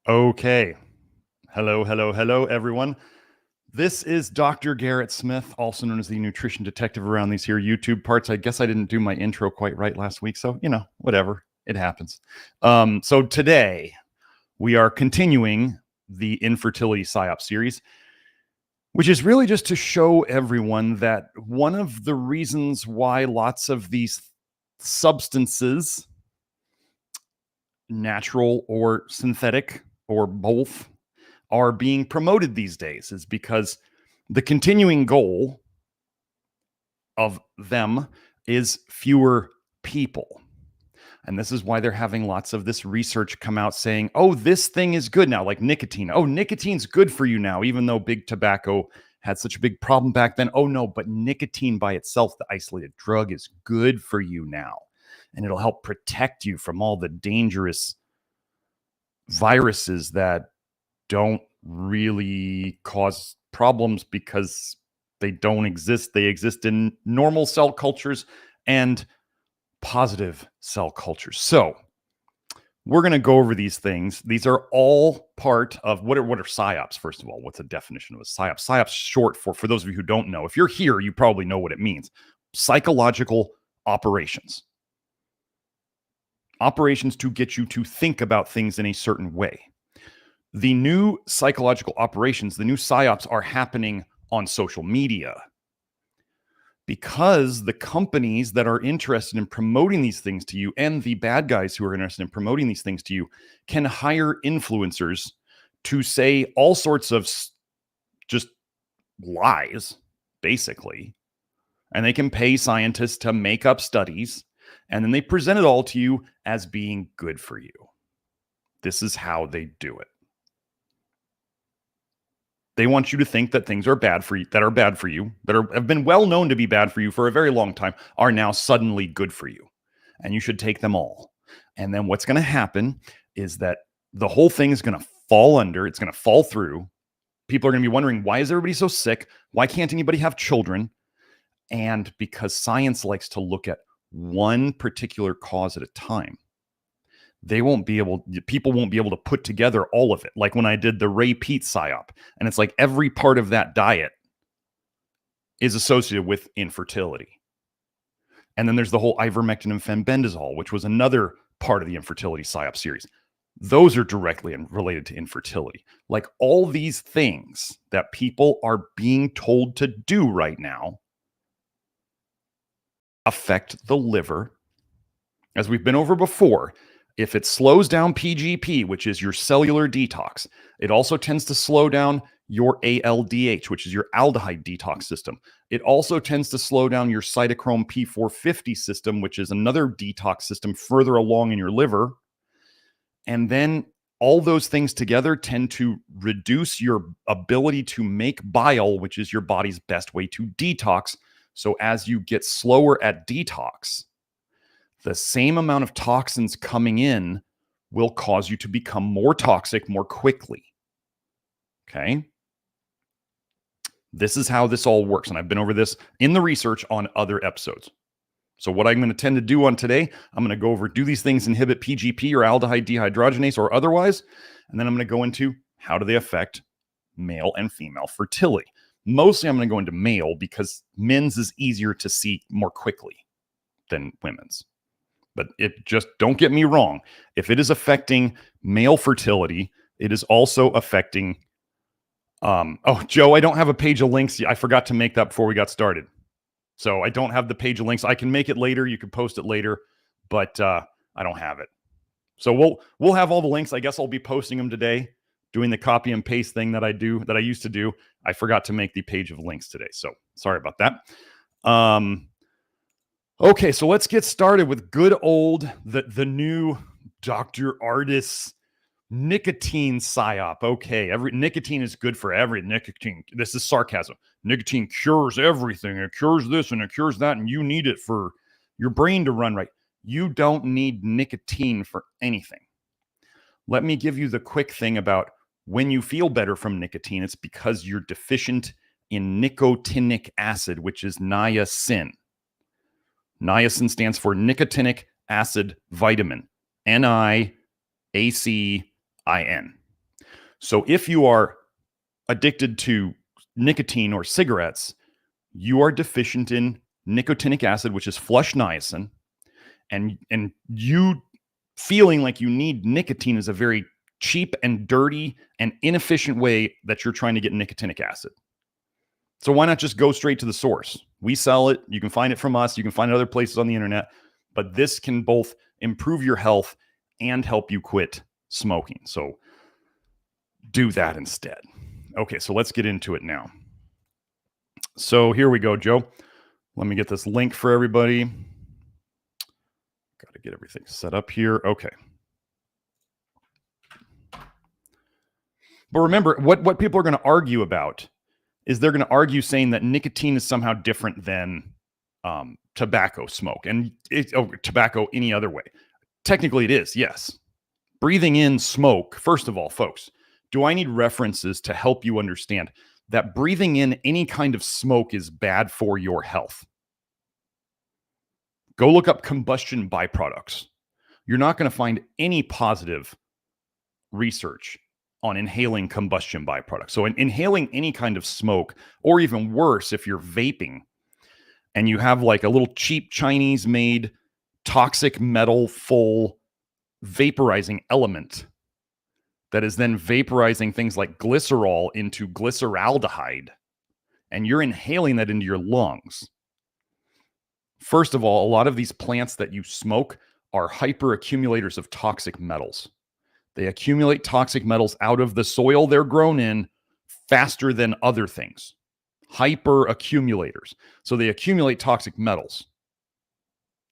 Okay. Hello, everyone. This is Dr. Garrett Smith, also known as the nutrition detective around these here YouTube parts. I guess I didn't do my intro quite right last week, so, whatever. It happens. So today, we are continuing the infertility PSYOP series, which is really just to show everyone that one of the reasons why lots of these substances, natural or synthetic or both, are being promoted these days is because the continuing goal of them is fewer people. And this is why they're having lots of this research come out saying, oh, this thing is good now, like nicotine. Oh, nicotine's good for you now, even though big tobacco had such a big problem back then. Oh, no, but nicotine by itself, the isolated drug, is good for you now. And it'll help protect you from all the dangerous viruses that don't really cause problems because they don't exist. They exist in normal cell cultures and positive cell cultures. So we're going to go over these things. These are all part of what are PSYOPs, first of all. What's the definition of a PSYOP? PSYOP's short for those of you who don't know. If you're here, you probably know what it means. Psychological operations. Operations to get you to think about things in a certain way. The new psychological operations, the new PSYOPs, are happening on social media because the companies that are interested in promoting these things to you and the bad guys who are interested in promoting these things to you can hire influencers to say all sorts of just lies, basically. And they can pay scientists to make up studies, and then they present it all to you as being good for you. This is how they do it. They want you to think that things are bad for you, that have been well known to be bad for you for a very long time, are now suddenly good for you. And you should take them all. And then what's going to happen is that the whole thing is going to fall under, it's going to fall through. People are going to be wondering, why is everybody so sick? Why can't anybody have children? And because science likes to look at one particular cause at a time. People won't be able to put together all of it. Like when I did the Ray Peat PSYOP, and it's like every part of that diet is associated with infertility. And then there's the whole ivermectin and fenbendazole, which was another part of the infertility PSYOP series. Those are directly related to infertility. Like all these things that people are being told to do right now affect the liver. As we've been over before, if it slows down PGP, which is your cellular detox, it also tends to slow down your ALDH, which is your aldehyde detox system. It also tends to slow down your cytochrome P450 system, which is another detox system further along in your liver. And then all those things together tend to reduce your ability to make bile, which is your body's best way to detox. So as you get slower at detox, the same amount of toxins coming in will cause you to become more toxic more quickly. Okay? This is how this all works. And I've been over this in the research on other episodes. So what I'm going to tend to do on today, I'm going to go over, do these things inhibit PGP or aldehyde dehydrogenase or otherwise? And then I'm going to go into how do they affect male and female fertility. Mostly I'm going to go into male because men's is easier to see more quickly than women's. But don't get me wrong. If it is affecting male fertility, it is also affecting, Joe, I don't have a page of links. I forgot to make that before we got started. So I don't have the page of links. I can make it later. You can post it later, but I don't have it. So we'll have all the links. I guess I'll be posting them today, doing the copy and paste thing that I used to do. I forgot to make the page of links today. So sorry about that. Okay, so let's get started with good old, the new Dr. Ardis nicotine PSYOP. Okay, nicotine is good for nicotine. This is sarcasm. Nicotine cures everything. It cures this and it cures that, and you need it for your brain to run right. You don't need nicotine for anything. Let me give you the quick thing about when you feel better from nicotine. It's because you're deficient in nicotinic acid, which is niacin. Niacin stands for nicotinic acid vitamin, NIACIN. So if you are addicted to nicotine or cigarettes, you are deficient in nicotinic acid, which is flush niacin, and you feeling like you need nicotine is a very cheap and dirty and inefficient way that you're trying to get nicotinic acid. So why not just go straight to the source? We sell it. You can find it from us. You can find it other places on the internet. But this can both improve your health and help you quit smoking. So do that instead. Okay, so let's get into it now. So here we go, Joe. Let me get this link for everybody. Got to get everything set up here. Okay. But remember, what people are going to argue about is they're going to argue saying that nicotine is somehow different than tobacco smoke and tobacco any other way. Technically, it is, yes. Breathing in smoke, first of all, folks, do I need references to help you understand that breathing in any kind of smoke is bad for your health? Go look up combustion byproducts. You're not going to find any positive research on inhaling combustion byproducts. So inhaling any kind of smoke, or even worse, if you're vaping and you have like a little cheap Chinese made toxic metal full vaporizing element that is then vaporizing things like glycerol into glyceraldehyde, and you're inhaling that into your lungs. First of all, a lot of these plants that you smoke are hyperaccumulators of toxic metals. They accumulate toxic metals out of the soil they're grown in faster than other things. Hyperaccumulators. So they accumulate toxic metals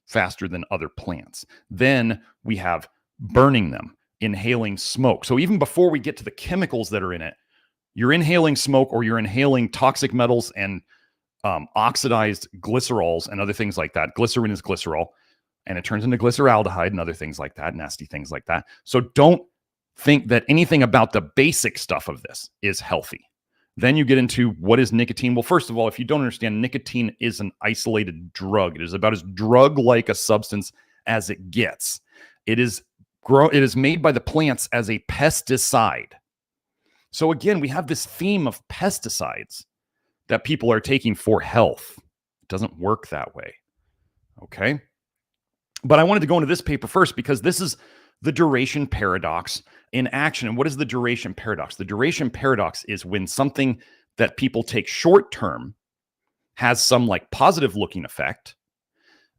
faster than other plants. Then we have burning them, inhaling smoke. So even before we get to the chemicals that are in it, you're inhaling smoke or you're inhaling toxic metals and oxidized glycerols and other things like that. Glycerin is glycerol, and it turns into glyceraldehyde and other things like that, nasty things like that. So don't think that anything about the basic stuff of this is healthy. Then you get into what is nicotine. Well, first of all, if you don't understand, nicotine is an isolated drug. It is about as drug-like a substance as it gets. It is made by the plants as a pesticide. So again, we have this theme of pesticides that people are taking for health. It doesn't work that way. Okay? But I wanted to go into this paper first because this is the duration paradox in action. And what is the duration paradox? The duration paradox is when something that people take short term has some like positive looking effect,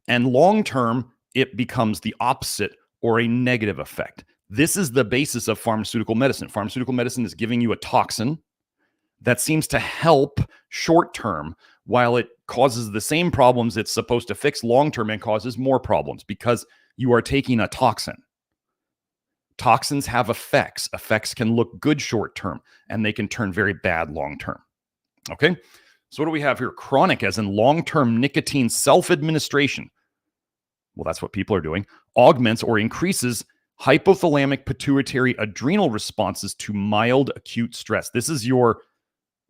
and long term it becomes the opposite or a negative effect. This is the basis of pharmaceutical medicine. Pharmaceutical medicine is giving you a toxin that seems to help short term while it causes the same problems it's supposed to fix long term and causes more problems because you are taking a toxin. Toxins have effects. Effects can look good short term and they can turn very bad long term. Okay, so what do we have here? Chronic, as in long term nicotine self-administration. Well, that's what people are doing. Augments or increases hypothalamic pituitary adrenal responses to mild acute stress. This is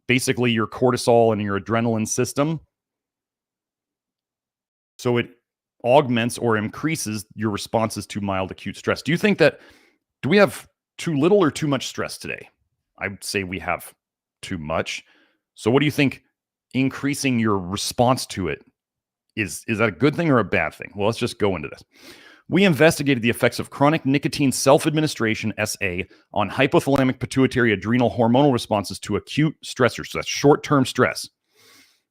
basically your cortisol and your adrenaline system. So it augments or increases your responses to mild acute stress. Do we have too little or too much stress today? I would say we have too much. So what do you think increasing your response to it is that a good thing or a bad thing? Well, let's just go into this. We investigated the effects of chronic nicotine self-administration, SA, on hypothalamic pituitary adrenal hormonal responses to acute stressors. So that's short-term stress.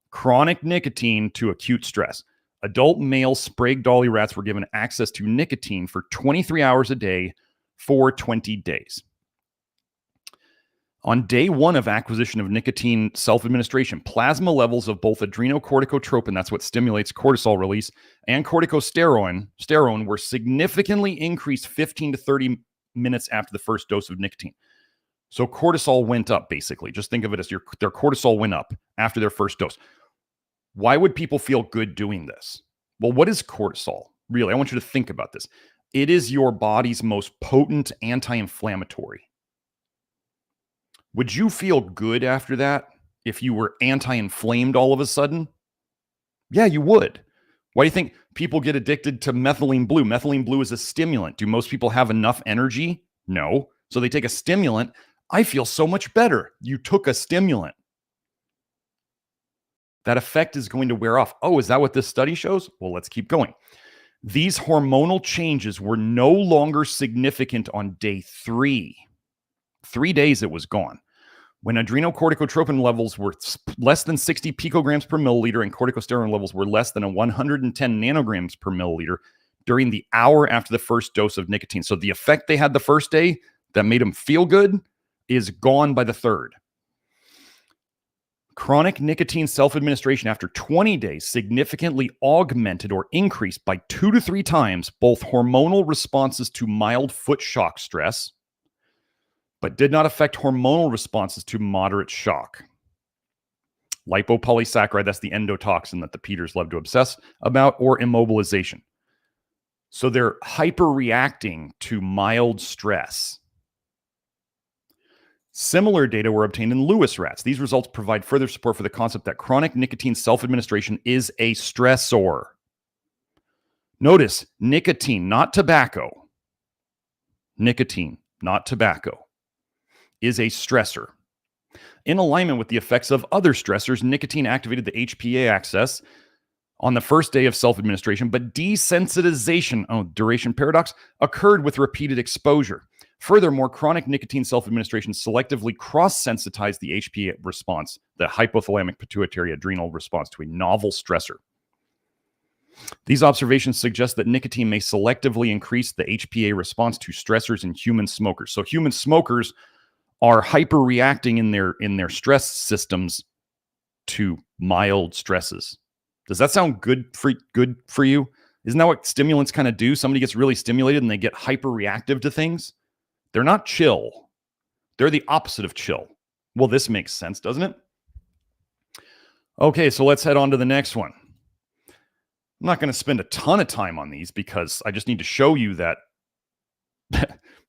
Chronic nicotine to acute stress. Adult male Sprague Dawley rats were given access to nicotine for 23 hours a day for 20 days. On day one of acquisition of nicotine self-administration, plasma levels of both adrenocorticotropin, that's what stimulates cortisol release, and corticosterone were significantly increased 15 to 30 minutes after the first dose of nicotine. So cortisol went up, basically. Just think of it as their cortisol went up after their first dose. Why would people feel good doing this? Well, what is cortisol? Really, I want you to think about this. It is your body's most potent anti-inflammatory. Would you feel good after that if you were anti-inflamed all of a sudden? Yeah, you would. Why do you think people get addicted to methylene blue? Methylene blue is a stimulant. Do most people have enough energy? No. So they take a stimulant. I feel so much better. You took a stimulant. That effect is going to wear off. Oh, is that what this study shows? Well, let's keep going. These hormonal changes were no longer significant on day 3. 3 days it was gone. When adrenocorticotropin levels were less than 60 picograms per milliliter and corticosteroid levels were less than 110 nanograms per milliliter during the hour after the first dose of nicotine. So the effect they had the first day that made them feel good is gone by the third. Chronic nicotine self-administration after 20 days significantly augmented or increased by 2 to 3 times both hormonal responses to mild foot shock stress, but did not affect hormonal responses to moderate shock. Lipopolysaccharide, that's the endotoxin that the Peters love to obsess about, or immobilization. So they're hyperreacting to mild stress. Similar data were obtained in Lewis rats. These results provide further support for the concept that chronic nicotine self-administration is a stressor. Notice, nicotine, not tobacco. Nicotine, not tobacco, is a stressor. In alignment with the effects of other stressors, nicotine activated the HPA axis on the first day of self-administration, but desensitization, duration paradox, occurred with repeated exposure. Furthermore, chronic nicotine self-administration selectively cross-sensitized the HPA response, the hypothalamic pituitary adrenal response, to a novel stressor. These observations suggest that nicotine may selectively increase the HPA response to stressors in human smokers. So human smokers are hyperreacting in their stress systems to mild stresses. Does that sound good for you? Isn't that what stimulants kind of do? Somebody gets really stimulated and they get hyperreactive to things. They're not chill. They're the opposite of chill. Well, this makes sense, doesn't it? Okay, so let's head on to the next one. I'm not going to spend a ton of time on these because I just need to show you that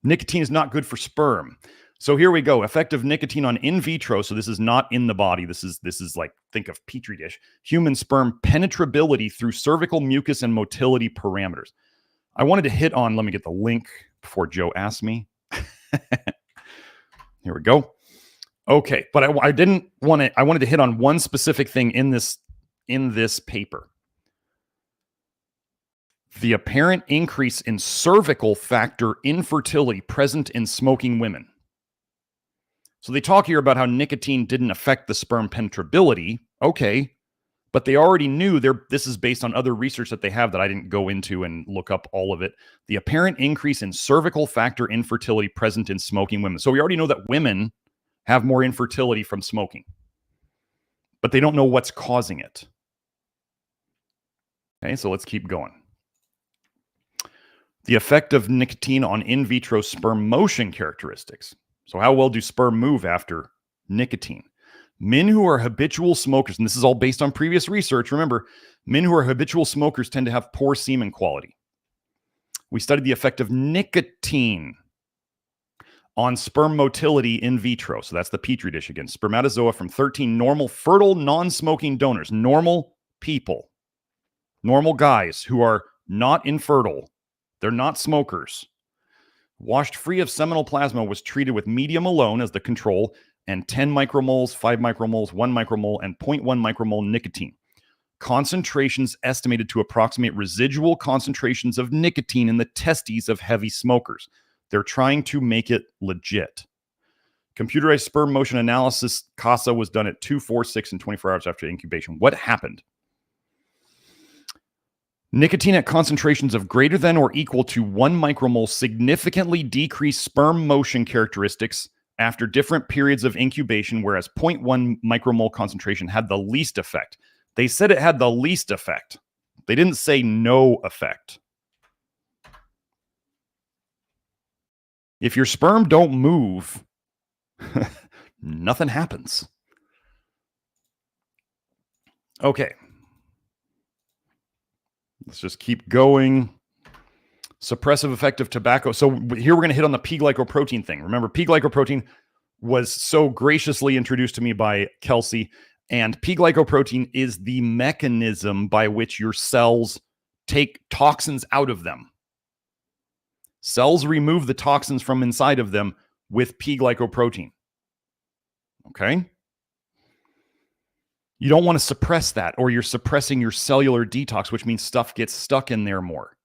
nicotine is not good for sperm. So here we go. Effect of nicotine on in vitro. So this is not in the body. This is like, think of Petri dish. Human sperm penetrability through cervical mucus and motility parameters. I wanted to hit on, let me get the link before Joe asked me. Here we go. Okay, but I didn't want to. I wanted to hit on one specific thing in this paper. The apparent increase in cervical-factor infertility present in smoking women. So they talk here about how nicotine didn't affect the sperm penetrability. Okay, but they already knew this is based on other research that they have that I didn't go into and look up all of it. The apparent increase in cervical-factor infertility present in smoking women. So we already know that women have more infertility from smoking, but they don't know what's causing it. Okay, so let's keep going. The effect of nicotine on in vitro sperm motion characteristics. So how well do sperm move after nicotine? Men who are habitual smokers, and this is all based on previous research, remember, men who are habitual smokers tend to have poor semen quality. We studied the effect of nicotine on sperm motility in vitro. So that's the Petri dish again. Spermatozoa from 13 normal, fertile, non-smoking donors. Normal people. Normal guys who are not infertile. They're not smokers. Washed free of seminal plasma, was treated with medium alone as the control, and 10 micromoles, 5 micromoles, 1 micromole, and 0.1 micromole nicotine. Concentrations estimated to approximate residual concentrations of nicotine in the testes of heavy smokers. They're trying to make it legit. Computerized sperm motion analysis, CASA, was done at 2, 4, 6, and 24 hours after incubation. What happened? Nicotine at concentrations of greater than or equal to 1 micromole significantly decreased sperm motion characteristics after different periods of incubation, whereas 0.1 micromole concentration had the least effect. They said it had the least effect. They didn't say no effect. If your sperm don't move, nothing happens. Okay. Let's just keep going. Suppressive effect of tobacco. So here we're going to hit on the P-glycoprotein thing. Remember, P-glycoprotein was so graciously introduced to me by Kelsey, and P-glycoprotein is the mechanism by which your cells take toxins out of them. Cells remove the toxins from inside of them with P-glycoprotein. Okay? You don't want to suppress that, or you're suppressing your cellular detox, which means stuff gets stuck in there more.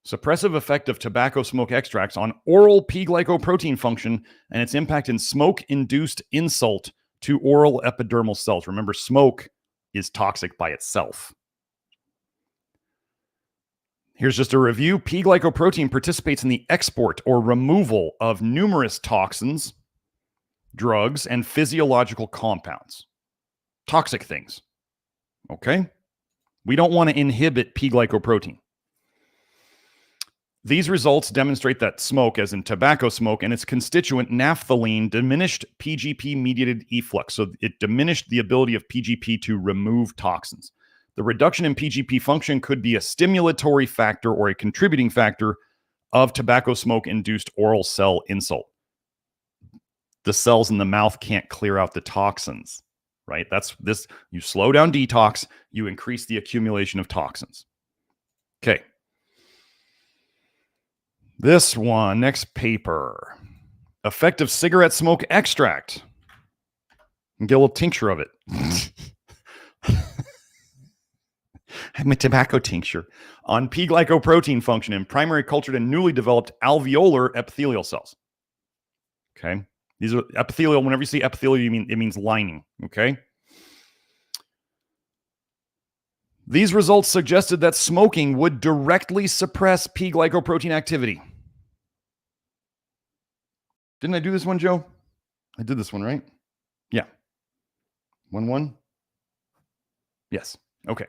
Suppressive effect of tobacco smoke extracts on oral P-glycoprotein function and its impact in smoke-induced insult to oral epidermal cells. Remember, smoke is toxic by itself. Here's just a review. P-glycoprotein participates in the export or removal of numerous toxins, drugs, and physiological compounds. Toxic things. Okay? We don't want to inhibit P-glycoprotein. These results demonstrate that smoke, as in tobacco smoke, and its constituent naphthalene diminished PGP-mediated efflux. So it diminished the ability of PGP to remove toxins. The reduction in PGP function could be a stimulatory factor or a contributing factor of tobacco smoke-induced oral cell insult. The cells in the mouth can't clear out the toxins, right? That's this. You slow down detox, you increase the accumulation of toxins. Okay. This one, next paper. Effect of cigarette smoke extract. And get a little tincture of it. I'm a tobacco tincture. On P-glycoprotein function in primary cultured and newly developed alveolar epithelial cells. Okay. These are epithelial. Whenever you see epithelial, it means lining. Okay. These results suggested that smoking would directly suppress P-glycoprotein activity. Didn't I do this one, Joe? I did this one, right? Yeah. 1-1? Yes. Okay.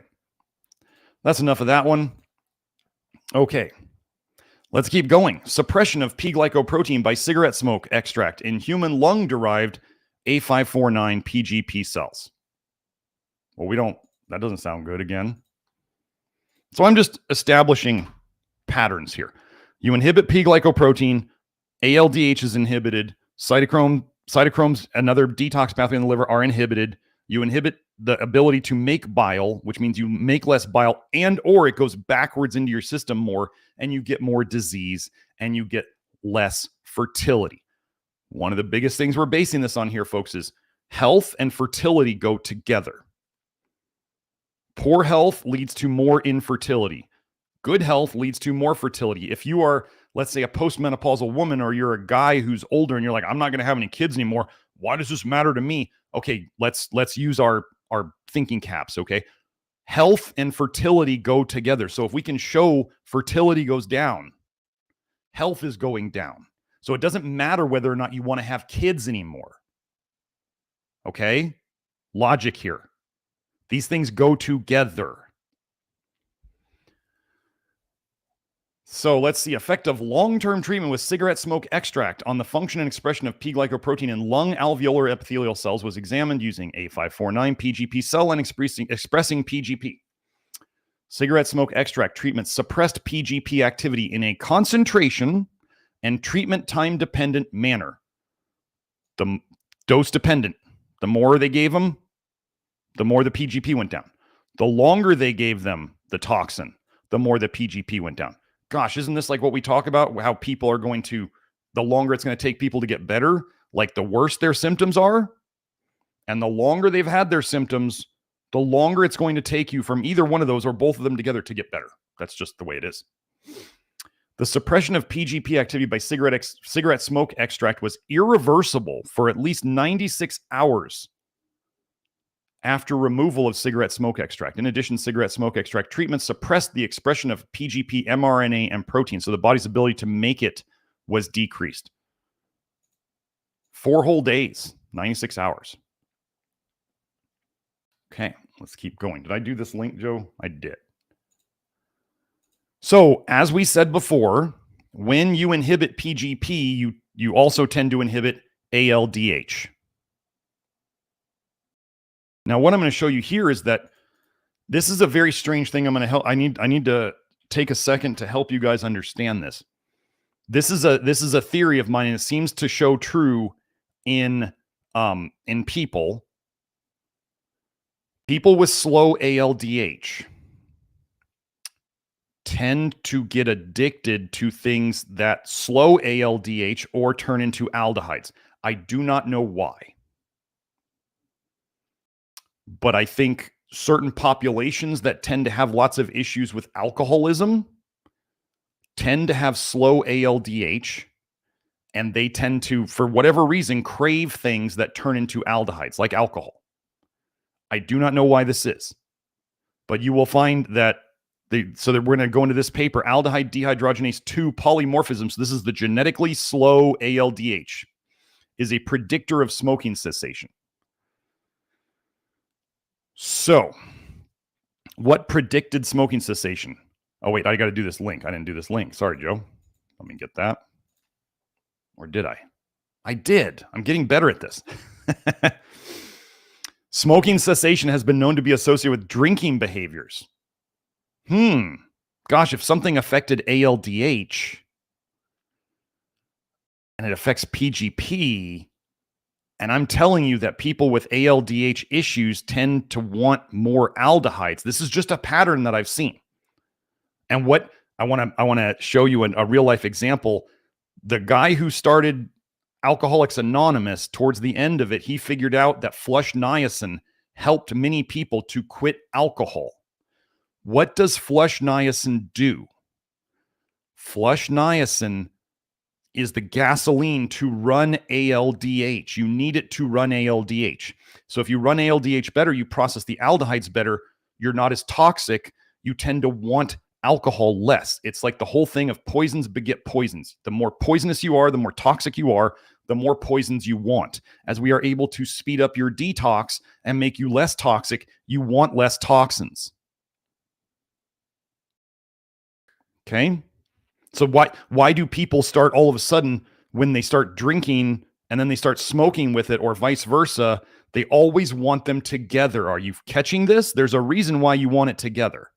That's enough of that one. Okay. Let's keep going. Suppression of P-glycoprotein by cigarette smoke extract in human lung-derived A549 PGP cells. Well, that doesn't sound good again. So I'm just establishing patterns here. You inhibit P-glycoprotein, ALDH is inhibited, cytochromes, another detox pathway in the liver, are inhibited. You inhibit the ability to make bile, which means you make less bile, and or it goes backwards into your system more, and you get more disease, and you get less fertility. One of the biggest things we're basing this on here, folks, is health and fertility go together. Poor health leads to more infertility. Good health leads to more fertility. If you are, let's say, a postmenopausal woman, or you're a guy who's older and you're like, I'm not going to have any kids anymore. Why does this matter to me? Okay, let's use our thinking caps, okay? Health and fertility go together. So if we can show fertility goes down, health is going down. So it doesn't matter whether or not you want to have kids anymore. Okay? Logic here. These things go together. So let's see. Effect of long-term treatment with cigarette smoke extract on the function and expression of P-glycoprotein in lung alveolar epithelial cells was examined using A549 PGP cell line expressing PGP. Cigarette smoke extract treatment suppressed PGP activity in a concentration and treatment time dependent manner. The dose dependent. The more they gave them, the more the PGP went down. The longer they gave them the toxin, the more the PGP went down. Gosh, isn't this like what we talk about? How people are going to, the longer it's going to take people to get better, like the worse their symptoms are. And the longer they've had their symptoms, the longer it's going to take you from either one of those or both of them together to get better. That's just the way it is. The suppression of PGP activity by cigarette smoke extract was irreversible for at least 96 hours after removal of cigarette smoke extract. In addition, cigarette smoke extract treatment suppressed the expression of PGP mRNA and protein, so the body's ability to make it was decreased. 4 whole days, 96 hours. Okay, let's keep going. Did I do this link, Joe? I did. So, as we said before, when you inhibit PGP, you also tend to inhibit ALDH. Now, what I'm going to show you here is that this is a very strange thing. I need to take a second to help you guys understand this. This is a theory of mine, and it seems to show true in people with slow ALDH. tend to get addicted to things that slow ALDH or turn into aldehydes. I do not know why. But I think certain populations that tend to have lots of issues with alcoholism tend to have slow ALDH, and they tend to, for whatever reason, crave things that turn into aldehydes, like alcohol. I do not know why this is, but you will find that so that we're going to go into this paper, aldehyde dehydrogenase 2 polymorphism. So this is the genetically slow ALDH, is a predictor of smoking cessation. So what predicted smoking cessation? Oh, wait, I got to do this link. I didn't do this link. Sorry, Joe. Let me get that. Or did I? I did. I'm getting better at this. Smoking cessation has been known to be associated with drinking behaviors. Gosh, if something affected ALDH and it affects PGP, and I'm telling you that people with ALDH issues tend to want more aldehydes. This is just a pattern that I've seen. And what I want to show you a real life example. The guy who started Alcoholics Anonymous, towards the end of it, he figured out that flush niacin helped many people to quit alcohol. What does flush niacin do? Flush niacin is the gasoline to run ALDH. You need it to run ALDH. So if you run ALDH better, you process the aldehydes better, you're not as toxic, you tend to want alcohol less. It's like the whole thing of poisons beget poisons. The more poisonous you are, the more toxic you are, the more poisons you want. As we are able to speed up your detox and make you less toxic, you want less toxins. Okay? So why do people start all of a sudden, when they start drinking and then they start smoking with it, or vice versa, they always want them together? Are you catching this? There's a reason why you want it together.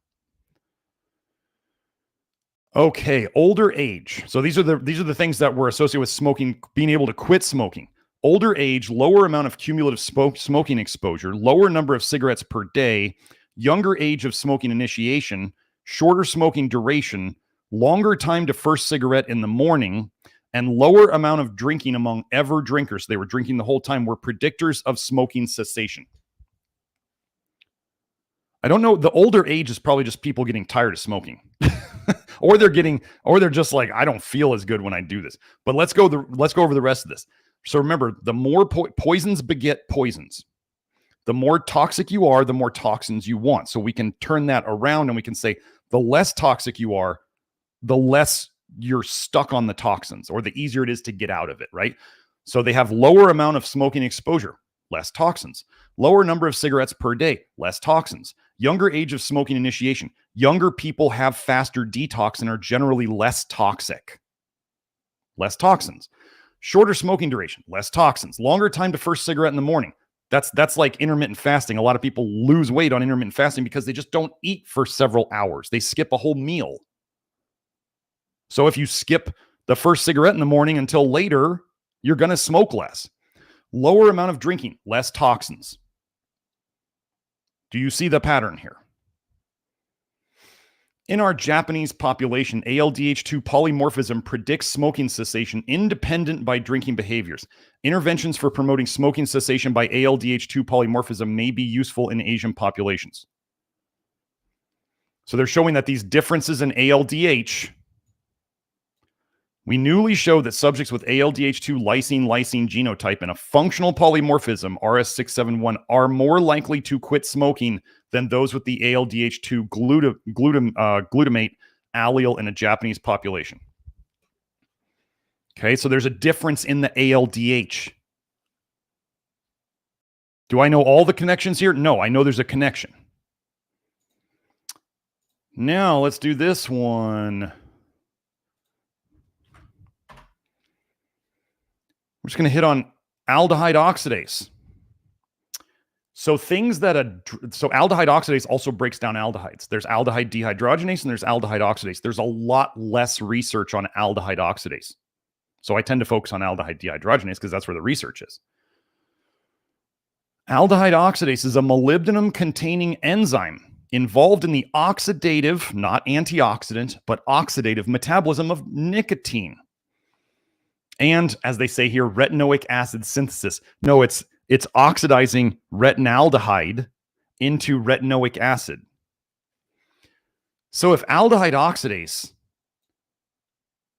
Okay, older age. So these are the things that were associated with smoking, being able to quit smoking. Older age, lower amount of cumulative smoking exposure, lower number of cigarettes per day, younger age of smoking initiation, shorter smoking duration, longer time to first cigarette in the morning, and lower amount of drinking among ever drinkers. They were drinking the whole time, were predictors of smoking cessation. I don't know. The older age is probably just people getting tired of smoking. or they're just like, I don't feel as good when I do this. But let's go over the rest of this. So remember, the more poisons beget poisons. The more toxic you are, the more toxins you want. So we can turn that around and we can say the less toxic you are, the less you're stuck on the toxins, or the easier it is to get out of it, right? So they have lower amount of smoking exposure, less toxins. Lower number of cigarettes per day, less toxins. Younger age of smoking initiation. Younger people have faster detox and are generally less toxic. Less toxins. Shorter smoking duration, less toxins. Longer time to first cigarette in the morning. That's like intermittent fasting. A lot of people lose weight on intermittent fasting because they just don't eat for several hours. They skip a whole meal. So if you skip the first cigarette in the morning until later, you're going to smoke less. Lower amount of drinking, less toxins. Do you see the pattern here? In our Japanese population, ALDH2 polymorphism predicts smoking cessation independent by drinking behaviors. Interventions for promoting smoking cessation by ALDH2 polymorphism may be useful in Asian populations. So they're showing that these differences in ALDH, we newly showed that subjects with ALDH2 lysine-lysine genotype and a functional polymorphism, RS671, are more likely to quit smoking than those with the ALDH2 glutamate allele in a Japanese population. Okay, so there's a difference in the ALDH. Do I know all the connections here? No, I know there's a connection. Now let's do this one. We're just going to hit on aldehyde oxidase. So aldehyde oxidase also breaks down aldehydes. There's aldehyde dehydrogenase and there's aldehyde oxidase. There's a lot less research on aldehyde oxidase. So I tend to focus on aldehyde dehydrogenase because that's where the research is. Aldehyde oxidase is a molybdenum-containing enzyme involved in the oxidative, not antioxidant, but oxidative metabolism of nicotine. And as they say here, retinoic acid synthesis. No, it's oxidizing retinaldehyde into retinoic acid. So if aldehyde oxidase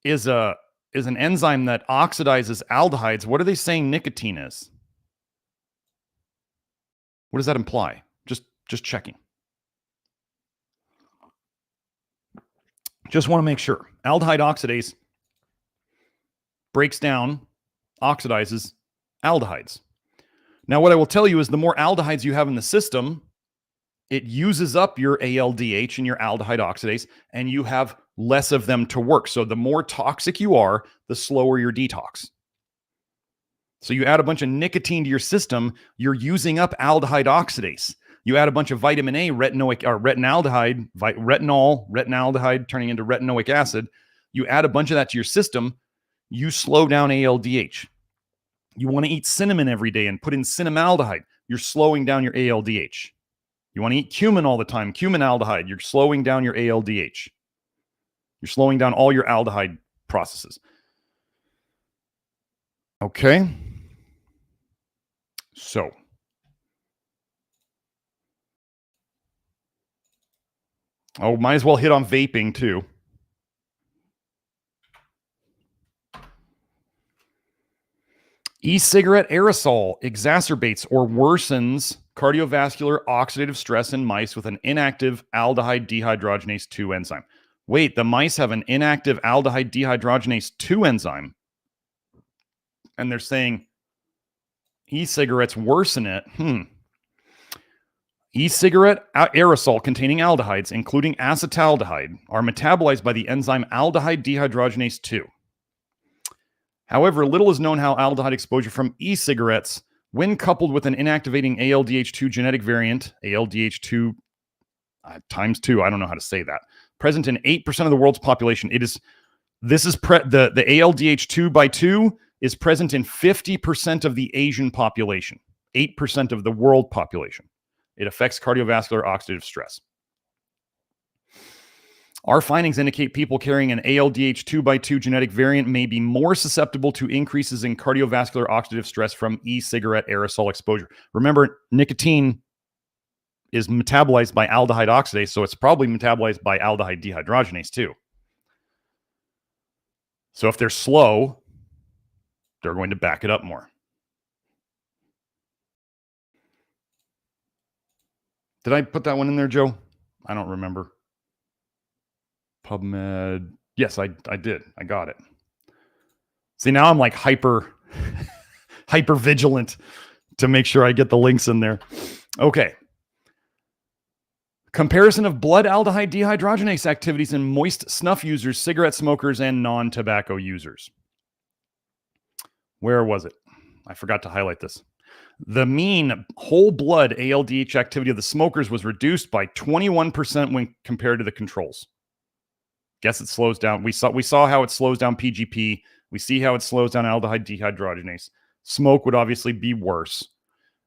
is an enzyme that oxidizes aldehydes, what are they saying nicotine is? What does that imply? Just checking. Just want to make sure. Aldehyde oxidase breaks down, oxidizes aldehydes. Now, what I will tell you is the more aldehydes you have in the system, it uses up your ALDH and your aldehyde oxidase, and you have less of them to work. So the more toxic you are, the slower your detox. So you add a bunch of nicotine to your system, you're using up aldehyde oxidase. You add a bunch of vitamin A, retinaldehyde, retinaldehyde turning into retinoic acid. You add a bunch of that to your system, you slow down ALDH. You want to eat cinnamon every day and put in cinnamaldehyde. You're slowing down your ALDH. You want to eat cumin all the time, cuminaldehyde. You're slowing down your ALDH. You're slowing down all your aldehyde processes. Okay. So. Oh, might as well hit on vaping too. E-cigarette aerosol exacerbates or worsens cardiovascular oxidative stress in mice with an inactive aldehyde dehydrogenase 2 enzyme. Wait, the mice have an inactive aldehyde dehydrogenase 2 enzyme. And they're saying e-cigarettes worsen it. E-cigarette aerosol containing aldehydes, including acetaldehyde, are metabolized by the enzyme aldehyde dehydrogenase 2. However, little is known how aldehyde exposure from e-cigarettes, when coupled with an inactivating ALDH2 genetic variant, ALDH2 times 2, I don't know how to say that, present in 8% of the world's population. The ALDH2 by 2 is present in 50% of the Asian population, 8% of the world population. It affects cardiovascular oxidative stress. Our findings indicate people carrying an ALDH2 by 2 genetic variant may be more susceptible to increases in cardiovascular oxidative stress from e-cigarette aerosol exposure. Remember, nicotine is metabolized by aldehyde oxidase, so it's probably metabolized by aldehyde dehydrogenase too. So if they're slow, they're going to back it up more. Did I put that one in there, Joe? I don't remember. PubMed. Yes, I did. I got it. See, now I'm like hyper vigilant to make sure I get the links in there. Okay. Comparison of blood aldehyde dehydrogenase activities in moist snuff users, cigarette smokers, and non-tobacco users. Where was it? I forgot to highlight this. The mean whole blood ALDH activity of the smokers was reduced by 21% when compared to the controls. Guess it slows down. We saw how it slows down PGP. We see how it slows down aldehyde dehydrogenase. Smoke would obviously be worse.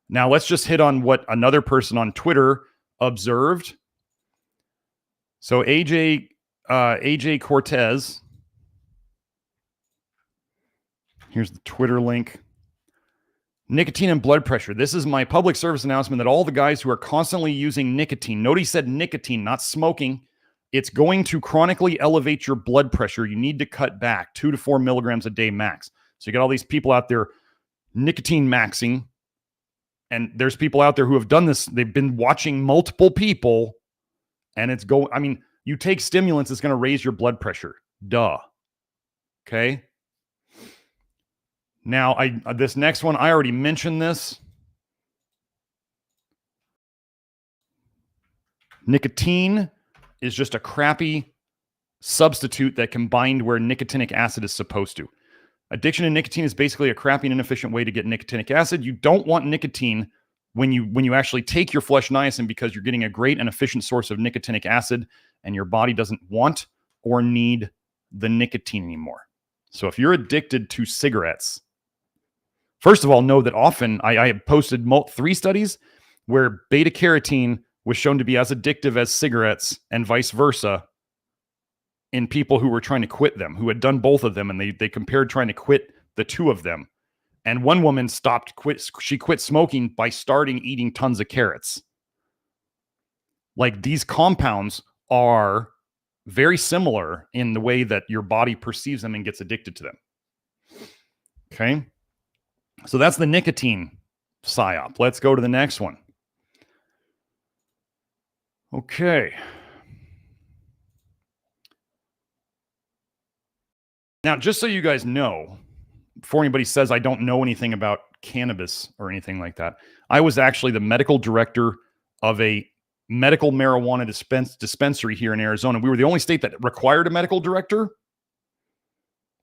Now let's just hit on what another person on Twitter observed. So AJ Cortez. Here's the Twitter link. Nicotine and blood pressure. This is my public service announcement that all the guys who are constantly using nicotine, note he said nicotine, not smoking. It's going to chronically elevate your blood pressure. You need to cut back 2 to 4 milligrams a day max. So you got all these people out there nicotine maxing. And there's people out there who have done this. They've been watching multiple people and it's going, I mean, you take stimulants, it's going to raise your blood pressure. Duh. Okay. Now, this next one, I already mentioned this. Nicotine is just a crappy substitute that can bind where nicotinic acid is supposed to. Addiction to nicotine is basically a crappy and inefficient way to get nicotinic acid. You don't want nicotine when you actually take your flesh niacin because you're getting a great and efficient source of nicotinic acid and your body doesn't want or need the nicotine anymore. So if you're addicted to cigarettes, first of all, know that often I have posted 3 studies where beta carotene was shown to be as addictive as cigarettes and vice versa in people who were trying to quit them, who had done both of them, and they compared trying to quit the two of them. And one woman she quit smoking by starting eating tons of carrots. Like, these compounds are very similar in the way that your body perceives them and gets addicted to them. Okay. So that's the nicotine PSYOP. Let's go to the next one. Okay. Now, just so you guys know, before anybody says I don't know anything about cannabis or anything like that, I was actually the medical director of a medical marijuana dispensary here in Arizona. We were the only state that required a medical director.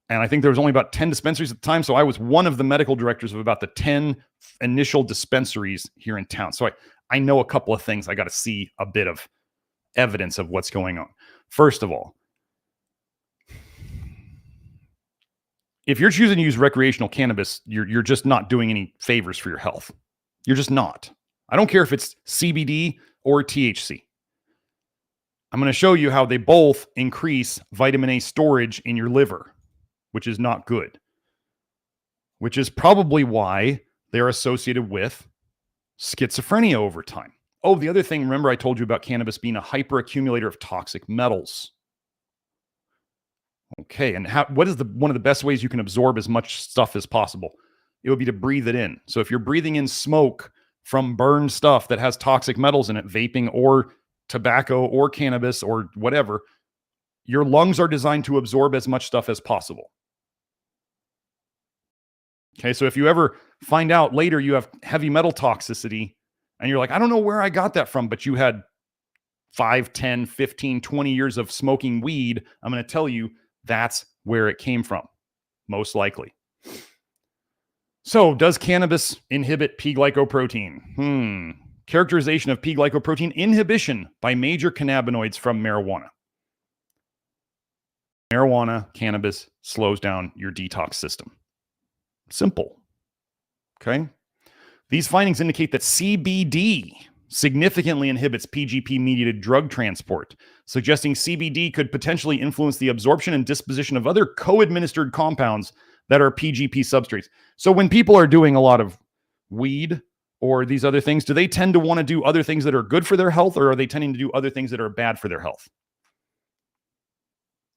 And I think there was only about 10 dispensaries at the time. So I was one of the medical directors of about the 10 initial dispensaries here in town. So I know a couple of things. I got to see a bit of evidence of what's going on. First of all, if you're choosing to use recreational cannabis, you're just not doing any favors for your health. You're just not. I don't care if it's CBD or THC. I'm going to show you how they both increase vitamin A storage in your liver, which is not good, which is probably why they're associated with schizophrenia over time. Oh, the other thing, remember I told you about cannabis being a hyperaccumulator of toxic metals. Okay, and what is one of the best ways you can absorb as much stuff as possible? It would be to breathe it in. So if you're breathing in smoke from burned stuff that has toxic metals in it, vaping or tobacco or cannabis or whatever, your lungs are designed to absorb as much stuff as possible. Okay, so if you ever find out later you have heavy metal toxicity and you're like, I don't know where I got that from, but you had 5, 10, 15, 20 years of smoking weed, I'm going to tell you that's where it came from, most likely. So, does cannabis inhibit P-glycoprotein? Characterization of P-glycoprotein inhibition by major cannabinoids from marijuana. Marijuana, cannabis slows down your detox system. Simple. Okay. These findings indicate that CBD significantly inhibits PGP-mediated drug transport, suggesting CBD could potentially influence the absorption and disposition of other co-administered compounds that are PGP substrates. So when people are doing a lot of weed or these other things, do they tend to want to do other things that are good for their health, or are they tending to do other things that are bad for their health?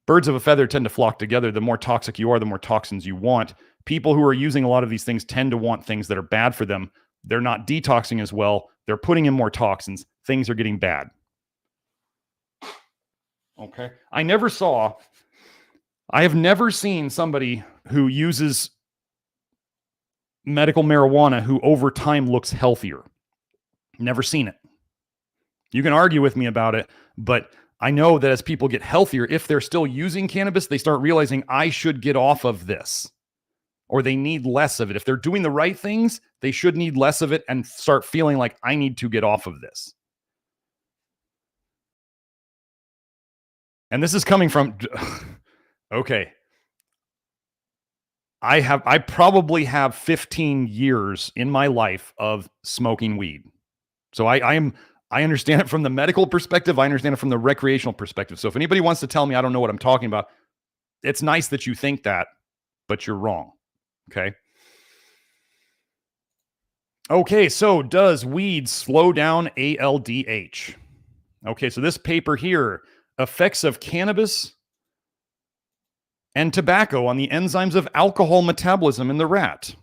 Birds of a feather tend to flock together. The more toxic you are, the more toxins you want. People who are using a lot of these things tend to want things that are bad for them. They're not detoxing as well. They're putting in more toxins. Things are getting bad. Okay. I have never seen somebody who uses medical marijuana who over time looks healthier. Never seen it. You can argue with me about it, but I know that as people get healthier, if they're still using cannabis, they start realizing I should get off of this, or they need less of it. If they're doing the right things, they should need less of it and start feeling like I need to get off of this. And this is coming from, okay. I probably have 15 years in my life of smoking weed. So I understand it from the medical perspective. I understand it from the recreational perspective. So if anybody wants to tell me I don't know what I'm talking about, it's nice that you think that, but you're wrong. Okay. Okay, so does weed slow down ALDH? Okay, so this paper here, effects of cannabis and tobacco on the enzymes of alcohol metabolism in the rat.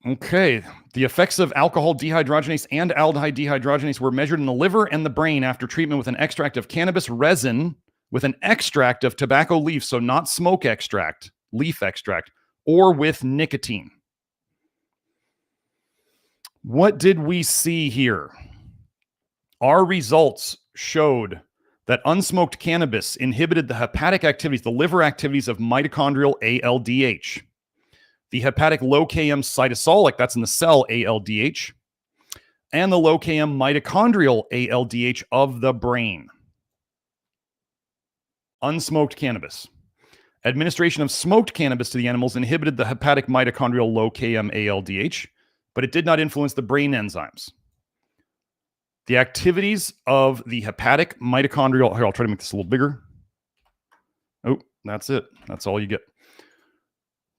Okay, the effects of alcohol dehydrogenase and aldehyde dehydrogenase were measured in the liver and the brain after treatment with an extract of cannabis resin with an extract of tobacco leaf, so not smoke extract, leaf extract, or with nicotine. What did we see here? Our results showed that unsmoked cannabis inhibited the hepatic activities, the liver activities of mitochondrial ALDH, the hepatic low-km cytosolic, that's in the cell ALDH, and the low-km mitochondrial ALDH of the brain. Unsmoked cannabis. Administration of smoked cannabis to the animals inhibited the hepatic mitochondrial low-km ALDH, but it did not influence the brain enzymes. The activities of the hepatic mitochondrial, here, I'll try to make this a little bigger. Oh, that's it. That's all you get.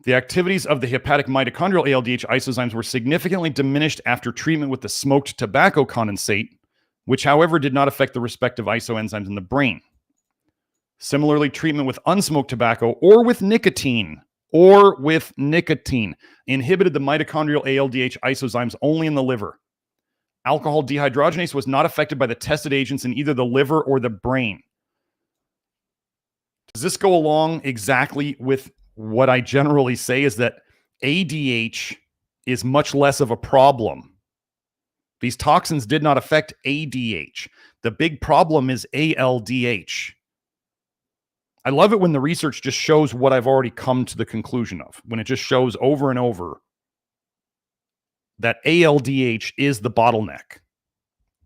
The activities of the hepatic mitochondrial ALDH isozymes were significantly diminished after treatment with the smoked tobacco condensate, which, however, did not affect the respective isoenzymes in the brain. Similarly, treatment with unsmoked tobacco or with nicotine inhibited the mitochondrial ALDH isozymes only in the liver. Alcohol dehydrogenase was not affected by the tested agents in either the liver or the brain. Does this go along exactly with what I generally say is that ADH is much less of a problem? These toxins did not affect ADH. The big problem is ALDH. I love it when the research just shows what I've already come to the conclusion of, when it just shows over and over that ALDH is the bottleneck.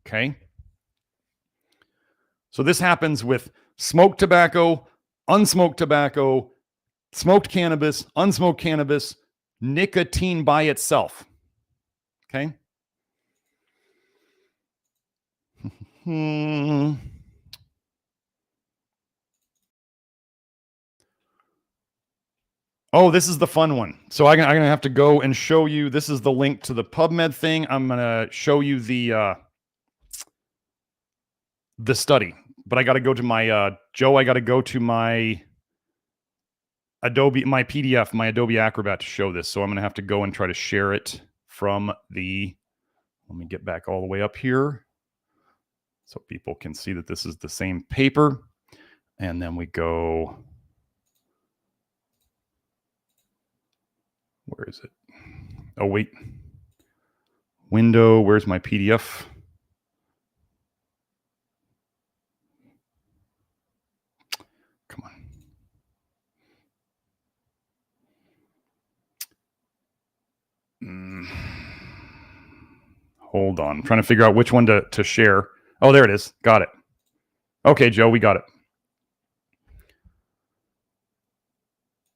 Okay? So this happens with smoked tobacco, unsmoked tobacco, smoked cannabis, unsmoked cannabis, nicotine by itself. Okay? Oh, this is the fun one. So I'm going to have to go and show you. This is the link to the PubMed thing. I'm going to show you the study. But I got to go to my, Joe, I got to go to my Adobe, my PDF, my Adobe Acrobat to show this. So I'm going to have to go and try to share it from the, let me get back all the way up here so people can see that this is the same paper. And then we go, where is it? Oh, wait. Window, where's my PDF? Come on. Hold on. I'm trying to figure out which one to share. Oh, there it is. Got it. Okay, Joe, we got it.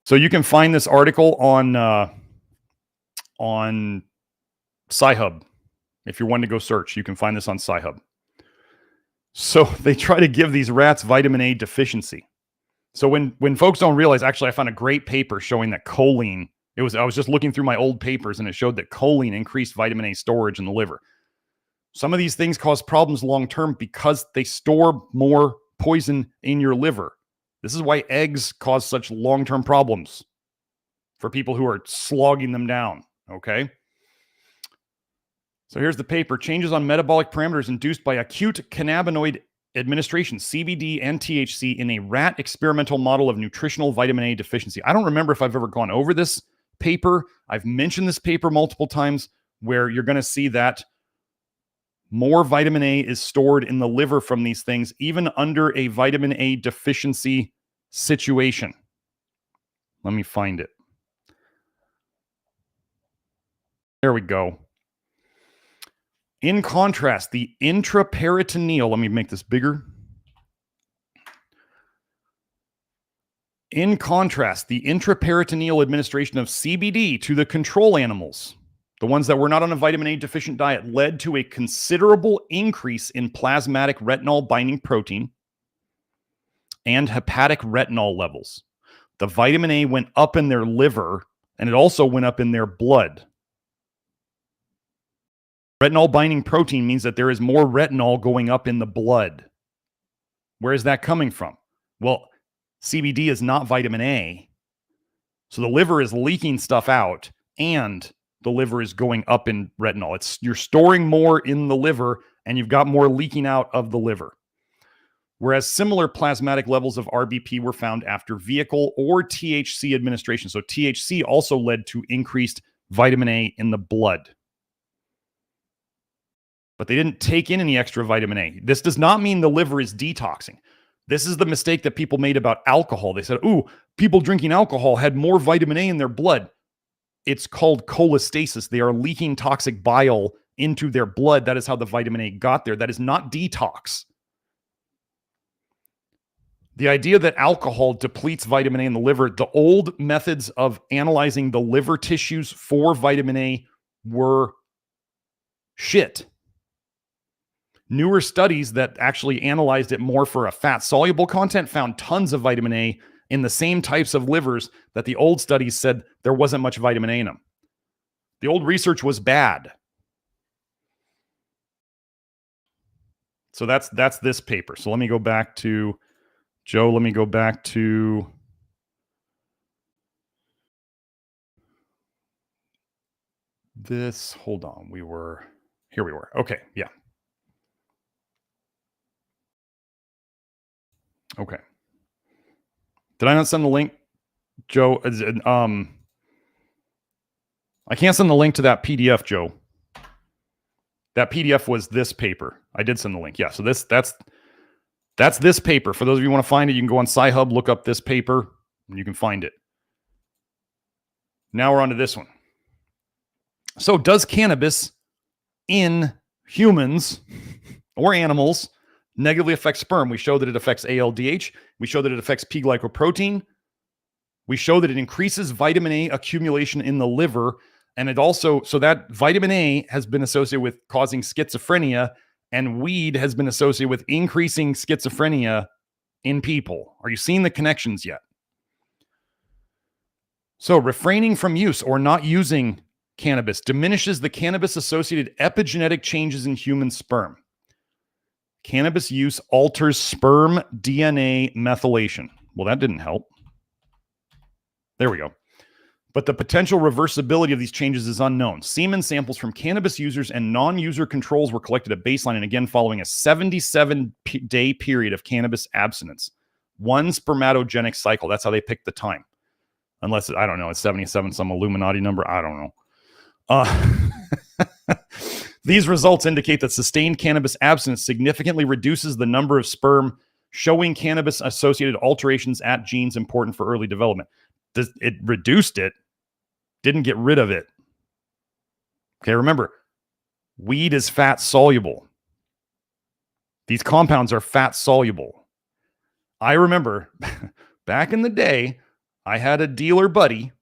So you can find this article on Sci-Hub. If you're wanting to go search, you can find this on Sci-Hub. So they try to give these rats vitamin A deficiency. So when folks don't realize, actually, I found a great paper showing that choline, I was just looking through my old papers and it showed that choline increased vitamin A storage in the liver. Some of these things cause problems long-term because they store more poison in your liver. This is why eggs cause such long-term problems for people who are slogging them down, okay? So here's the paper. Changes on metabolic parameters induced by acute cannabinoid administration, CBD and THC, in a rat experimental model of nutritional vitamin A deficiency. I don't remember if I've ever gone over this paper. I've mentioned this paper multiple times where you're going to see that more vitamin A is stored in the liver from these things, even under a vitamin A deficiency situation. Let me find it. There we go. In contrast, the intraperitoneal, let me make this bigger. In contrast, the intraperitoneal administration of CBD to the control animals, the ones that were not on a vitamin A deficient diet, led to a considerable increase in plasmatic retinol binding protein and hepatic retinol levels. The vitamin A went up in their liver and it also went up in their blood. Retinol binding protein means that there is more retinol going up in the blood. Where is that coming from? Well, CBD is not vitamin A. So the liver is leaking stuff out and the liver is going up in retinol. You're storing more in the liver and you've got more leaking out of the liver. Whereas similar plasmatic levels of RBP were found after vehicle or THC administration. So THC also led to increased vitamin A in the blood. But they didn't take in any extra vitamin A. This does not mean the liver is detoxing. This is the mistake that people made about alcohol. They said, ooh, people drinking alcohol had more vitamin A in their blood. It's called cholestasis. They are leaking toxic bile into their blood. That is how the vitamin A got there. That is not detox. The idea that alcohol depletes vitamin A in the liver, the old methods of analyzing the liver tissues for vitamin A were Shit. Newer studies that actually analyzed it more for a fat-soluble content found tons of vitamin A in the same types of livers that the old studies said there wasn't much vitamin A in them. The old research was bad. So that's this paper. So let me go back to Joe. Let me go back to this. Hold on. Here we were. Okay. Yeah. Okay. Did I not send the link, Joe? I can't send the link to that PDF, Joe. That PDF was this paper. I did send the link. Yeah. So that's this paper. For those of you who want to find it, you can go on Sci-Hub, look up this paper, and you can find it. Now we're on to this one. So does cannabis in humans or animals negatively affect sperm? We show that it affects ALDH. We show that it affects P-glycoprotein. We show that it increases vitamin A accumulation in the liver. And it also, so that vitamin A has been associated with causing schizophrenia, and weed has been associated with increasing schizophrenia in people. Are you seeing the connections yet? So refraining from use or not using cannabis diminishes the cannabis-associated epigenetic changes in human sperm. Cannabis use alters sperm DNA methylation. Well, that didn't help. There we go. But the potential reversibility of these changes is unknown. Semen samples from cannabis users and non-user controls were collected at baseline, and again following a 77-day period of cannabis abstinence. One spermatogenic cycle. That's how they picked the time. Unless, I don't know, it's 77, some Illuminati number. I don't know. These results indicate that sustained cannabis abstinence significantly reduces the number of sperm, showing cannabis-associated alterations at genes important for early development. It reduced it, didn't get rid of it. Okay, remember, weed is fat soluble. These compounds are fat soluble. I remember back in the day, I had a dealer buddy,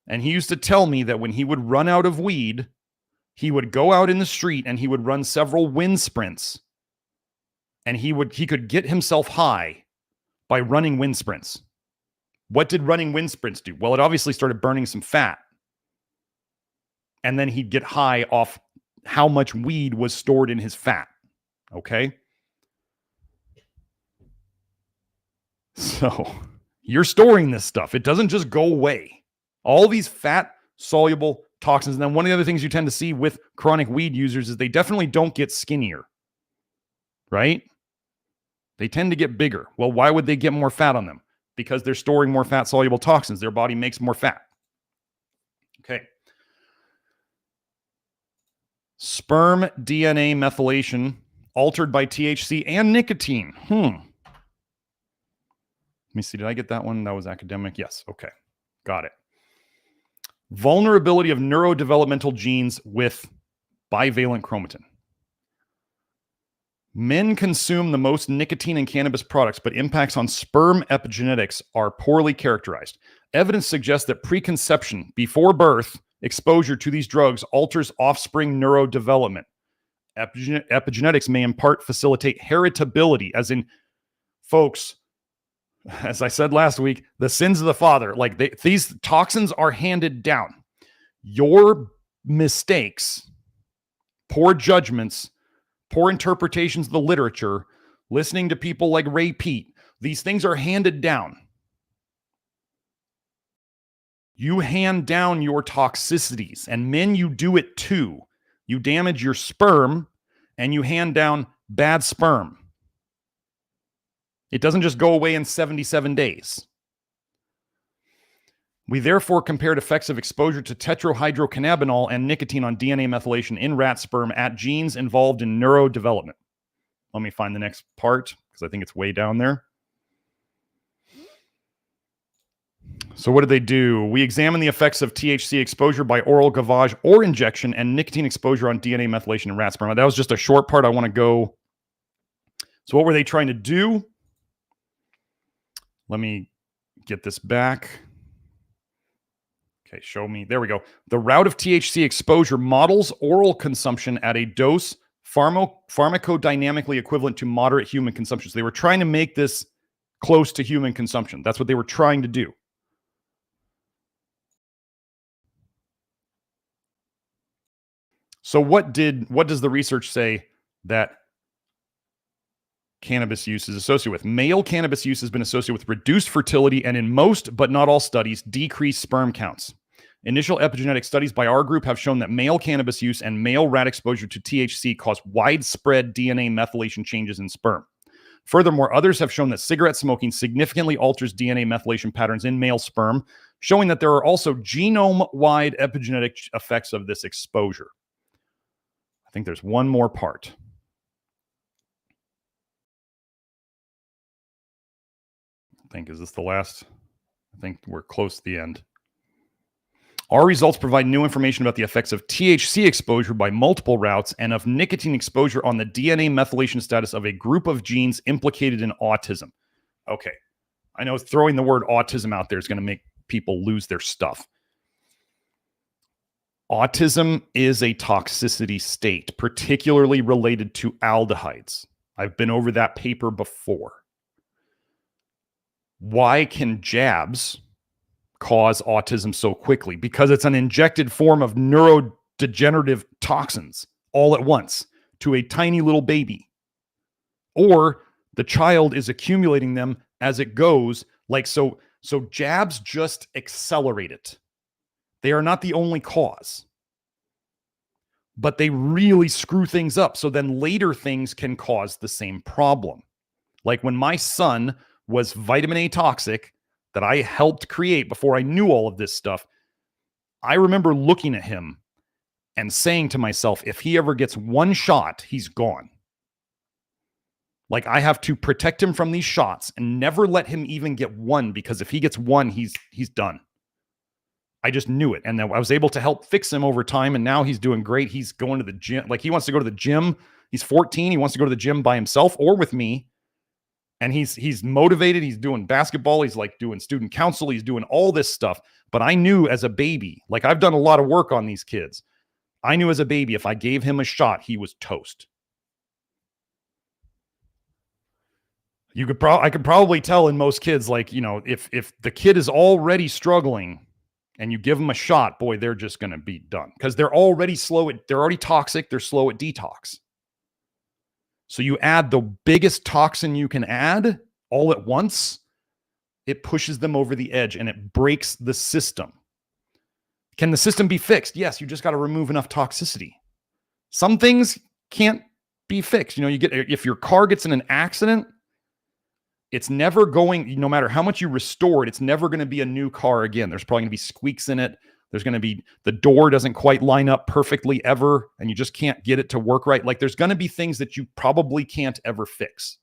and he used to tell me that when he would run out of weed, he would go out in the street and he would run several wind sprints, and he could get himself high by running wind sprints. What did running wind sprints do? Well, it obviously started burning some fat. And then he'd get high off how much weed was stored in his fat. Okay? So you're storing this stuff. It doesn't just go away. All these fat-soluble toxins. And then one of the other things you tend to see with chronic weed users is they definitely don't get skinnier. Right? They tend to get bigger. Well, why would they get more fat on them? Because they're storing more fat-soluble toxins. Their body makes more fat. Okay. Sperm DNA methylation altered by THC and nicotine. Let me see. Did I get that one? That was academic. Yes. Okay. Got it. Vulnerability of neurodevelopmental genes with bivalent chromatin. Men consume the most nicotine in cannabis products, but impacts on sperm epigenetics are poorly characterized. Evidence suggests that preconception, before birth, exposure to these drugs alters offspring neurodevelopment. Epigenetics may in part facilitate heritability, as in, folks, as I said last week, the sins of the father. Like these toxins are handed down. Your mistakes, poor judgments, poor interpretations of the literature, listening to people like Ray Peat, these things are handed down. You hand down your toxicities, and men, you do it too. You damage your sperm, and you hand down bad sperm. It doesn't just go away in 77 days. We therefore compared effects of exposure to tetrahydrocannabinol and nicotine on DNA methylation in rat sperm at genes involved in neurodevelopment. Let me find the next part because I think it's way down there. So what did they do? We examined the effects of THC exposure by oral gavage or injection and nicotine exposure on DNA methylation in rat sperm. That was just a short part. I want to go. So what were they trying to do? Let me get this back. Okay, show me. There we go. The route of THC exposure models oral consumption at a dose pharmacodynamically equivalent to moderate human consumption. So they were trying to make this close to human consumption. That's what they were trying to do. So what does the research say that cannabis use is associated with? Male cannabis use has been associated with reduced fertility and in most, but not all studies, decreased sperm counts. Initial epigenetic studies by our group have shown that male cannabis use and male rat exposure to THC cause widespread DNA methylation changes in sperm. Furthermore, others have shown that cigarette smoking significantly alters DNA methylation patterns in male sperm, showing that there are also genome-wide epigenetic effects of this exposure. I think there's one more part. Is this the last? I think we're close to the end. Our results provide new information about the effects of THC exposure by multiple routes and of nicotine exposure on the DNA methylation status of a group of genes implicated in autism. Okay, I know throwing the word autism out there is going to make people lose their stuff. Autism is a toxicity state, particularly related to aldehydes. I've been over that paper before. Why can jabs cause autism so quickly? Because it's an injected form of neurodegenerative toxins all at once to a tiny little baby. Or the child is accumulating them as it goes. So jabs just accelerate it. They are not the only cause, but they really screw things up. So then later things can cause the same problem. Like when my son was vitamin A toxic that I helped create before I knew all of this stuff, I remember looking at him and saying to myself, if he ever gets one shot, he's gone. Like I have to protect him from these shots and never let him even get one, because if he gets one, he's done. I just knew it. And then I was able to help fix him over time. And now he's doing great. He's going to the gym. Like he wants to go to the gym. He's 14. He wants to go to the gym by himself or with me. And he's motivated. He's doing basketball. He's like doing student council. He's doing all this stuff. But I knew as a baby, like I've done a lot of work on these kids. I knew as a baby, if I gave him a shot, he was toast. I could probably tell in most kids, like, if the kid is already struggling and you give them a shot, boy, they're just going to be done because they're already they're already toxic. They're slow at detox. So you add the biggest toxin you can add all at once, it pushes them over the edge and it breaks the system. Can the system be fixed? Yes, you just got to remove enough toxicity. Some things can't be fixed. If your car gets in an accident, it's never going, no matter how much you restore it, it's never going to be a new car again. There's probably going to be squeaks in it. There's going to be, the door doesn't quite line up perfectly ever, and you just can't get it to work right. Like there's going to be things that you probably can't ever fix.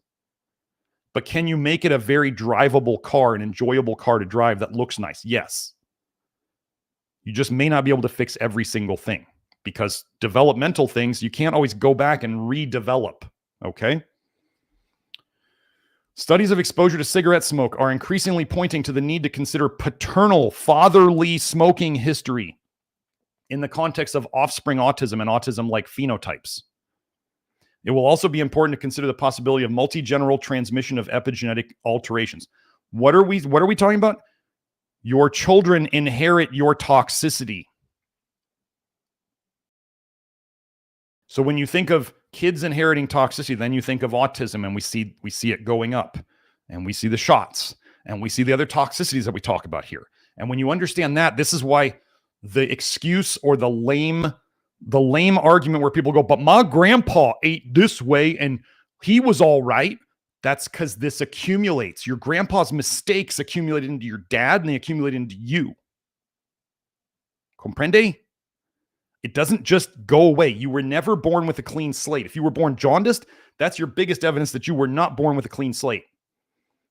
But can you make it a very drivable car, an enjoyable car to drive that looks nice? Yes. You just may not be able to fix every single thing because developmental things, you can't always go back and redevelop. Okay? Studies of exposure to cigarette smoke are increasingly pointing to the need to consider paternal, fatherly smoking history in the context of offspring autism and autism-like phenotypes. It will also be important to consider the possibility of multi-general transmission of epigenetic alterations. What are we talking about? Your children inherit your toxicity. So when you think of kids inheriting toxicity, then you think of autism, and we see it going up, and we see the shots, and we see the other toxicities that we talk about here. And when you understand that, this is why the excuse or the lame argument where people go, but my grandpa ate this way and he was all right. That's because this accumulates. Your grandpa's mistakes accumulated into your dad and they accumulate into you. Comprende? It doesn't just go away. You were never born with a clean slate. If you were born jaundiced, that's your biggest evidence that you were not born with a clean slate.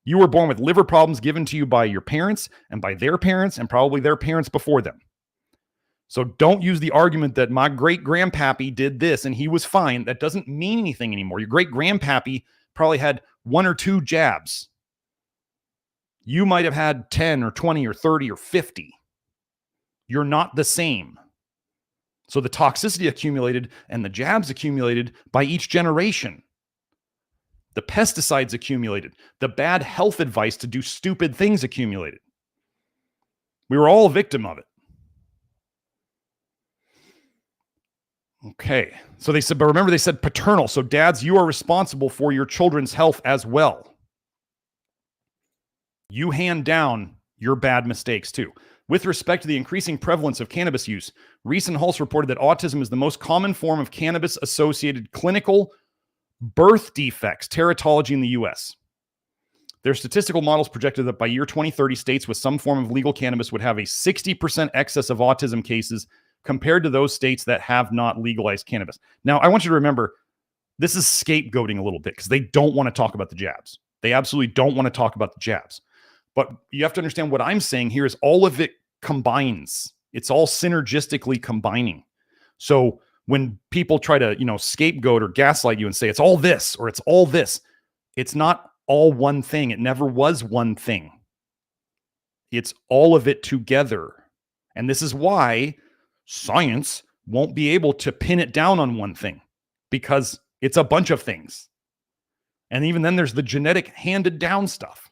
You were born with liver problems given to you by your parents and by their parents and probably their parents before them. So don't use the argument that my great-grandpappy did this and he was fine. That doesn't mean anything anymore. Your great-grandpappy probably had 1 or 2 jabs. You might have had 10 or 20 or 30 or 50. You're not the same. So the toxicity accumulated and the jabs accumulated by each generation. The pesticides accumulated. The bad health advice to do stupid things accumulated. We were all a victim of it. Okay. So they said, but remember they said paternal. So dads, you are responsible for your children's health as well. You hand down your bad mistakes too. With respect to the increasing prevalence of cannabis use, recent Halls reported that autism is the most common form of cannabis-associated clinical birth defects teratology in the U.S. Their statistical models projected that by year 2030, states with some form of legal cannabis would have a 60% excess of autism cases compared to those states that have not legalized cannabis. Now, I want you to remember, this is scapegoating a little bit because they don't want to talk about the jabs. They absolutely don't want to talk about the jabs. But you have to understand what I'm saying here is all of it combines. It's all synergistically combining. So when people try to, scapegoat or gaslight you and say it's all this or it's all this, it's not all one thing. It never was one thing. It's all of it together. And this is why science won't be able to pin it down on one thing because it's a bunch of things. And even then there's the genetic handed down stuff.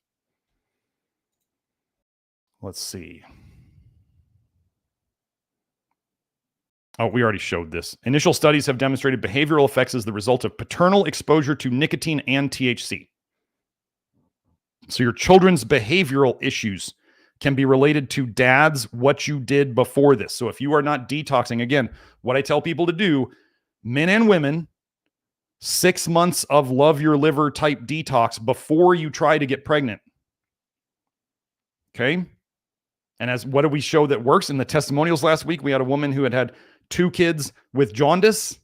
Let's see. Oh, we already showed this. Initial studies have demonstrated behavioral effects as the result of paternal exposure to nicotine and THC. So your children's behavioral issues can be related to dads, what you did before this. So if you are not detoxing, again, what I tell people to do, men and women, 6 months of love your liver type detox before you try to get pregnant. Okay? And what did we show that works? In the testimonials last week, we had a woman who had 2 kids with jaundice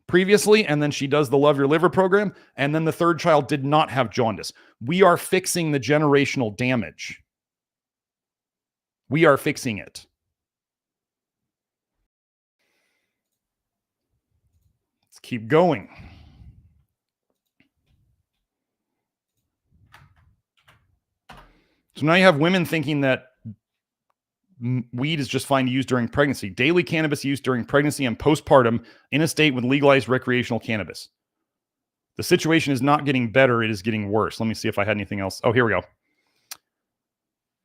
previously, and then she does the Love Your Liver program, and then the 3rd child did not have jaundice. We are fixing the generational damage. We are fixing it. Let's keep going. So now you have women thinking that weed is just fine to use during pregnancy. Daily cannabis use during pregnancy and postpartum in a state with legalized recreational cannabis. The situation is not getting better. It is getting worse. Let me see if I had anything else. Oh, here we go.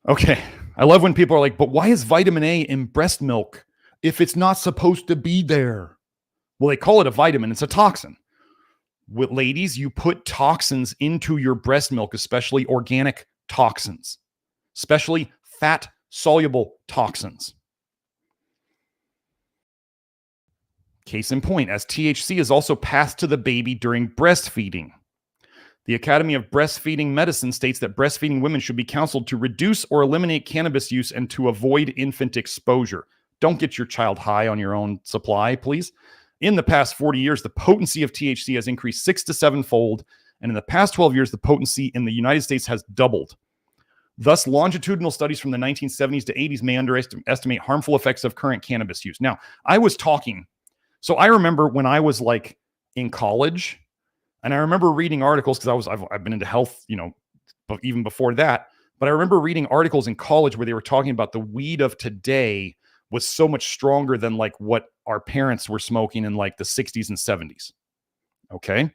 Okay. I love when people are like, but why is vitamin A in breast milk if it's not supposed to be there? Well, they call it a vitamin. It's a toxin. With ladies, you put toxins into your breast milk, especially organic toxins, especially fat soluble toxins. Case in point, as THC is also passed to the baby during breastfeeding. The Academy of Breastfeeding Medicine states that breastfeeding women should be counseled to reduce or eliminate cannabis use and to avoid infant exposure. Don't get your child high on your own supply, please. In the past 40 years, the potency of THC has increased 6 to 7-fold, and in the past 12 years, the potency in the United States has doubled. Thus, longitudinal studies from the 1970s to 80s may underestimate harmful effects of current cannabis use. Now, I was talking, so I remember when I was like in college, and I remember reading articles because I've been into health, even before that. But I remember reading articles in college where they were talking about the weed of today was so much stronger than like what our parents were smoking in like the 60s and 70s. Okay,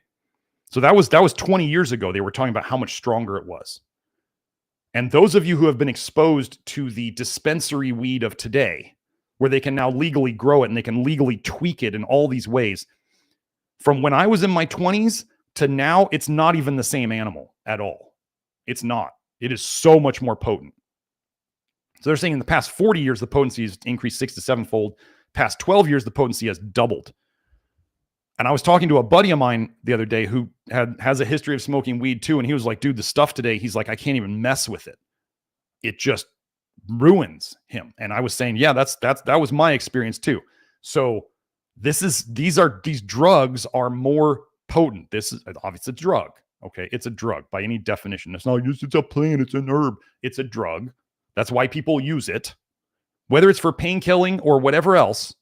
so that was 20 years ago. They were talking about how much stronger it was. And those of you who have been exposed to the dispensary weed of today, where they can now legally grow it and they can legally tweak it in all these ways, from when I was in my 20s to now, it's not even the same animal at all. It's not. It is so much more potent. So they're saying in the past 40 years, the potency has increased 6 to 7-fold. Past 12 years, the potency has doubled. And I was talking to a buddy of mine the other day who has a history of smoking weed too. And he was like, dude, the stuff today, he's like, I can't even mess with it. It just ruins him. And I was saying, yeah, that was my experience too. So these drugs are more potent. This is obviously a drug. Okay. It's a drug by any definition. It's not just, it's a plant. It's an herb. It's a drug. That's why people use it. Whether it's for pain killing or whatever else,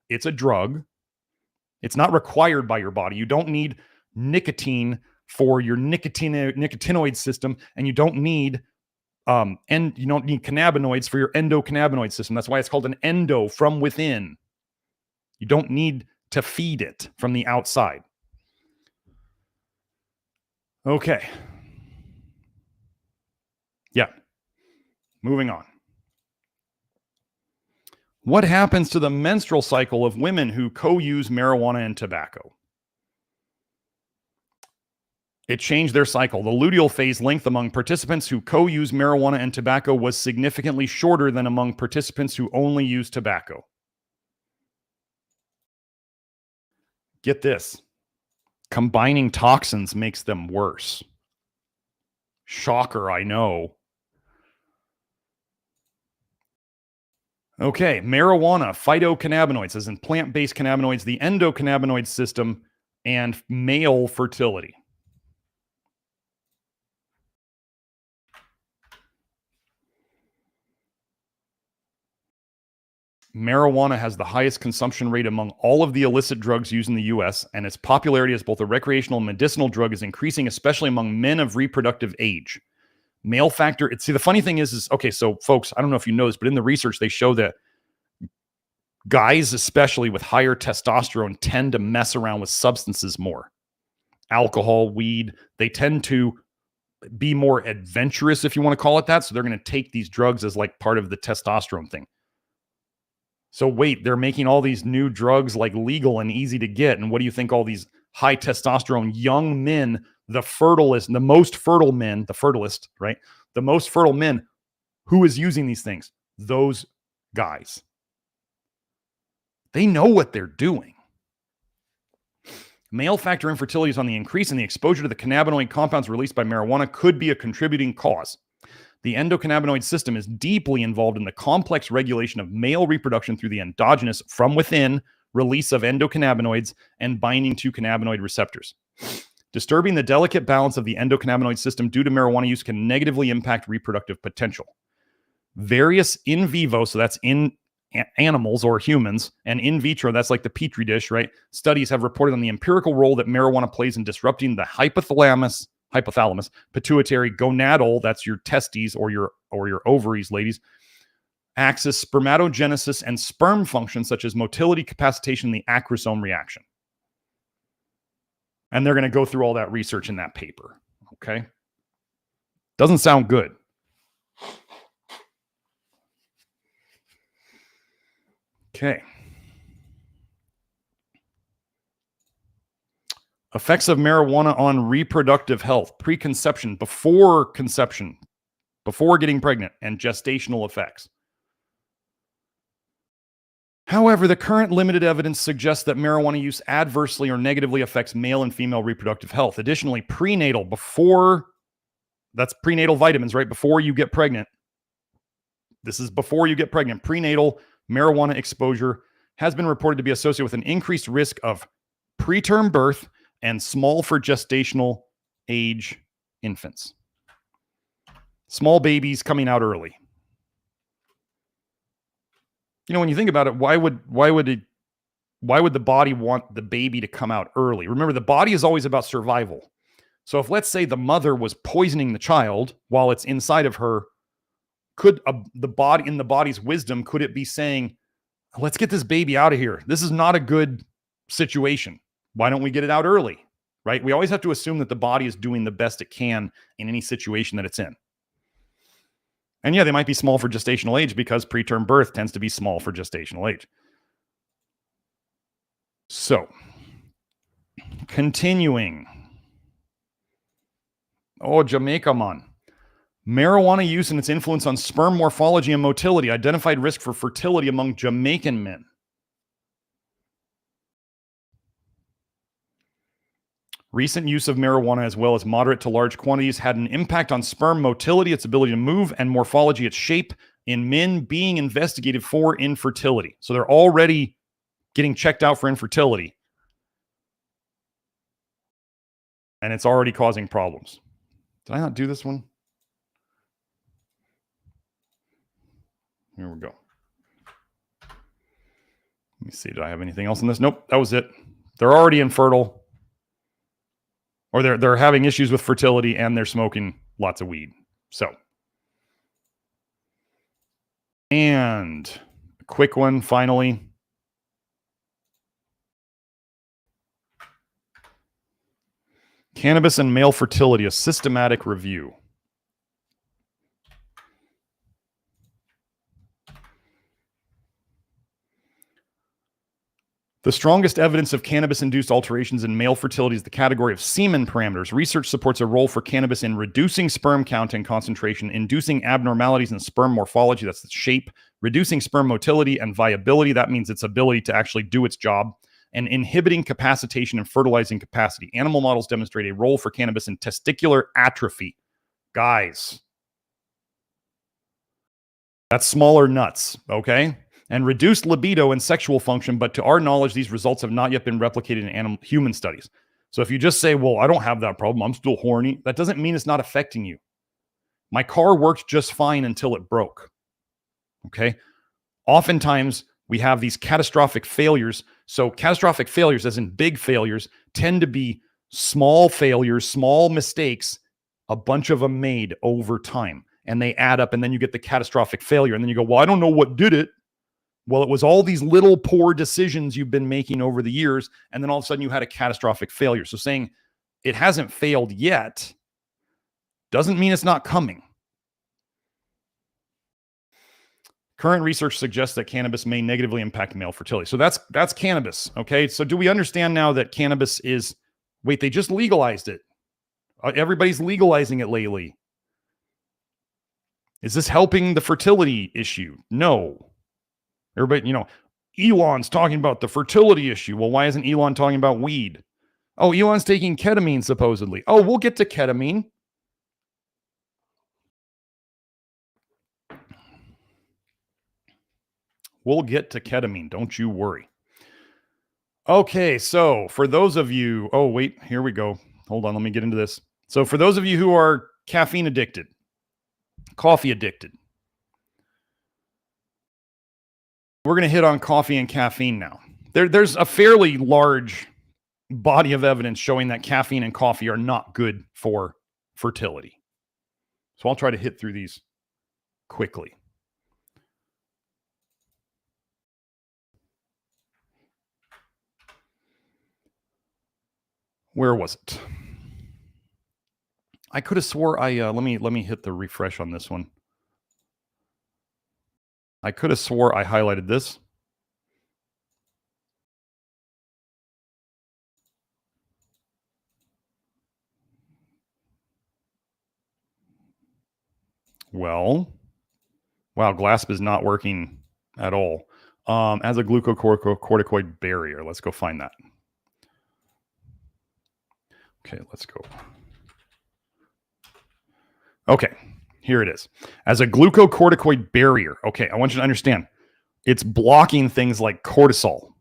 it's a drug. It's not required by your body. You don't need nicotine for your nicotinoid system, and you don't need And you don't need cannabinoids for your endocannabinoid system. That's why it's called an endo, from within. You don't need to feed it from the outside. Okay. Yeah. Moving on. What happens to the menstrual cycle of women who co-use marijuana and tobacco? It changed their cycle. The luteal phase length among participants who co-use marijuana and tobacco was significantly shorter than among participants who only use tobacco. Get this. Combining toxins makes them worse. Shocker, I know. Okay, marijuana, phytocannabinoids, as in plant-based cannabinoids, the endocannabinoid system, and male fertility. Marijuana has the highest consumption rate among all of the illicit drugs used in the US, and its popularity as both a recreational and medicinal drug is increasing, especially among men of reproductive age. Male factor, see, the funny thing is, okay, so folks, I don't know if you know this, but in the research, they show that guys, especially with higher testosterone, tend to mess around with substances more. Alcohol, weed, they tend to be more adventurous, if you want to call it that. So they're going to take these drugs as like part of the testosterone thing. So wait, they're making all these new drugs like legal and easy to get. And what do you think all these high testosterone young men, the fertilist, the most fertile men, the fertilist, right? The most fertile men, who is using these things? Those guys. They know what they're doing. Male factor infertility is on the increase, and the exposure to the cannabinoid compounds released by marijuana could be a contributing cause. The endocannabinoid system is deeply involved in the complex regulation of male reproduction through the endogenous, from within, release of endocannabinoids and binding to cannabinoid receptors. Disturbing the delicate balance of the endocannabinoid system due to marijuana use can negatively impact reproductive potential. Various in vivo, so that's in animals or humans, and in vitro, that's like the petri dish, right? Studies have reported on the empirical role that marijuana plays in disrupting the hypothalamus, pituitary, gonadal, that's your testes or your ovaries, ladies, axis, spermatogenesis, and sperm functions such as motility, capacitation, and the acrosome reaction. And they're going to go through all that research in that paper. Okay. Doesn't sound good. Okay. Effects of marijuana on reproductive health, preconception, before conception, before getting pregnant, and gestational effects. However, the current limited evidence suggests that marijuana use adversely or negatively affects male and female reproductive health. Additionally, prenatal, that's prenatal vitamins, right? Before you get pregnant. This is before you get pregnant. Prenatal marijuana exposure has been reported to be associated with an increased risk of preterm birth and small for gestational age infants. Small babies coming out early. You know, when you think about it, why would the body want the baby to come out early? Remember, the body is always about survival. So if, let's say, the mother was poisoning the child while it's inside of her, could the body, in the body's wisdom, could it be saying, let's get this baby out of here? This is not a good situation. Why don't we get it out early? Right? We always have to assume that the body is doing the best it can in any situation that it's in. And yeah, they might be small for gestational age because preterm birth tends to be small for gestational age. So, continuing. Oh, Jamaica, man. Marijuana use and its influence on sperm morphology and motility. Identified risk for fertility among Jamaican men. Recent use of marijuana, as well as moderate to large quantities, had an impact on sperm motility, its ability to move, and morphology, its shape, in men being investigated for infertility. So they're already getting checked out for infertility. And it's already causing problems. Did I not do this one? Here we go. Let me see. Did I have anything else on this? Nope, that was it. They're already infertile. Or they're having issues with fertility, and they're smoking lots of weed. So And a quick one, finally. Cannabis and male fertility, a systematic review. The strongest evidence of cannabis-induced alterations in male fertility is the category of semen parameters. Research supports a role for cannabis in reducing sperm count and concentration, inducing abnormalities in sperm morphology, that's the shape, reducing sperm motility and viability, that means its ability to actually do its job, and inhibiting capacitation and fertilizing capacity. Animal models demonstrate a role for cannabis in testicular atrophy. Guys, that's smaller nuts, okay? And reduced libido and sexual function, but to our knowledge, these results have not yet been replicated in human studies. So if you just say, well, I don't have that problem, I'm still horny, that doesn't mean it's not affecting you. My car worked just fine until it broke, okay? Oftentimes, we have these catastrophic failures. So catastrophic failures, as in big failures, tend to be small failures, small mistakes, a bunch of them made over time. And they add up, and then you get the catastrophic failure. And then you go, well, I don't know what did it. Well, it was all these little poor decisions you've been making over the years, and then all of a sudden you had a catastrophic failure. So saying it hasn't failed yet doesn't mean it's not coming. Current research suggests that cannabis may negatively impact male fertility. So that's cannabis, okay? So do we understand now that cannabis is, wait, they just legalized it. Everybody's legalizing it lately. Is this helping the fertility issue? No. Everybody, Elon's talking about the fertility issue. Well, why isn't Elon talking about weed? Oh, Elon's taking ketamine, supposedly. Oh, we'll get to ketamine. We'll get to ketamine. Don't you worry. Okay, so for those of you, oh, wait, here we go. Hold on, let me get into this. So for those of you who are caffeine addicted, coffee addicted, we're going to hit on coffee and caffeine now. There's a fairly large body of evidence showing that caffeine and coffee are not good for fertility. So I'll try to hit through these quickly. Where was it? I could have swore let me hit the refresh on this one. I could have swore I highlighted this. Well, wow, GLASP is not working at all. As a glucocorticoid barrier, let's go find that. Okay, let's go. Okay, here it is. As a glucocorticoid barrier, okay, I want you to understand, it's blocking things like cortisol.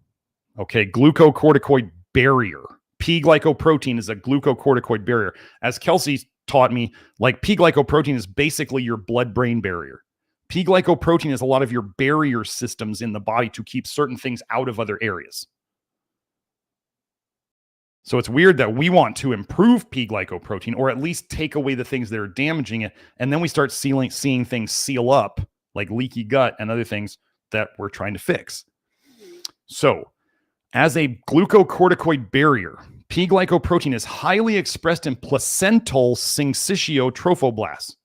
Okay, glucocorticoid barrier. P-glycoprotein is a glucocorticoid barrier. As Kelsey taught me, like P-glycoprotein is basically your blood-brain barrier. P-glycoprotein is a lot of your barrier systems in the body to keep certain things out of other areas. So it's weird that we want to improve P-glycoprotein or at least take away the things that are damaging it. And then we start seeing things seal up like leaky gut and other things that we're trying to fix. So as a glucocorticoid barrier, P-glycoprotein is highly expressed in placental syncytio trophoblasts.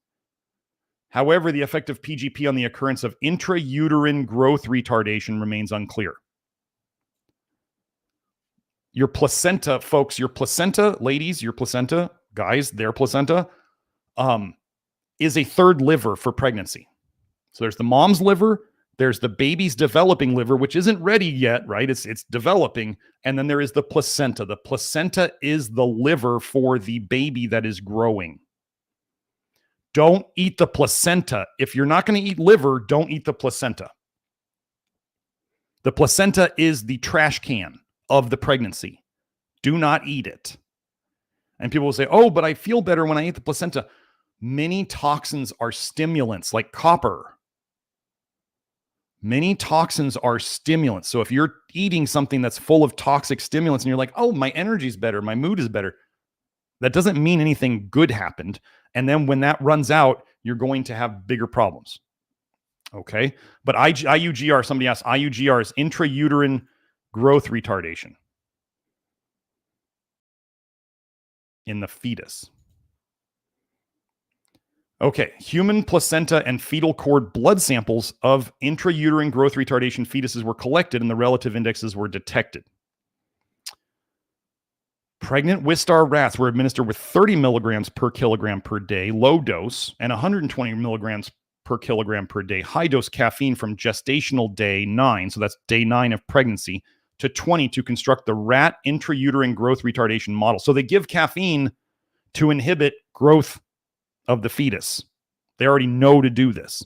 However, the effect of PGP on the occurrence of intrauterine growth retardation remains unclear. Your placenta, folks, your placenta, ladies, your placenta, guys, their placenta, is a third liver for pregnancy. So there's the mom's liver, there's the baby's developing liver, which isn't ready yet, right? It's developing. And then there is the placenta. The placenta is the liver for the baby that is growing. Don't eat the placenta. If you're not going to eat liver, don't eat the placenta. The placenta is the trash can of the pregnancy. Do not eat it. And people will say, oh, but I feel better when I eat the placenta. Many toxins are stimulants, like copper. Many toxins are stimulants. So if you're eating something that's full of toxic stimulants and you're like, oh, my energy's better, my mood is better, that doesn't mean anything good happened. And then when that runs out, you're going to have bigger problems. Okay. But IUGR, somebody asked, IUGR is intrauterine growth retardation in the fetus. Okay. Human placenta and fetal cord blood samples of intrauterine growth retardation fetuses were collected and the relative indexes were detected. Pregnant Wistar rats were administered with 30 milligrams per kilogram per day, low dose, and 120 milligrams per kilogram per day, high dose caffeine from gestational day 9, so that's day 9 of pregnancy, to 20 to construct the rat intrauterine growth retardation model. So they give caffeine to inhibit growth of the fetus. They already know to do this.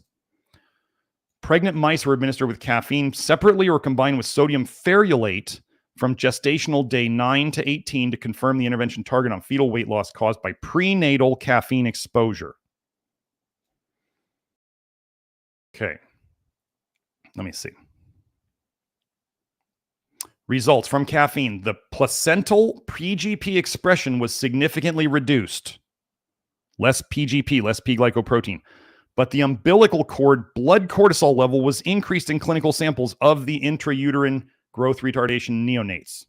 Pregnant mice were administered with caffeine separately or combined with sodium ferulate from gestational day 9 to 18 to confirm the intervention target on fetal weight loss caused by prenatal caffeine exposure. Okay. Let me see. Results from caffeine. The placental PGP expression was significantly reduced. Less PGP, less P-glycoprotein. But the umbilical cord blood cortisol level was increased in clinical samples of the intrauterine growth retardation neonates.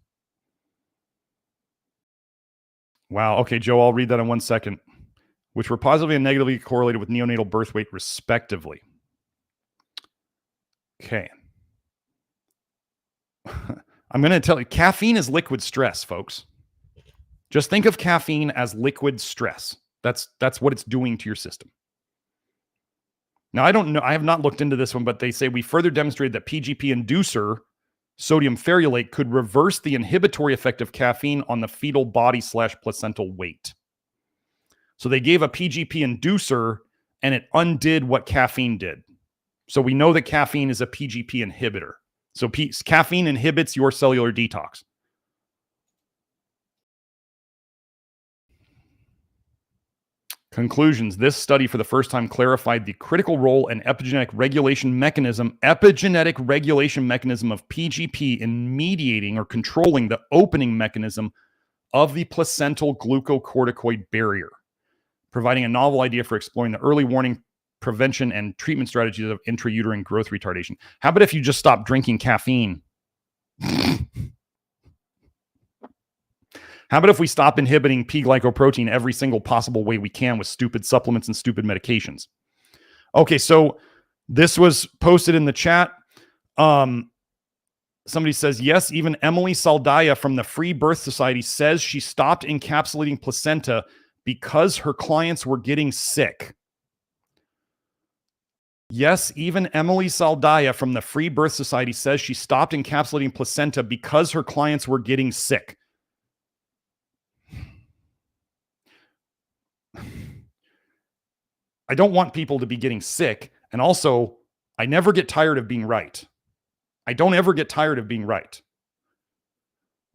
Wow. Okay, Joe, I'll read that in 1 second. Which were positively and negatively correlated with neonatal birth weight, respectively. Okay. I'm going to tell you, caffeine is liquid stress, folks. Just think of caffeine as liquid stress. That's what it's doing to your system. Now, I don't know. I have not looked into this one, but they say we further demonstrated that PGP inducer sodium ferulate could reverse the inhibitory effect of caffeine on the fetal body / placental weight. So they gave a PGP inducer and it undid what caffeine did. So we know that caffeine is a PGP inhibitor. So caffeine inhibits your cellular detox. Conclusions. This study for the first time clarified the critical role and epigenetic regulation mechanism of PGP in mediating or controlling the opening mechanism of the placental glucocorticoid barrier, providing a novel idea for exploring the early warning, prevention, and treatment strategies of intrauterine growth retardation. How about if you just stop drinking caffeine? How about if we stop inhibiting P-glycoprotein every single possible way we can with stupid supplements and stupid medications? Okay, so this was posted in the chat. Somebody says, yes, even Emily Saldaya from the Free Birth Society says she stopped encapsulating placenta because her clients were getting sick. Yes, even Emily Saldaya from the Free Birth Society says she stopped encapsulating placenta because her clients were getting sick. I don't want people to be getting sick. And also, I never get tired of being right. I don't ever get tired of being right.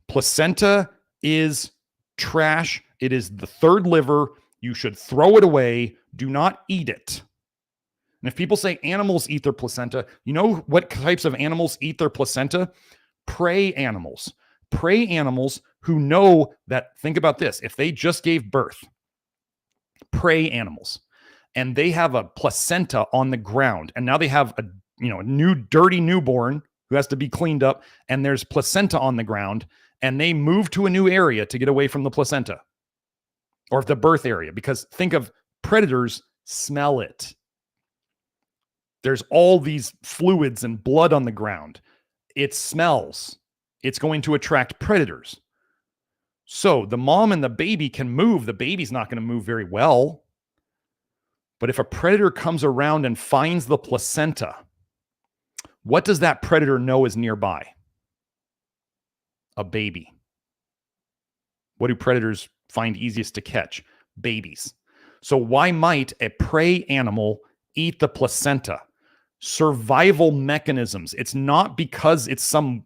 Placenta is trash. It is the third liver. You should throw it away. Do not eat it. And if people say animals eat their placenta, you know what types of animals eat their placenta? Prey animals. Prey animals who know that, think about this, if they just gave birth, prey animals, and they have a placenta on the ground, and now they have a new dirty newborn who has to be cleaned up, and there's placenta on the ground, and they move to a new area to get away from the placenta or the birth area, because think of predators smell it. There's all these fluids and blood on the ground. It smells. It's going to attract predators. So the mom and the baby can move. The baby's not going to move very well. But if a predator comes around and finds the placenta, what does that predator know is nearby? A baby. What do predators find easiest to catch? Babies. So why might a prey animal eat the placenta? Survival mechanisms. It's not because it's some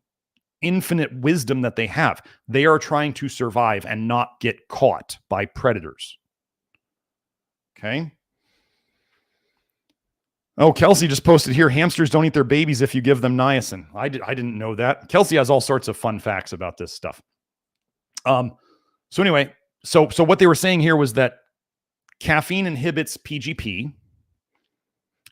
infinite wisdom that they have. They are trying to survive and not get caught by predators. Okay. Oh, Kelsey just posted here, hamsters don't eat their babies if you give them niacin. I didn't know that. Kelsey has all sorts of fun facts about this stuff. So anyway, so what they were saying here was that caffeine inhibits PGP,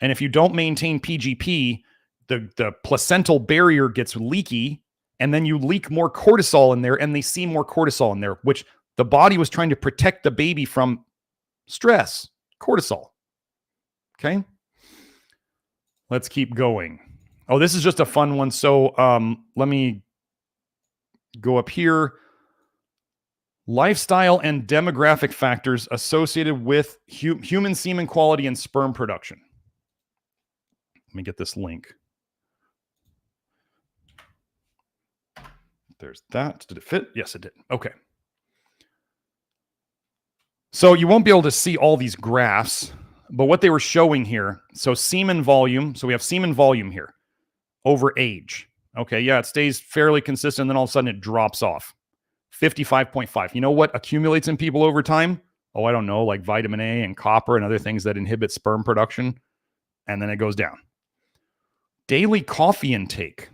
And if you don't maintain PGP, the placental barrier gets leaky, and then you leak more cortisol in there, and they see more cortisol in there, which the body was trying to protect the baby from stress, cortisol. Okay. Let's keep going. Oh, this is just a fun one. So let me go up here. Lifestyle and demographic factors associated with human semen quality and sperm production. Let me get this link. There's that. Did it fit? Yes, it did. Okay. So you won't be able to see all these graphs, but what they were showing here, so semen volume, so we have semen volume here over age. Okay, yeah, it stays fairly consistent, then all of a sudden it drops off. 55.5. You know what accumulates in people over time? Oh, I don't know, like vitamin A and copper and other things that inhibit sperm production, and then it goes down. Daily coffee intake.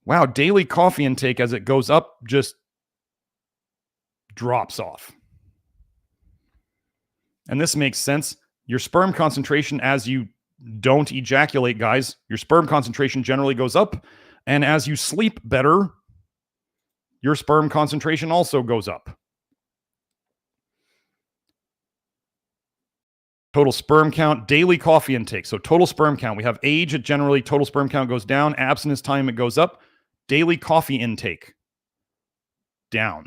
Wow, daily coffee intake as it goes up just drops off. And this makes sense. Your sperm concentration, as you don't ejaculate, guys, your sperm concentration generally goes up. And as you sleep better, your sperm concentration also goes up. Total sperm count, daily coffee intake. So total sperm count. We have age, it generally, total sperm count goes down. Abstinence time, it goes up. Daily coffee intake, down.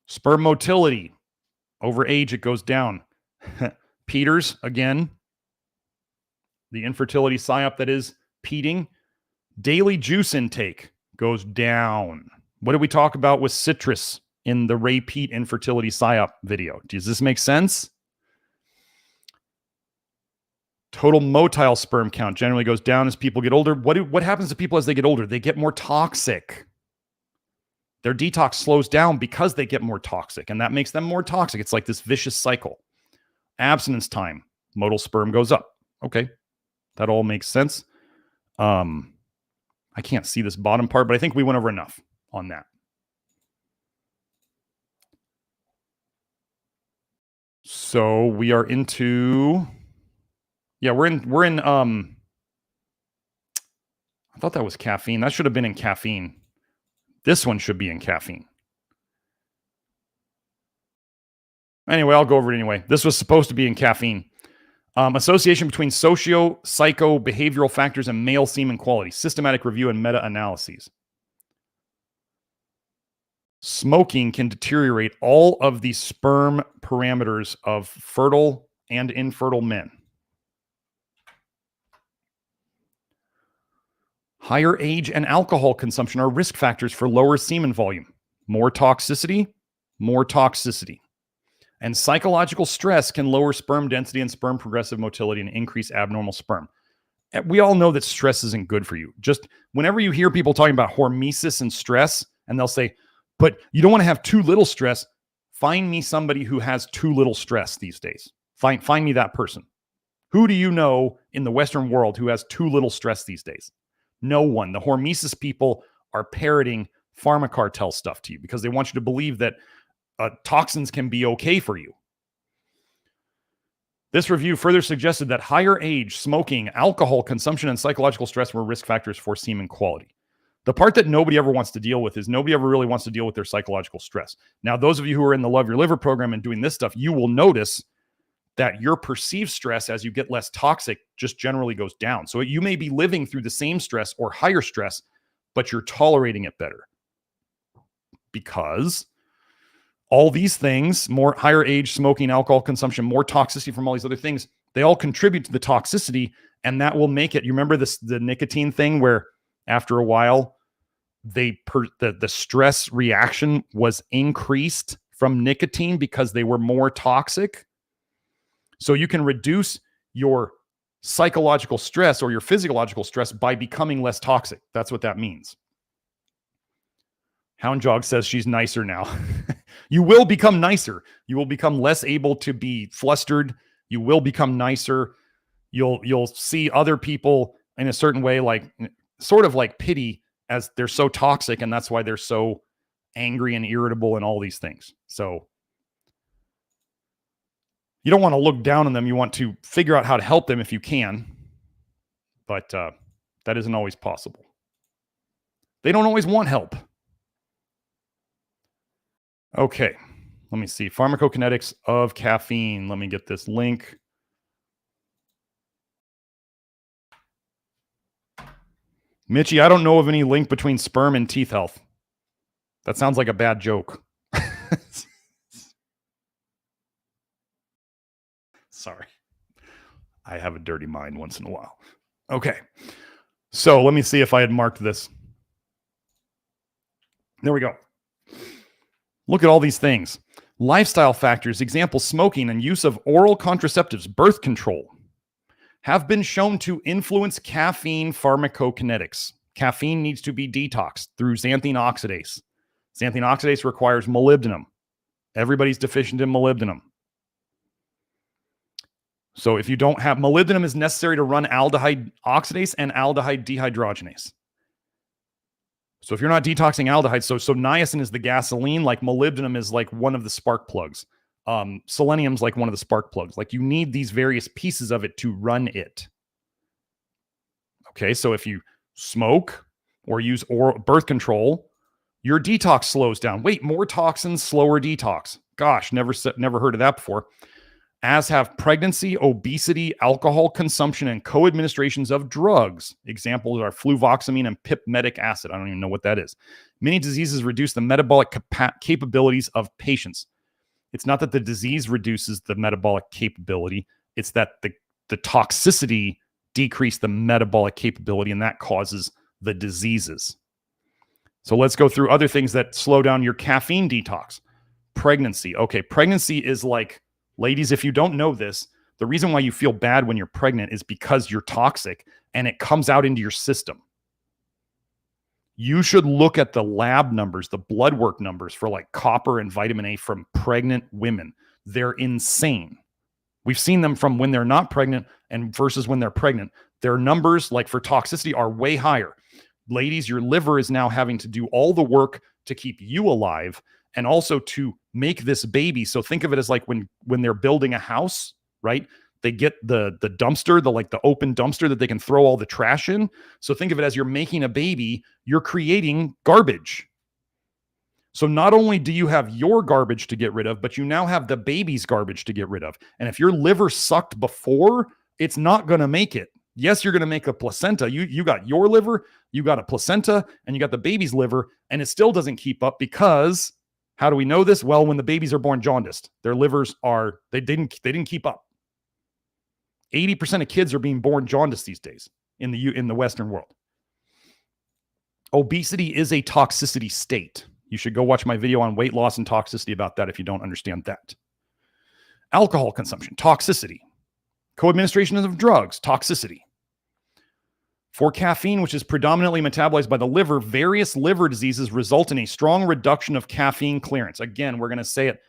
Sperm motility. Over age, it goes down. Peters, again, the infertility PSYOP that is peating. Daily juice intake goes down. What did we talk about with citrus in the Ray Pete infertility PSYOP video? Does this make sense? Total motile sperm count generally goes down as people get older. What happens to people as they get older? They get more toxic. Their detox slows down because they get more toxic, and that makes them more toxic. It's like this vicious cycle. Abstinence time, motile sperm goes up. Okay, that all makes sense. I can't see this bottom part, but I think we went over enough on that. So we are into, yeah, we're in, I thought that was caffeine. That should have been in caffeine. This one should be in caffeine. Anyway, I'll go over it anyway. This was supposed to be in caffeine. Association between socio-psycho-behavioral factors and male semen quality. Systematic review and meta-analyses. Smoking can deteriorate all of the sperm parameters of fertile and infertile men. Higher age and alcohol consumption are risk factors for lower semen volume. More toxicity. And psychological stress can lower sperm density and sperm progressive motility and increase abnormal sperm. We all know that stress isn't good for you. Just whenever you hear people talking about hormesis and stress, and they'll say, but you don't want to have too little stress. Find me somebody who has too little stress these days. Find me that person. Who do you know in the Western world who has too little stress these days? No one. The hormesis people are parroting pharma cartel stuff to you because they want you to believe that toxins can be okay for you. This review further suggested that higher age, smoking, alcohol consumption, and psychological stress were risk factors for semen quality. The part that nobody ever wants to deal with is nobody ever really wants to deal with their psychological stress. Now, those of you who are in the Love Your Liver program and doing this stuff, you will notice that your perceived stress as you get less toxic just generally goes down. So you may be living through the same stress or higher stress, but you're tolerating it better. Because all these things, more higher age, smoking, alcohol consumption, more toxicity from all these other things, they all contribute to the toxicity, and that will make it. You remember this, the nicotine thing where after a while, the stress reaction was increased from nicotine because they were more toxic. So you can reduce your psychological stress or your physiological stress by becoming less toxic. That's what that means. Hound Jog says she's nicer now. You will become nicer. You will become less able to be flustered. You will become nicer. You'll see other people in a certain way, like sort of like pity, as they're so toxic, and that's why they're so angry and irritable and all these things. So You don't want to look down on them. You want to figure out how to help them if you can. But that isn't always possible. They don't always want help. Okay, let me see. Pharmacokinetics of caffeine. Let me get this link. Mitchie, I don't know of any link between sperm and teeth health. That sounds like a bad joke. Sorry. I have a dirty mind once in a while. Okay. So let me see if I had marked this. There we go. Look at all these things. Lifestyle factors, example, smoking and use of oral contraceptives, birth control, have been shown to influence caffeine pharmacokinetics. Caffeine needs to be detoxed through xanthine oxidase. Xanthine oxidase requires molybdenum. Everybody's deficient in molybdenum. So if you don't have molybdenum, is necessary to run aldehyde oxidase and aldehyde dehydrogenase. So if you're not detoxing aldehyde, so niacin is the gasoline, like molybdenum is like one of the spark plugs. Selenium's like one of the spark plugs. Like you need these various pieces of it to run it. Okay, so if you smoke or use oral birth control, your detox slows down. Wait, more toxins, slower detox. Gosh, never heard of that before. As have pregnancy, obesity, alcohol consumption, and co-administrations of drugs. Examples are fluvoxamine and pipmedic acid. I don't even know what that is. Many diseases reduce the metabolic capabilities of patients. It's not that the disease reduces the metabolic capability. It's that the toxicity decreases the metabolic capability, and that causes the diseases. So let's go through other things that slow down your caffeine detox. Pregnancy. Okay, pregnancy is like, ladies, if you don't know this, the reason why you feel bad when you're pregnant is because you're toxic and it comes out into your system. You should look at the lab numbers, the blood work numbers for like copper and vitamin A from pregnant women. They're insane. We've seen them from when they're not pregnant and versus when they're pregnant. Their numbers, like for toxicity, are way higher. Ladies, your liver is now having to do all the work to keep you alive and also to make this baby. So think of it as like when they're building a house, right? They get the dumpster, the open dumpster that they can throw all the trash in. So think of it as you're making a baby, you're creating garbage. So not only do you have your garbage to get rid of, but you now have the baby's garbage to get rid of. And if your liver sucked before, it's not going to make it. Yes, you're going to make a placenta. You got your liver, you got a placenta, and you got the baby's liver, and it still doesn't keep up because how do we know this? Well, when the babies are born jaundiced, their livers they didn't keep up. 80% of kids are being born jaundiced these days in the Western world. Obesity is a toxicity state. You should go watch my video on weight loss and toxicity about that if you don't understand that. Alcohol consumption, toxicity. Co-administration of drugs, toxicity. For caffeine, which is predominantly metabolized by the liver, various liver diseases result in a strong reduction of caffeine clearance. Again, we're going to say it.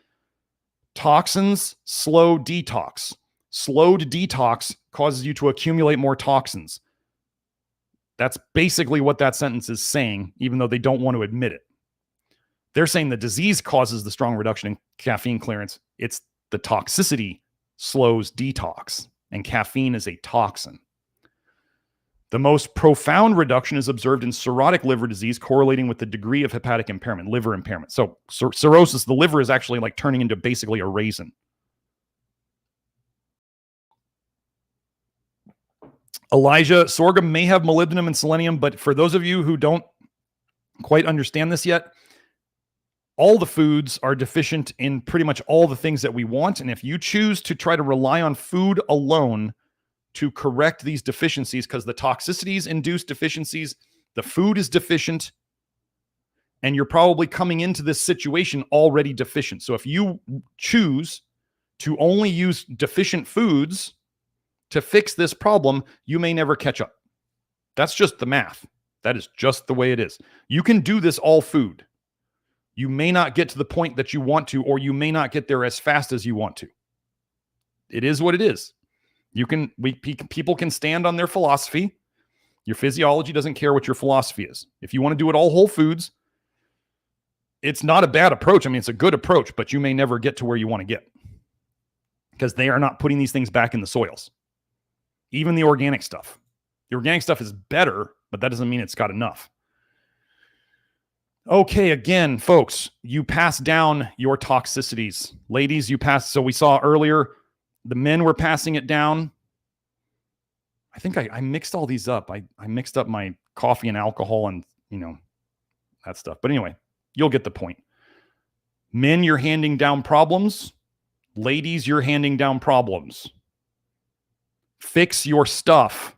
Toxins slow detox. Slowed detox causes you to accumulate more toxins. That's basically what that sentence is saying, even though they don't want to admit it. They're saying the disease causes the strong reduction in caffeine clearance. It's the toxicity slows detox, and caffeine is a toxin. The most profound reduction is observed in cirrhotic liver disease, correlating with the degree of hepatic impairment, liver impairment. So cirrhosis, the liver is actually like turning into basically a raisin. Elijah, sorghum may have molybdenum and selenium, but for those of you who don't quite understand this yet, all the foods are deficient in pretty much all the things that we want. And if you choose to try to rely on food alone to correct these deficiencies, because the toxicities induce deficiencies, the food is deficient, and you're probably coming into this situation already deficient. So if you choose to only use deficient foods to fix this problem, you may never catch up. That's just the math. That is just the way it is. You can do this all food. You may not get to the point that you want to, or you may not get there as fast as you want to. It is what it is. People can stand on their philosophy. Your physiology doesn't care what your philosophy is. If you want to do it all whole foods, it's not a bad approach. I mean, it's a good approach, but you may never get to where you want to get. because they are not putting these things back in the soils. Even the organic stuff. The organic stuff is better, but that doesn't mean it's got enough. Okay, again, folks, you pass down your toxicities. Ladies, you pass. So we saw earlier, the men were passing it down. I think I mixed all these up. I mixed up my coffee and alcohol and, that stuff. But anyway, you'll get the point. Men, you're handing down problems. Ladies, you're handing down problems. Fix your stuff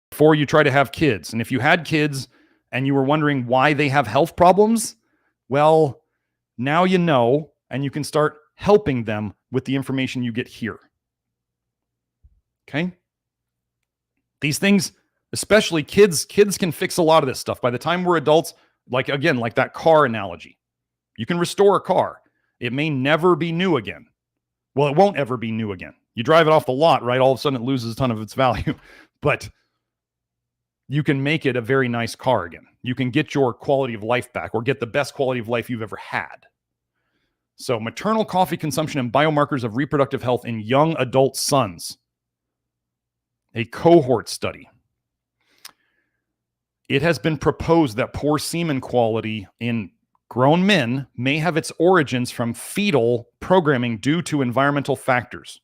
before you try to have kids. And if you had kids and you were wondering why they have health problems, well, now you know, and you can start helping them with the information you get here. Okay? These things, especially kids can fix a lot of this stuff. By the time we're adults, like that car analogy, you can restore a car. It may never be new again. Well, it won't ever be new again. You drive it off the lot, right? All of a sudden it loses a ton of its value. But you can make it a very nice car again. You can get your quality of life back or get the best quality of life you've ever had. So maternal coffee consumption and biomarkers of reproductive health in young adult sons. A cohort study. It has been proposed that poor semen quality in grown men may have its origins from fetal programming due to environmental factors.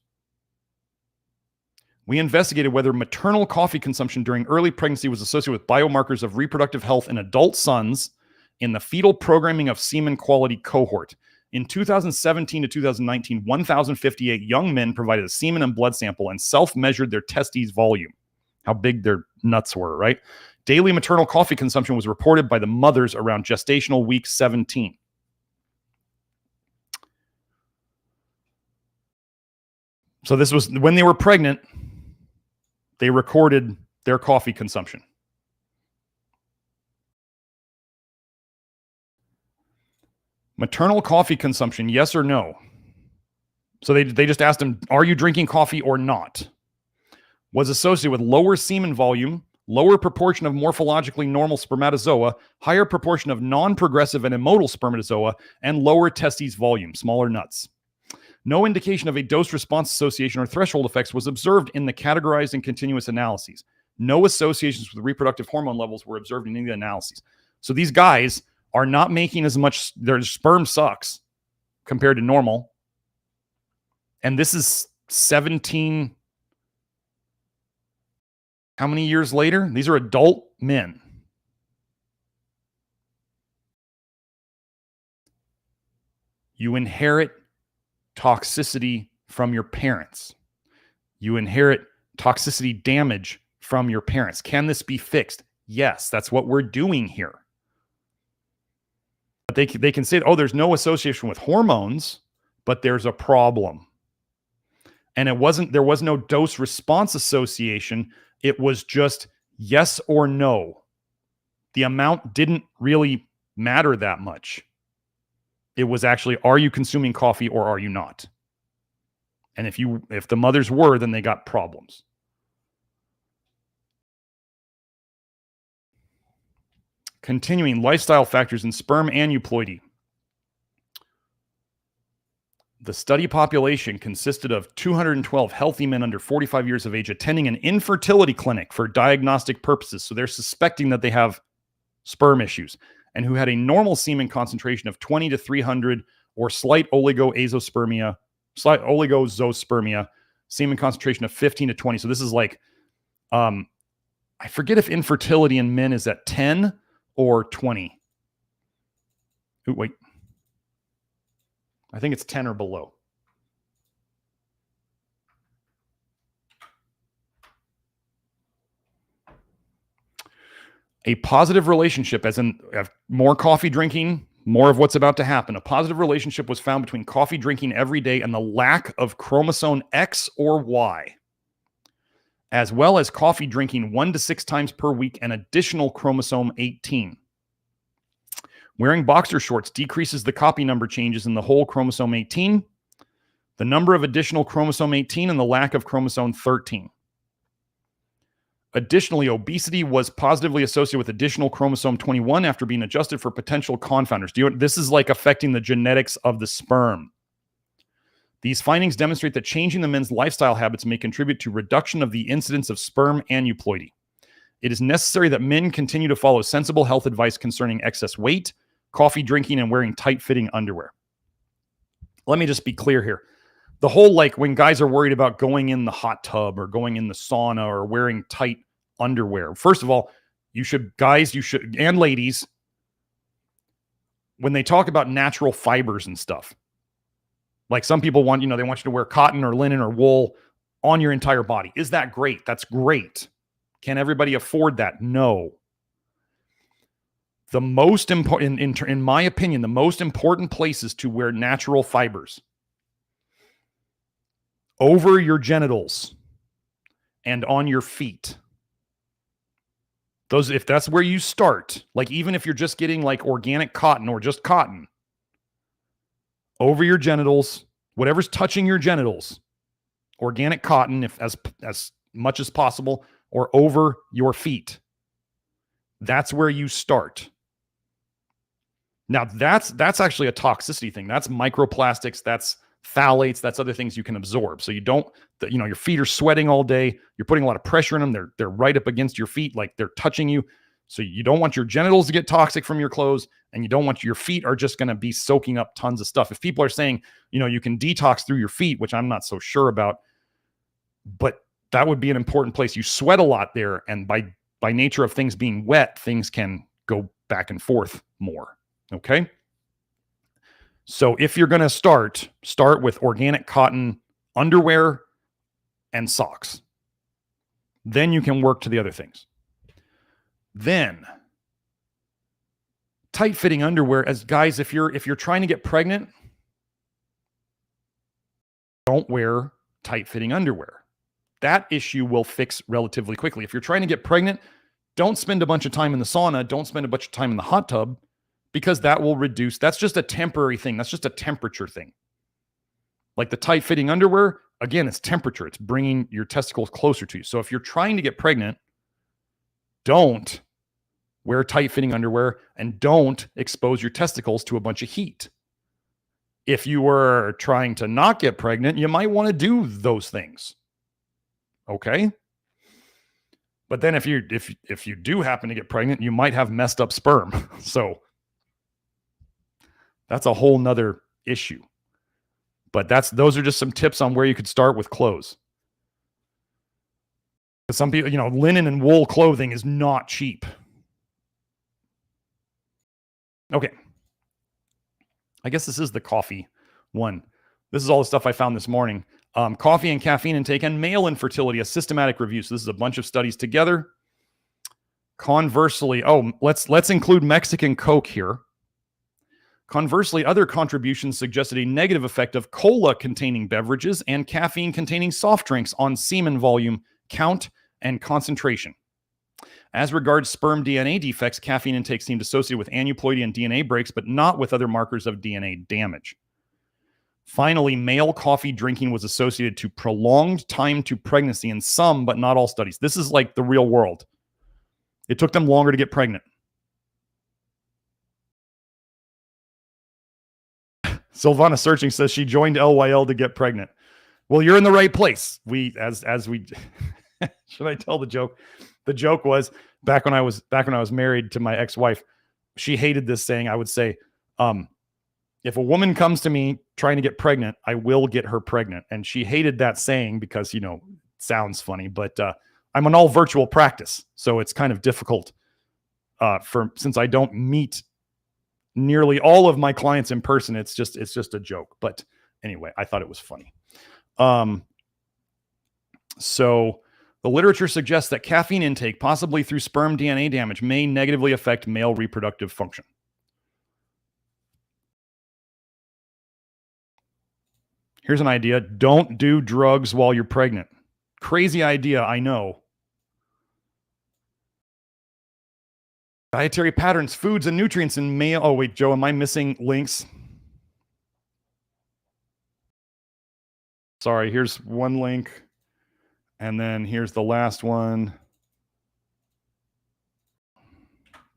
We investigated whether maternal coffee consumption during early pregnancy was associated with biomarkers of reproductive health in adult sons in the fetal programming of semen quality cohort. In 2017 to 2019, 1,058 young men provided a semen and blood sample and self-measured their testes volume, how big their nuts were, right? Daily maternal coffee consumption was reported by the mothers around gestational week 17. So this was when they were pregnant, they recorded their coffee consumption. Maternal coffee consumption, yes or no? So they just asked them, are you drinking coffee or not? Was associated with lower semen volume, lower proportion of morphologically normal spermatozoa, higher proportion of non-progressive and immotile spermatozoa, and lower testes volume, smaller nuts. No indication of a dose-response association or threshold effects was observed in the categorized and continuous analyses. No associations with reproductive hormone levels were observed in any of the analyses. So these guys are not making as much, their sperm sucks compared to normal. And this is 17, how many years later? These are adult men. You inherit toxicity from your parents. You inherit toxicity damage from your parents. Can this be fixed? Yes, that's what we're doing here. But they can say, oh, there's no association with hormones, but there's a problem. And there was no dose response association. It was just yes or no. The amount didn't really matter that much. It was actually, are you consuming coffee or are you not? And if the mothers were, then they got problems. Continuing, lifestyle factors in sperm aneuploidy. The study population consisted of 212 healthy men under 45 years of age attending an infertility clinic for diagnostic purposes. So they're suspecting that they have sperm issues, and who had a normal semen concentration of 20 to 300 or slight oligozospermia, semen concentration of 15 to 20. So this is like, I forget if infertility in men is at 10 or 20. Ooh, wait. I think it's 10 or below. A positive relationship, as in more coffee drinking, more of what's about to happen. A positive relationship was found between coffee drinking every day and the lack of chromosome X or Y, as well as coffee drinking 1 to 6 times per week and additional chromosome 18. Wearing boxer shorts decreases the copy number changes in the whole chromosome 18, the number of additional chromosome 18, and the lack of chromosome 13. Additionally, obesity was positively associated with additional chromosome 21 after being adjusted for potential confounders. This is like affecting the genetics of the sperm. These findings demonstrate that changing the men's lifestyle habits may contribute to reduction of the incidence of sperm aneuploidy. It is necessary that men continue to follow sensible health advice concerning excess weight, coffee drinking, and wearing tight-fitting underwear. Let me just be clear here. The whole, like, when guys are worried about going in the hot tub or going in the sauna or wearing tight underwear, first of all, guys, and ladies, when they talk about natural fibers and stuff, like some people want, they want you to wear cotton or linen or wool on your entire body. Is that great? That's great. Can everybody afford that? No. The most important, in my opinion, the most important places to wear natural fibers over your genitals and on your feet. If that's where you start, like even if you're just getting like organic cotton or just cotton over your genitals, whatever's touching your genitals, organic cotton, if as much as possible, or over your feet. That's where you start. Now that's actually a toxicity thing. That's microplastics, that's phthalates, that's other things you can absorb. So you don't, your feet are sweating all day. You're putting a lot of pressure in them. They're right up against your feet, like they're touching you. So you don't want your genitals to get toxic from your clothes, and you don't want your feet are just going to be soaking up tons of stuff. If people are saying, you can detox through your feet, which I'm not so sure about, but that would be an important place. You sweat a lot there, and by nature of things being wet, things can go back and forth more. Okay? So if you're going to start with organic cotton underwear and socks. Then you can work to the other things. Then tight-fitting underwear, as guys, if you're trying to get pregnant, don't wear tight-fitting underwear. That issue will fix relatively quickly. If you're trying to get pregnant, don't spend a bunch of time in the sauna, don't spend a bunch of time in the hot tub, because that will reduce. That's just a temporary thing. That's just a temperature thing. Like the tight-fitting underwear, again, it's temperature. It's bringing your testicles closer to you. So if you're trying to get pregnant, don't wear tight-fitting underwear and don't expose your testicles to a bunch of heat. If you were trying to not get pregnant, you might want to do those things. Okay? But then if you do happen to get pregnant, you might have messed up sperm. So that's a whole nother issue. But those are just some tips on where you could start with clothes. Some people, linen and wool clothing is not cheap. Okay. I guess this is the coffee one. This is all the stuff I found this morning. Coffee and caffeine intake and male infertility, a systematic review. So this is a bunch of studies together. Conversely, let's include Mexican Coke here. Conversely, other contributions suggested a negative effect of cola-containing beverages and caffeine-containing soft drinks on semen volume, count, and concentration. As regards sperm DNA defects, caffeine intake seemed associated with aneuploidy and DNA breaks, but not with other markers of DNA damage. Finally, male coffee drinking was associated to prolonged time to pregnancy in some, but not all studies. This is like the real world. It took them longer to get pregnant. Silvana Searching says she joined LYL to get pregnant. Well, you're in the right place. As we should I tell the joke? The joke was back when I was married to my ex-wife, she hated this saying. I would say, if a woman comes to me trying to get pregnant, I will get her pregnant. And she hated that saying because, it sounds funny, but I'm an all virtual practice. So it's kind of difficult since I don't meet nearly all of my clients in person. It's just a joke. But anyway, I thought it was funny. So the literature suggests that caffeine intake, possibly through sperm DNA damage, may negatively affect male reproductive function. Here's an idea. Don't do drugs while you're pregnant. Crazy idea, I know. Dietary patterns, foods, and nutrients in male. Oh, wait, Joe, am I missing links? Sorry, here's one link. And then here's the last one.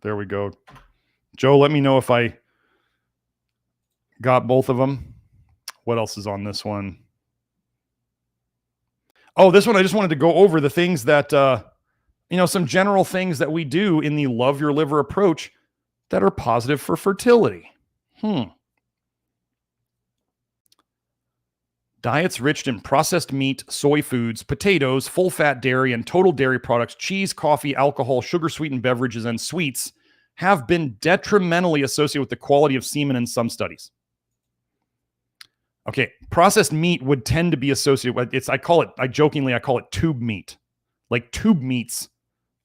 There we go. Joe, let me know if I got both of them. What else is on this one? Oh, this one, I just wanted to go over the things that, some general things that we do in the love your liver approach that are positive for fertility. Diets rich in processed meat, soy foods, potatoes, full-fat dairy, and total dairy products, cheese, coffee, alcohol, sugar-sweetened beverages, and sweets have been detrimentally associated with the quality of semen in some studies. Okay, processed meat would tend to be associated with I jokingly call it tube meat. Like tube meats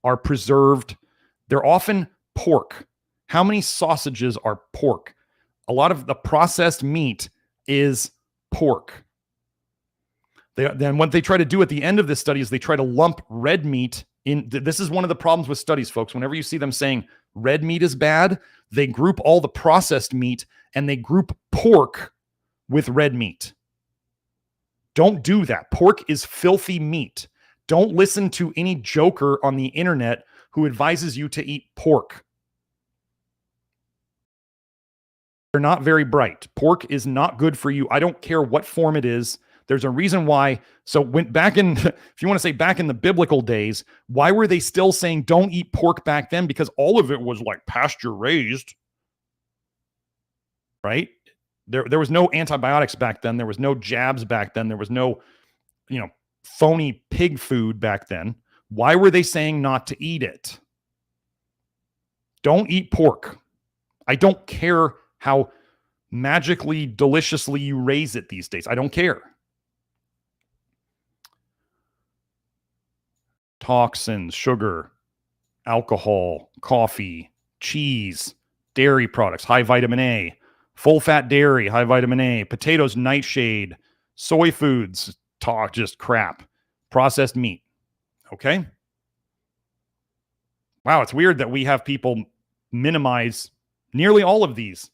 are preserved. They're often pork. How many sausages are pork? A lot of the processed meat is pork. Then what they try to do at the end of this study is they try to lump red meat in. This is one of the problems with studies, folks. Whenever you see them saying red meat is bad, they group all the processed meat and they group pork with red meat. Don't do that. Pork is filthy meat. Don't listen to any joker on the internet who advises you to eat pork. They're not very bright. Pork is not good for you. I don't care what form it is. There's a reason why. So when back in, if you want to say back in the biblical days, why were they still saying don't eat pork back then? Because all of it was like pasture raised, right? There was no antibiotics back then. There was no jabs back then. There was no, phony pig food back then. Why were they saying not to eat it? Don't eat pork. I don't care how magically, deliciously you raise it these days. I don't care. Toxins, sugar, alcohol, coffee, cheese, dairy products, high vitamin A, full fat dairy, high vitamin A, potatoes, nightshade, soy foods, just crap, processed meat. Okay. Wow. It's weird that we have people minimize nearly all of these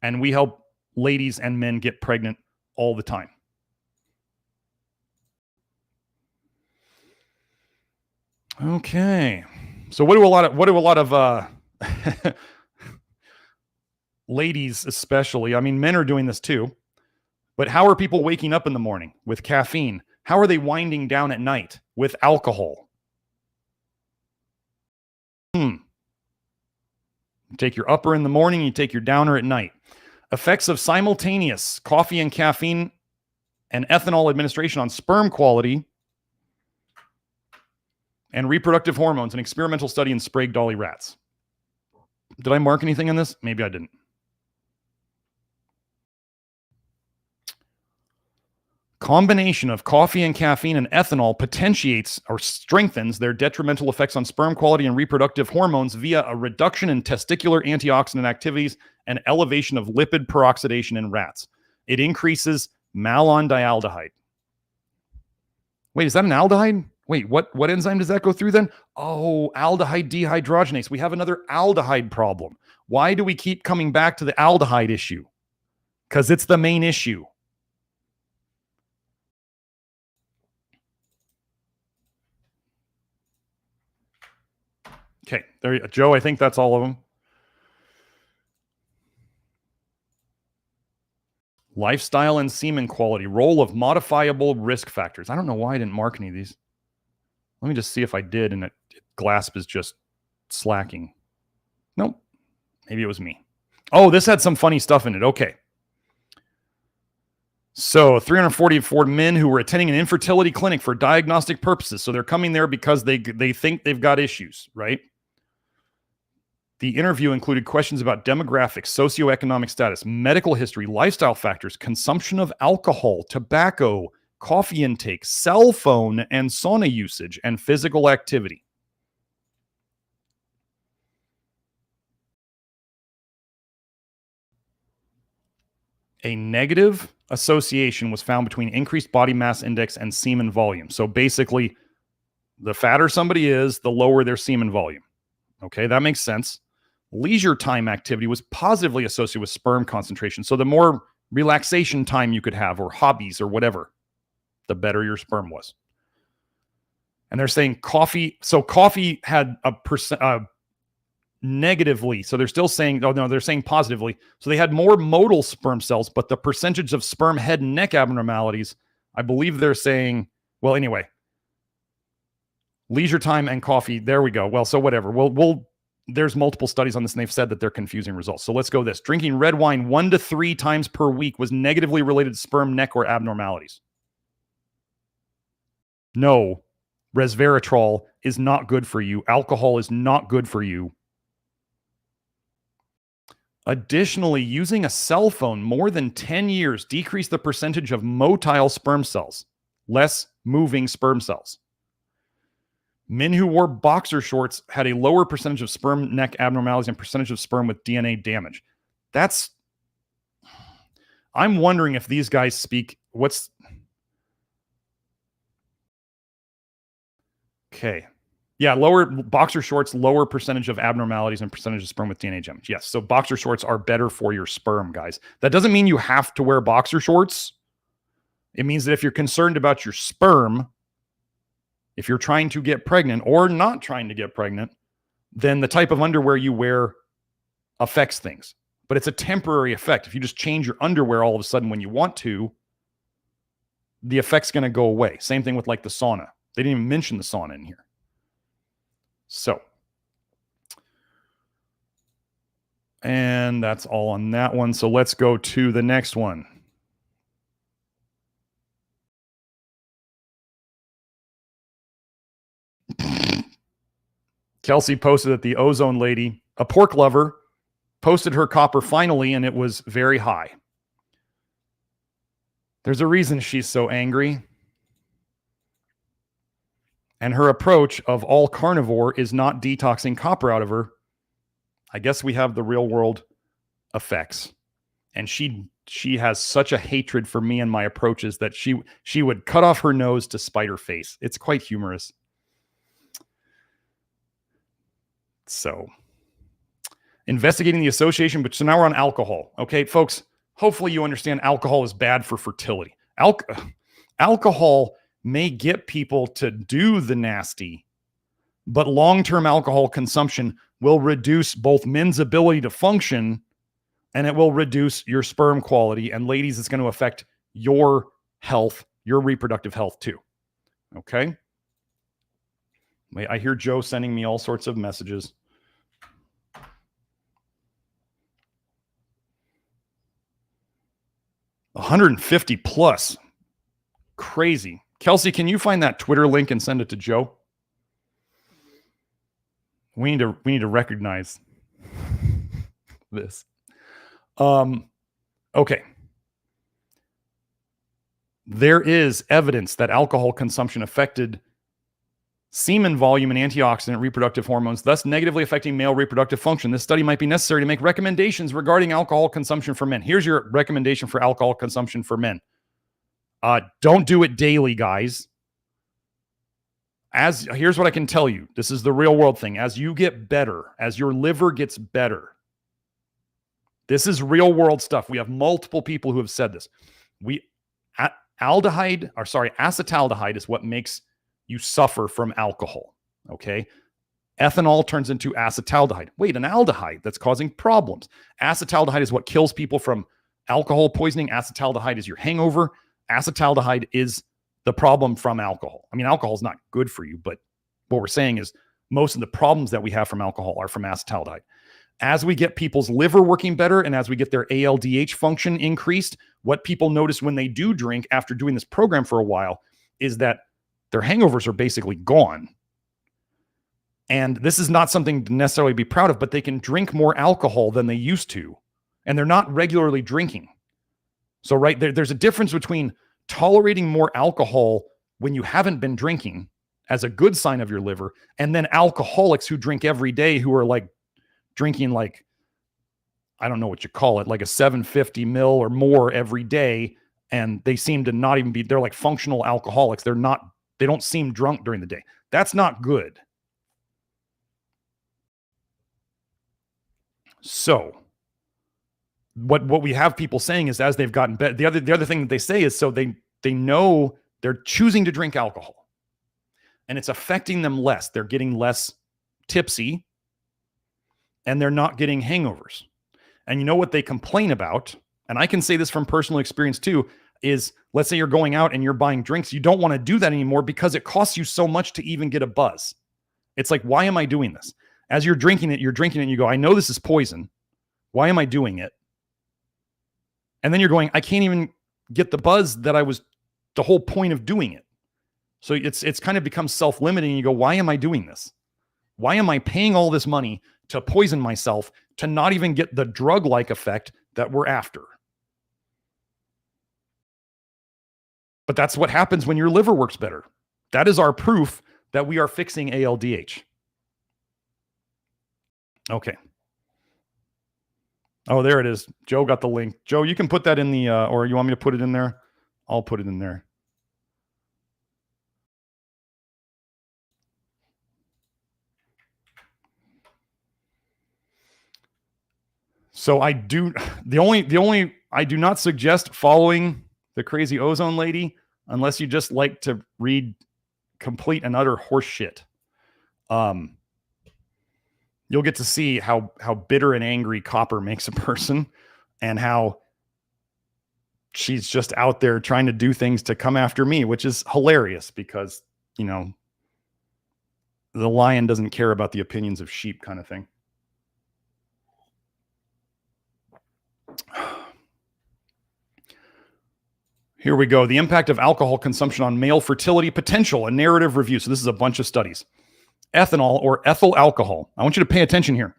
and we help ladies and men get pregnant all the time. Okay. So what do a lot of ladies especially, I mean, men are doing this too, but how are people waking up in the morning with caffeine? How are they winding down at night with alcohol? You take your upper in the morning, you take your downer at night. Effects of simultaneous coffee and caffeine and ethanol administration on sperm quality and reproductive hormones, an experimental study in Sprague Dolly rats. Did I mark anything in this? Maybe I didn't. Combination of coffee and caffeine and ethanol potentiates or strengthens their detrimental effects on sperm quality and reproductive hormones via a reduction in testicular antioxidant activities and elevation of lipid peroxidation in rats. It increases malondialdehyde. Wait, is that an aldehyde? Wait, what enzyme does that go through then? Oh, aldehyde dehydrogenase. We have another aldehyde problem. Why do we keep coming back to the aldehyde issue? Because it's the main issue. Okay, there you go. Joe, I think that's all of them. Lifestyle and semen quality, role of modifiable risk factors. I don't know why I didn't mark any of these. Let me just see if I did, and GLASP is just slacking. Nope. Maybe it was me. Oh, this had some funny stuff in it. Okay. So 344 men who were attending an infertility clinic for diagnostic purposes. So they're coming there because they think they've got issues, right? The interview included questions about demographics, socioeconomic status, medical history, lifestyle factors, consumption of alcohol, tobacco, coffee intake, cell phone and sauna usage, and physical activity. A negative association was found between increased body mass index and semen volume. So basically, the fatter somebody is, the lower their semen volume. Okay, that makes sense. Leisure time activity was positively associated with sperm concentration. So the more relaxation time you could have, or hobbies or whatever, the better your sperm was. And they're saying coffee. So coffee had negatively. So they're still saying, oh no, they're saying positively. So they had more motile sperm cells, but the percentage of sperm head and neck abnormalities, I believe they're saying, well, anyway, leisure time and coffee. There we go. Well, so whatever. There's multiple studies on this, and they've said that they're confusing results. So let's go this. Drinking red wine 1 to 3 times per week was negatively related to sperm, neck, or abnormalities. No, resveratrol is not good for you. Alcohol is not good for you. Additionally, using a cell phone more than 10 years decreased the percentage of motile sperm cells, less moving sperm cells. Men who wore boxer shorts had a lower percentage of sperm neck abnormalities and percentage of sperm with DNA damage. I'm wondering if these guys speak, okay. Yeah, lower boxer shorts, lower percentage of abnormalities and percentage of sperm with DNA damage. Yes, so boxer shorts are better for your sperm, guys. That doesn't mean you have to wear boxer shorts. It means that if you're concerned about your sperm, if you're trying to get pregnant or not trying to get pregnant, then the type of underwear you wear affects things. But it's a temporary effect. If you just change your underwear all of a sudden when you want to, the effect's going to go away. Same thing with like the sauna. They didn't even mention the sauna in here. So, and that's all on that one. So let's go to the next one. Kelsey posted that the ozone lady, a pork lover, posted her copper finally, and it was very high. There's a reason she's so angry. And her approach of all carnivore is not detoxing copper out of her. I guess we have the real world effects. And she has such a hatred for me and my approaches that she would cut off her nose to spite her face. It's quite humorous. So, investigating the association, but so now we're on alcohol. Okay, folks, hopefully you understand alcohol is bad for fertility. Alcohol may get people to do the nasty, but long-term alcohol consumption will reduce both men's ability to function, and it will reduce your sperm quality. And ladies, it's going to affect your health, your reproductive health too. Okay? I hear Joe sending me all sorts of messages. $150 plus. Crazy. Kelsey, can you find that Twitter link and send it to Joe? We need to recognize this. Okay. There is evidence that alcohol consumption affected semen volume and antioxidant reproductive hormones, thus negatively affecting male reproductive function. This study might be necessary to make recommendations regarding alcohol consumption for men. Here's your recommendation for alcohol consumption for men. Don't do it daily, guys. Here's what I can tell you. This is the real world thing. As you get better, as your liver gets better, this is real world stuff. We have multiple people who have said this. Acetaldehyde is what makes you suffer from alcohol. Okay. Ethanol turns into acetaldehyde. Wait, an aldehyde that's causing problems. Acetaldehyde is what kills people from alcohol poisoning. Acetaldehyde is your hangover. Acetaldehyde is the problem from alcohol. I mean, alcohol is not good for you, but what we're saying is most of the problems that we have from alcohol are from acetaldehyde. As we get people's liver working better and as we get their ALDH function increased, what people notice when they do drink after doing this program for a while is that their hangovers are basically gone. And this is not something to necessarily be proud of, but they can drink more alcohol than they used to. And they're not regularly drinking. So, right, there's a difference between tolerating more alcohol when you haven't been drinking as a good sign of your liver, and then alcoholics who drink every day who are like drinking like, I don't know what you call it, like a 750 mil or more every day. And they seem to not even they're like functional alcoholics. They don't seem drunk during the day. That's not good. So what we have people saying is as they've gotten better, the other thing that they say is so they know they're choosing to drink alcohol and it's affecting them less. They're getting less tipsy. and they're not getting hangovers. And you know what they complain about? And I can say this from personal experience too, is let's say you're going out and you're buying drinks. You don't want to do that anymore because it costs you so much to even get a buzz. It's like, why am I doing this? As you're drinking it and you go, I know this is poison. Why am I doing it? And then you're going, I can't even get the buzz that I was the whole point of doing it. So it's kind of becomes self-limiting. You go, why am I doing this? Why am I paying all this money to poison myself to not even get the drug-like effect that we're after? But that's what happens when your liver works better. That is our proof that we are fixing ALDH. Okay. Oh, there it is. Joe got the link. Joe, you can put that in the, or you want me to put it in there? I'll put it in there. So I do not suggest following the crazy ozone lady unless you just like to read complete and utter horse shit. You'll get to see how bitter and angry copper makes a person, and how she's just out there trying to do things to come after me, which is hilarious because, you know, the lion doesn't care about the opinions of sheep kind of thing. Here we go. The impact of alcohol consumption on male fertility potential, a narrative review. So this is a bunch of studies. Ethanol, or ethyl alcohol, I want you to pay attention here,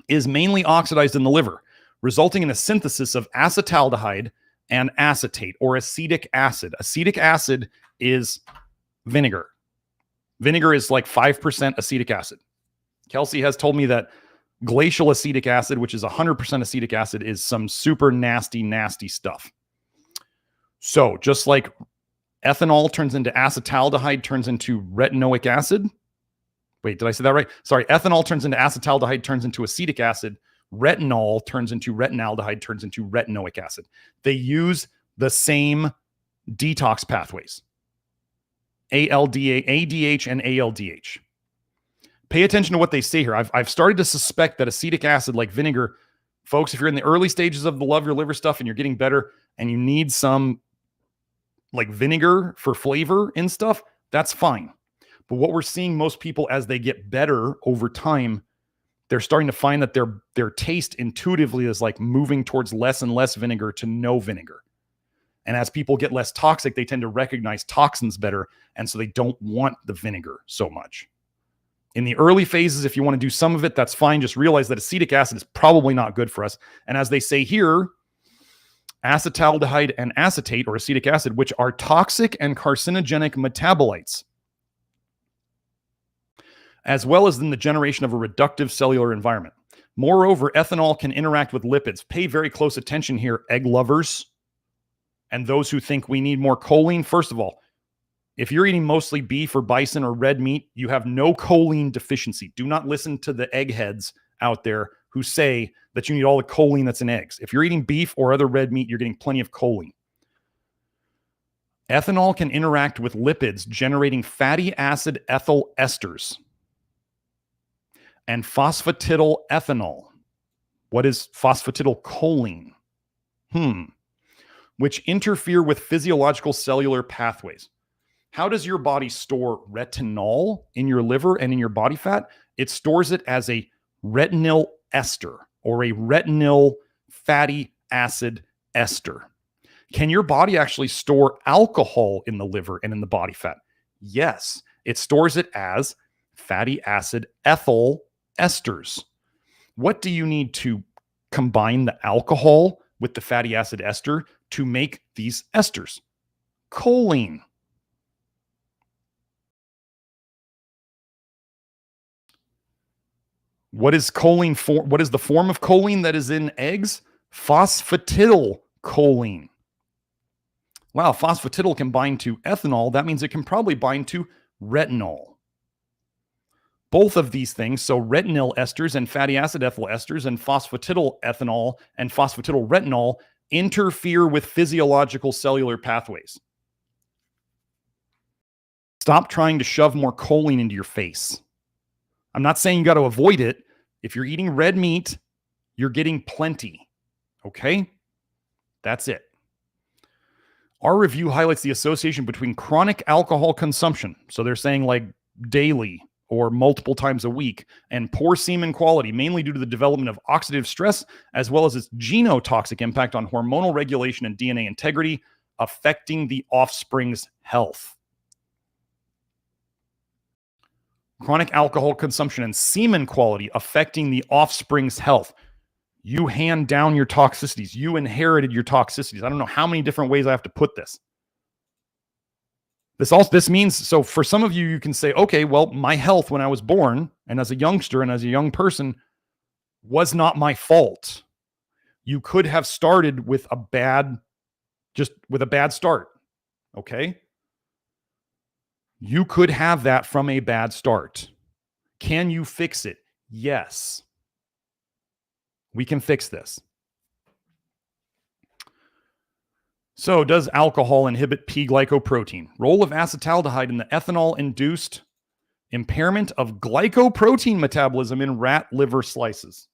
is mainly oxidized in the liver, resulting in a synthesis of acetaldehyde and acetate, or acetic acid. Acetic acid is vinegar. Vinegar is like 5% acetic acid. Kelsey has told me that glacial acetic acid, which is 100% acetic acid, is some super nasty, nasty stuff. So just like ethanol turns into acetaldehyde, turns into retinoic acid. Wait, did I say that right? Sorry, ethanol turns into acetaldehyde, turns into acetic acid. Retinol turns into retinaldehyde, turns into retinoic acid. They use the same detox pathways. ADH and ALDH. Pay attention to what they say here. I've started to suspect that acetic acid, like vinegar, folks, if you're in the early stages of the love your liver stuff and you're getting better and you need some like vinegar for flavor and stuff, that's fine. But what we're seeing most people as they get better over time, they're starting to find that their taste intuitively is like moving towards less and less vinegar to no vinegar. And as people get less toxic, they tend to recognize toxins better. And so they don't want the vinegar so much. In the early phases, if you want to do some of it, that's fine. Just realize that acetic acid is probably not good for us. And as they say here, acetaldehyde and acetate, or acetic acid, which are toxic and carcinogenic metabolites, as well as in the generation of a reductive cellular environment. Moreover, ethanol can interact with lipids. Pay very close attention here, egg lovers, and those who think we need more choline. First of all, if you're eating mostly beef or bison or red meat, you have no choline deficiency. Do not listen to the eggheads out there who say that you need all the choline that's in eggs. If you're eating beef or other red meat, you're getting plenty of choline. Ethanol can interact with lipids, generating fatty acid ethyl esters and phosphatidylethanol. What is phosphatidylcholine? Which interfere with physiological cellular pathways. How does your body store retinol in your liver and in your body fat? It stores it as a retinyl ester, or a retinyl fatty acid ester. Can your body actually store alcohol in the liver and in the body fat? Yes, it stores it as fatty acid ethyl esters. What do you need to combine the alcohol with the fatty acid ester to make these esters? Choline. What is choline for? What is the form of choline that is in eggs? Phosphatidylcholine. Wow, phosphatidyl can bind to ethanol. That means it can probably bind to retinol. Both of these things, so retinyl esters and fatty acid ethyl esters and phosphatidylethanol and phosphatidylretinol, interfere with physiological cellular pathways. Stop trying to shove more choline into your face. I'm not saying you got to avoid it. If you're eating red meat, you're getting plenty. Okay? That's it. Our review highlights the association between chronic alcohol consumption. So they're saying like daily or multiple times a week, and poor semen quality, mainly due to the development of oxidative stress, as well as its genotoxic impact on hormonal regulation and DNA integrity, affecting the offspring's health. Chronic alcohol consumption and semen quality affecting the offspring's health. You hand down your toxicities. You inherited your toxicities. I don't know how many different ways I have to put this. This means, so for some of you, you can say, okay, well, my health when I was born and as a youngster and as a young person was not my fault. You could have started with a bad start. Okay. You could have that from a bad start. Can you fix it? Yes. We can fix this. So, does alcohol inhibit P-glycoprotein? Role of acetaldehyde in the ethanol-induced impairment of glycoprotein metabolism in rat liver slices.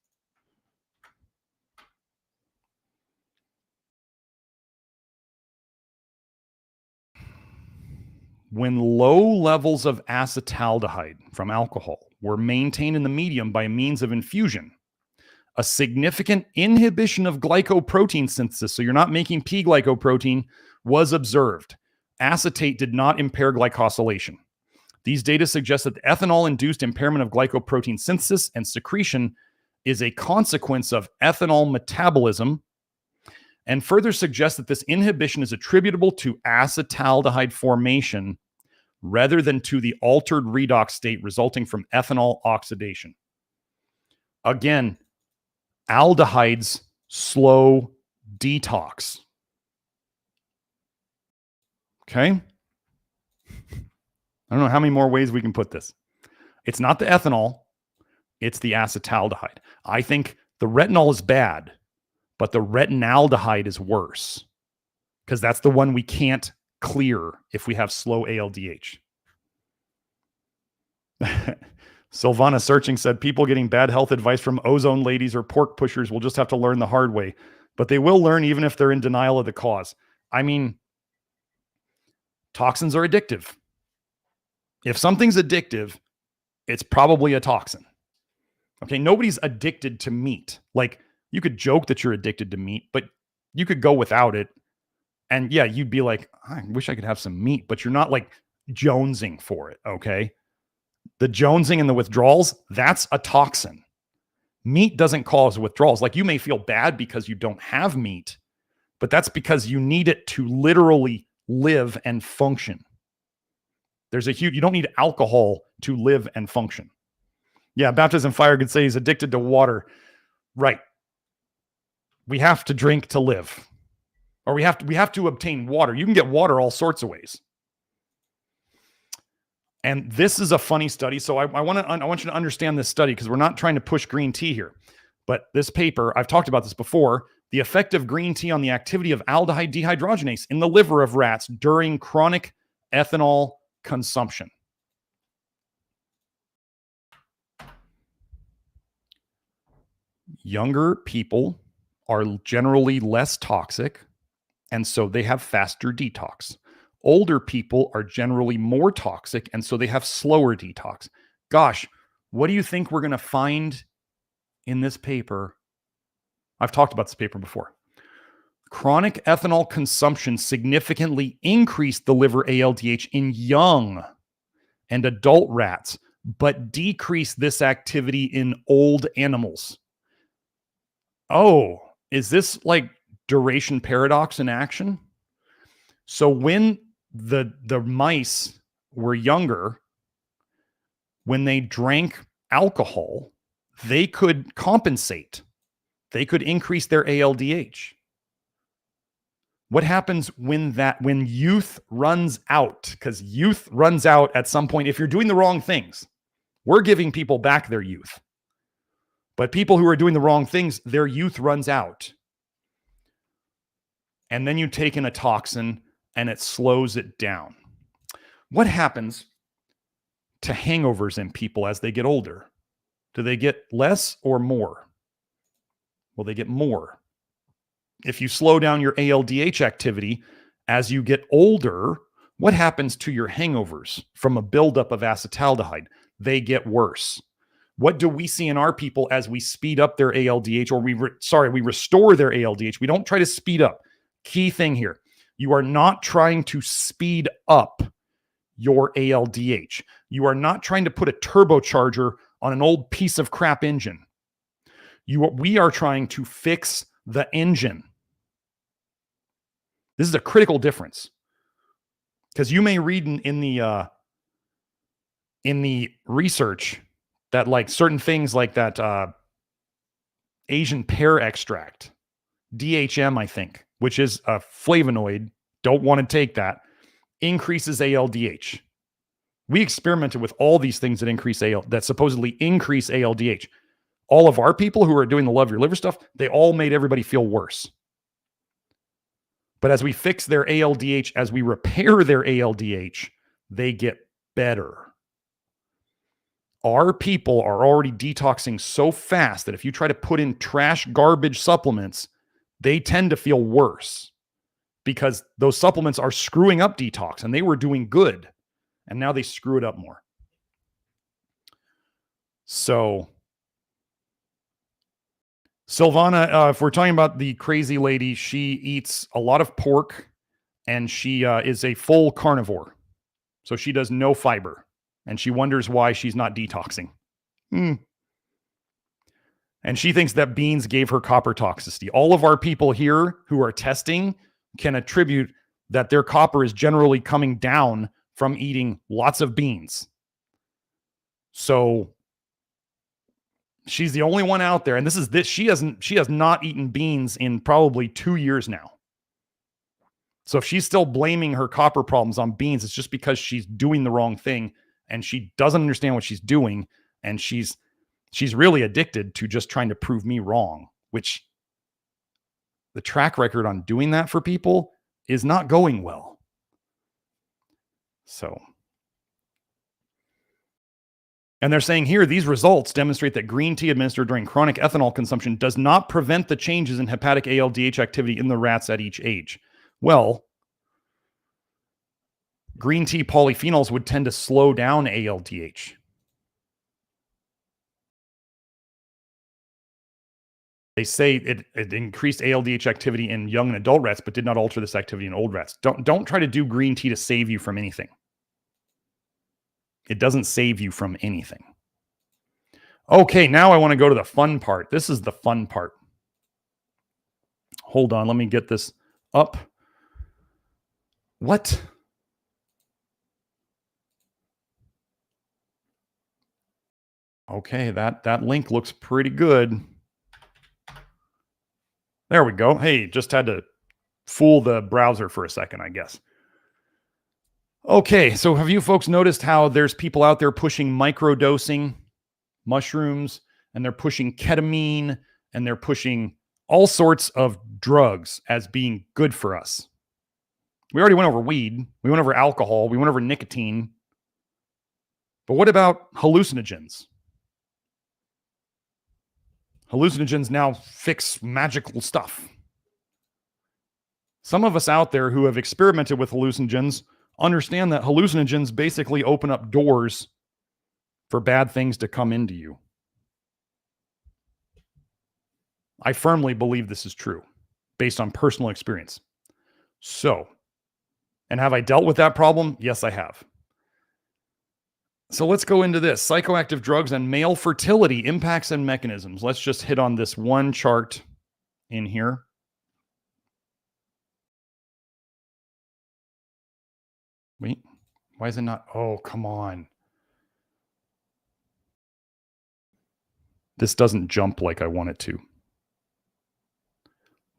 When low levels of acetaldehyde from alcohol were maintained in the medium by means of infusion, a significant inhibition of glycoprotein synthesis, so you're not making P-glycoprotein, was observed. Acetate did not impair glycosylation. These data suggest that the ethanol-induced impairment of glycoprotein synthesis and secretion is a consequence of ethanol metabolism, and further suggests that this inhibition is attributable to acetaldehyde formation rather than to the altered redox state resulting from ethanol oxidation. Again, aldehydes slow detox. Okay? I don't know how many more ways we can put this. It's not the ethanol, it's the acetaldehyde. I think the retinol is bad, but the retinaldehyde is worse because that's the one we can't clear if we have slow ALDH. Sylvana Searching said, people getting bad health advice from ozone ladies or pork pushers will just have to learn the hard way, but they will learn even if they're in denial of the cause. I mean, toxins are addictive. If something's addictive, it's probably a toxin. Okay, nobody's addicted to meat. Like, you could joke that you're addicted to meat, but you could go without it. And yeah, you'd be like, I wish I could have some meat, but you're not like jonesing for it, okay? The jonesing and the withdrawals, that's a toxin. Meat doesn't cause withdrawals. Like, you may feel bad because you don't have meat, but that's because you need it to literally live and function. You don't need alcohol to live and function. Yeah, Baptism Fire could say he's addicted to water. Right. We have to drink to live. Or we have to obtain water. You can get water all sorts of ways. And this is a funny study. So I want you to understand this study, because we're not trying to push green tea here. But this paper, I've talked about this before, the effect of green tea on the activity of aldehyde dehydrogenase in the liver of rats during chronic ethanol consumption. Younger people are generally less toxic, and so they have faster detox. Older people are generally more toxic, and so they have slower detox. Gosh, what do you think we're going to find in this paper? I've talked about this paper before. Chronic ethanol consumption significantly increased the liver ALDH in young and adult rats, but decreased this activity in old animals. Oh, is this like duration paradox in action? So when the mice were younger, when they drank alcohol, they could compensate. They could increase their ALDH. What happens when youth runs out? Because youth runs out at some point if you're doing the wrong things. We're giving people back their youth. But people who are doing the wrong things, their youth runs out. And then you take in a toxin and it slows it down. What happens to hangovers in people as they get older? Do they get less or more? Well, they get more. If you slow down your ALDH activity as you get older, what happens to your hangovers from a buildup of acetaldehyde? They get worse. What do we see in our people as we speed up their ALDH, or we restore their ALDH? We don't try to speed up. Key thing here. You are not trying to speed up your ALDH. You are not trying to put a turbocharger on an old piece of crap engine. We are trying to fix the engine. This is a critical difference, because you may read in the research that like certain things like that Asian pear extract, DHM, I think, which is a flavonoid, don't want to take that, increases ALDH. We experimented with all these things that supposedly increase ALDH. All of our people who are doing the love your liver stuff, they all made everybody feel worse. But as we fix their ALDH, as we repair their ALDH, they get better. Our people are already detoxing so fast that if you try to put in trash garbage supplements, they tend to feel worse because those supplements are screwing up detox, and they were doing good, and now they screw it up more. So Silvana, if we're talking about the crazy lady, she eats a lot of pork, and she is a full carnivore. So she does no fiber, and she wonders why she's not detoxing. And she thinks that beans gave her copper toxicity. All of our people here who are testing can attribute that their copper is generally coming down from eating lots of beans. So she's the only one out there, and she has not eaten beans in probably 2 years now. So if she's still blaming her copper problems on beans, it's just because she's doing the wrong thing and she doesn't understand what she's doing, and she's really addicted to just trying to prove me wrong, which the track record on doing that for people is not going well. So, and they're saying here, these results demonstrate that green tea administered during chronic ethanol consumption does not prevent the changes in hepatic ALDH activity in the rats at each age. Well, green tea polyphenols would tend to slow down ALDH. They say it increased ALDH activity in young and adult rats, but did not alter this activity in old rats. Don't try to do green tea to save you from anything. It doesn't save you from anything. Okay, now I want to go to the fun part. This is the fun part. Hold on, let me get this up. What? Okay, that link looks pretty good. There we go. Hey, just had to fool the browser for a second, I guess. Okay, so have you folks noticed how there's people out there pushing microdosing mushrooms, and they're pushing ketamine, and they're pushing all sorts of drugs as being good for us? We already went over weed. We went over alcohol. We went over nicotine. But what about hallucinogens? Hallucinogens now fix magical stuff. Some of us out there who have experimented with hallucinogens understand that hallucinogens basically open up doors for bad things to come into you. I firmly believe this is true based on personal experience. So, and have I dealt with that problem? Yes, I have. So let's go into this. Psychoactive drugs and male fertility impacts and mechanisms. Let's just hit on this one chart in here. Wait, why is it not? Oh, come on. This doesn't jump like I want it to.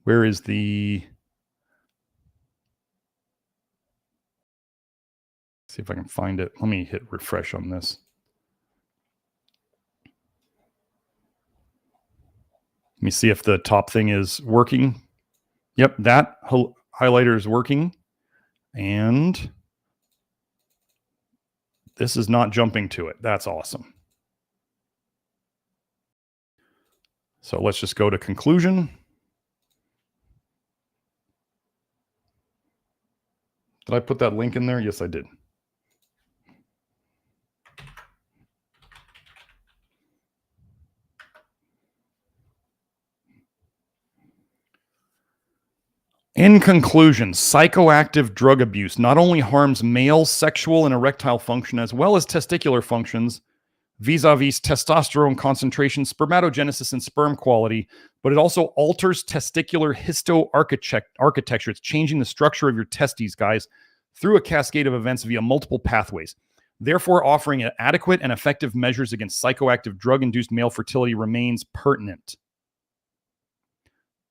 Where is the... See if I can find it. Let me hit refresh on this. Let me see if the top thing is working. Yep, that highlighter is working. And this is not jumping to it. That's awesome. So let's just go to conclusion. Did I put that link in there? Yes, I did. In conclusion, psychoactive drug abuse not only harms male sexual and erectile function as well as testicular functions vis-a-vis testosterone concentration, spermatogenesis, and sperm quality, but it also alters testicular histoarchitecture. It's changing the structure of your testes, guys, through a cascade of events via multiple pathways. Therefore, offering adequate and effective measures against psychoactive drug-induced male fertility remains pertinent.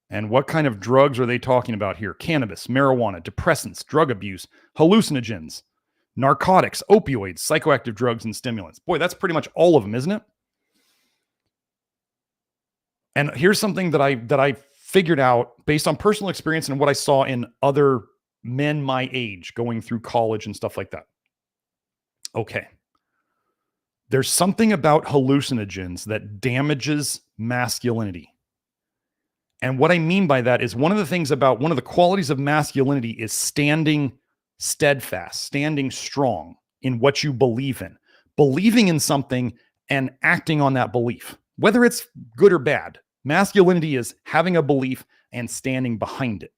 And what kind of drugs are they talking about here? Cannabis, marijuana, depressants, drug abuse, hallucinogens, narcotics, opioids, psychoactive drugs, and stimulants. Boy, that's pretty much all of them, isn't it? And here's something that I figured out based on personal experience and what I saw in other men my age going through college and stuff like that. Okay. There's something about hallucinogens that damages masculinity. And what I mean by that is one of the qualities of masculinity is standing steadfast, standing strong in what you believe in, believing in something and acting on that belief, whether it's good or bad. Masculinity is having a belief and standing behind it.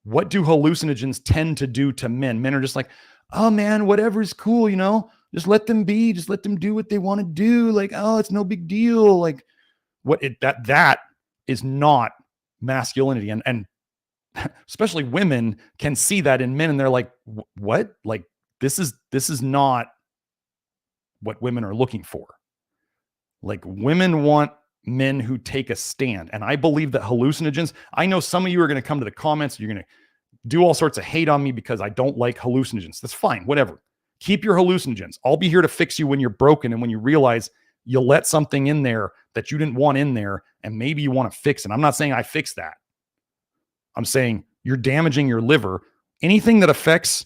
What do hallucinogens tend to do to men? Men are just like, oh man, whatever's cool, just let them be, just let them do what they want to do. Like, oh, it's no big deal. Like that is not masculinity. And especially women can see that in men and they're like, what? Like, this is not what women are looking for. Like, women want men who take a stand. And I believe that hallucinogens, I know some of you are going to come to the comments, you're going to do all sorts of hate on me because I don't like hallucinogens. That's fine, whatever. Keep your hallucinogens. I'll be here to fix you when you're broken and when you realize you let something in there that you didn't want in there and maybe you want to fix it. I'm not saying I fix that. I'm saying you're damaging your liver. Anything that affects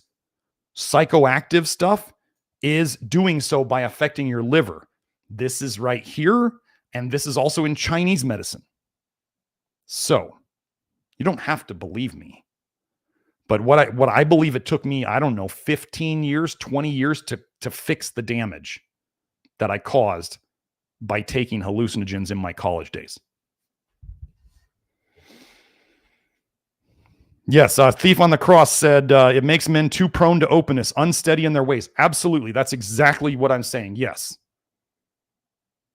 psychoactive stuff is doing so by affecting your liver. This is right here, and this is also in Chinese medicine. So you don't have to believe me. But what I believe it took me, I don't know, 15 years, 20 years to fix the damage that I caused by taking hallucinogens in my college days. Yes, Thief on the Cross said, it makes men too prone to openness, unsteady in their ways. Absolutely. That's exactly what I'm saying. Yes.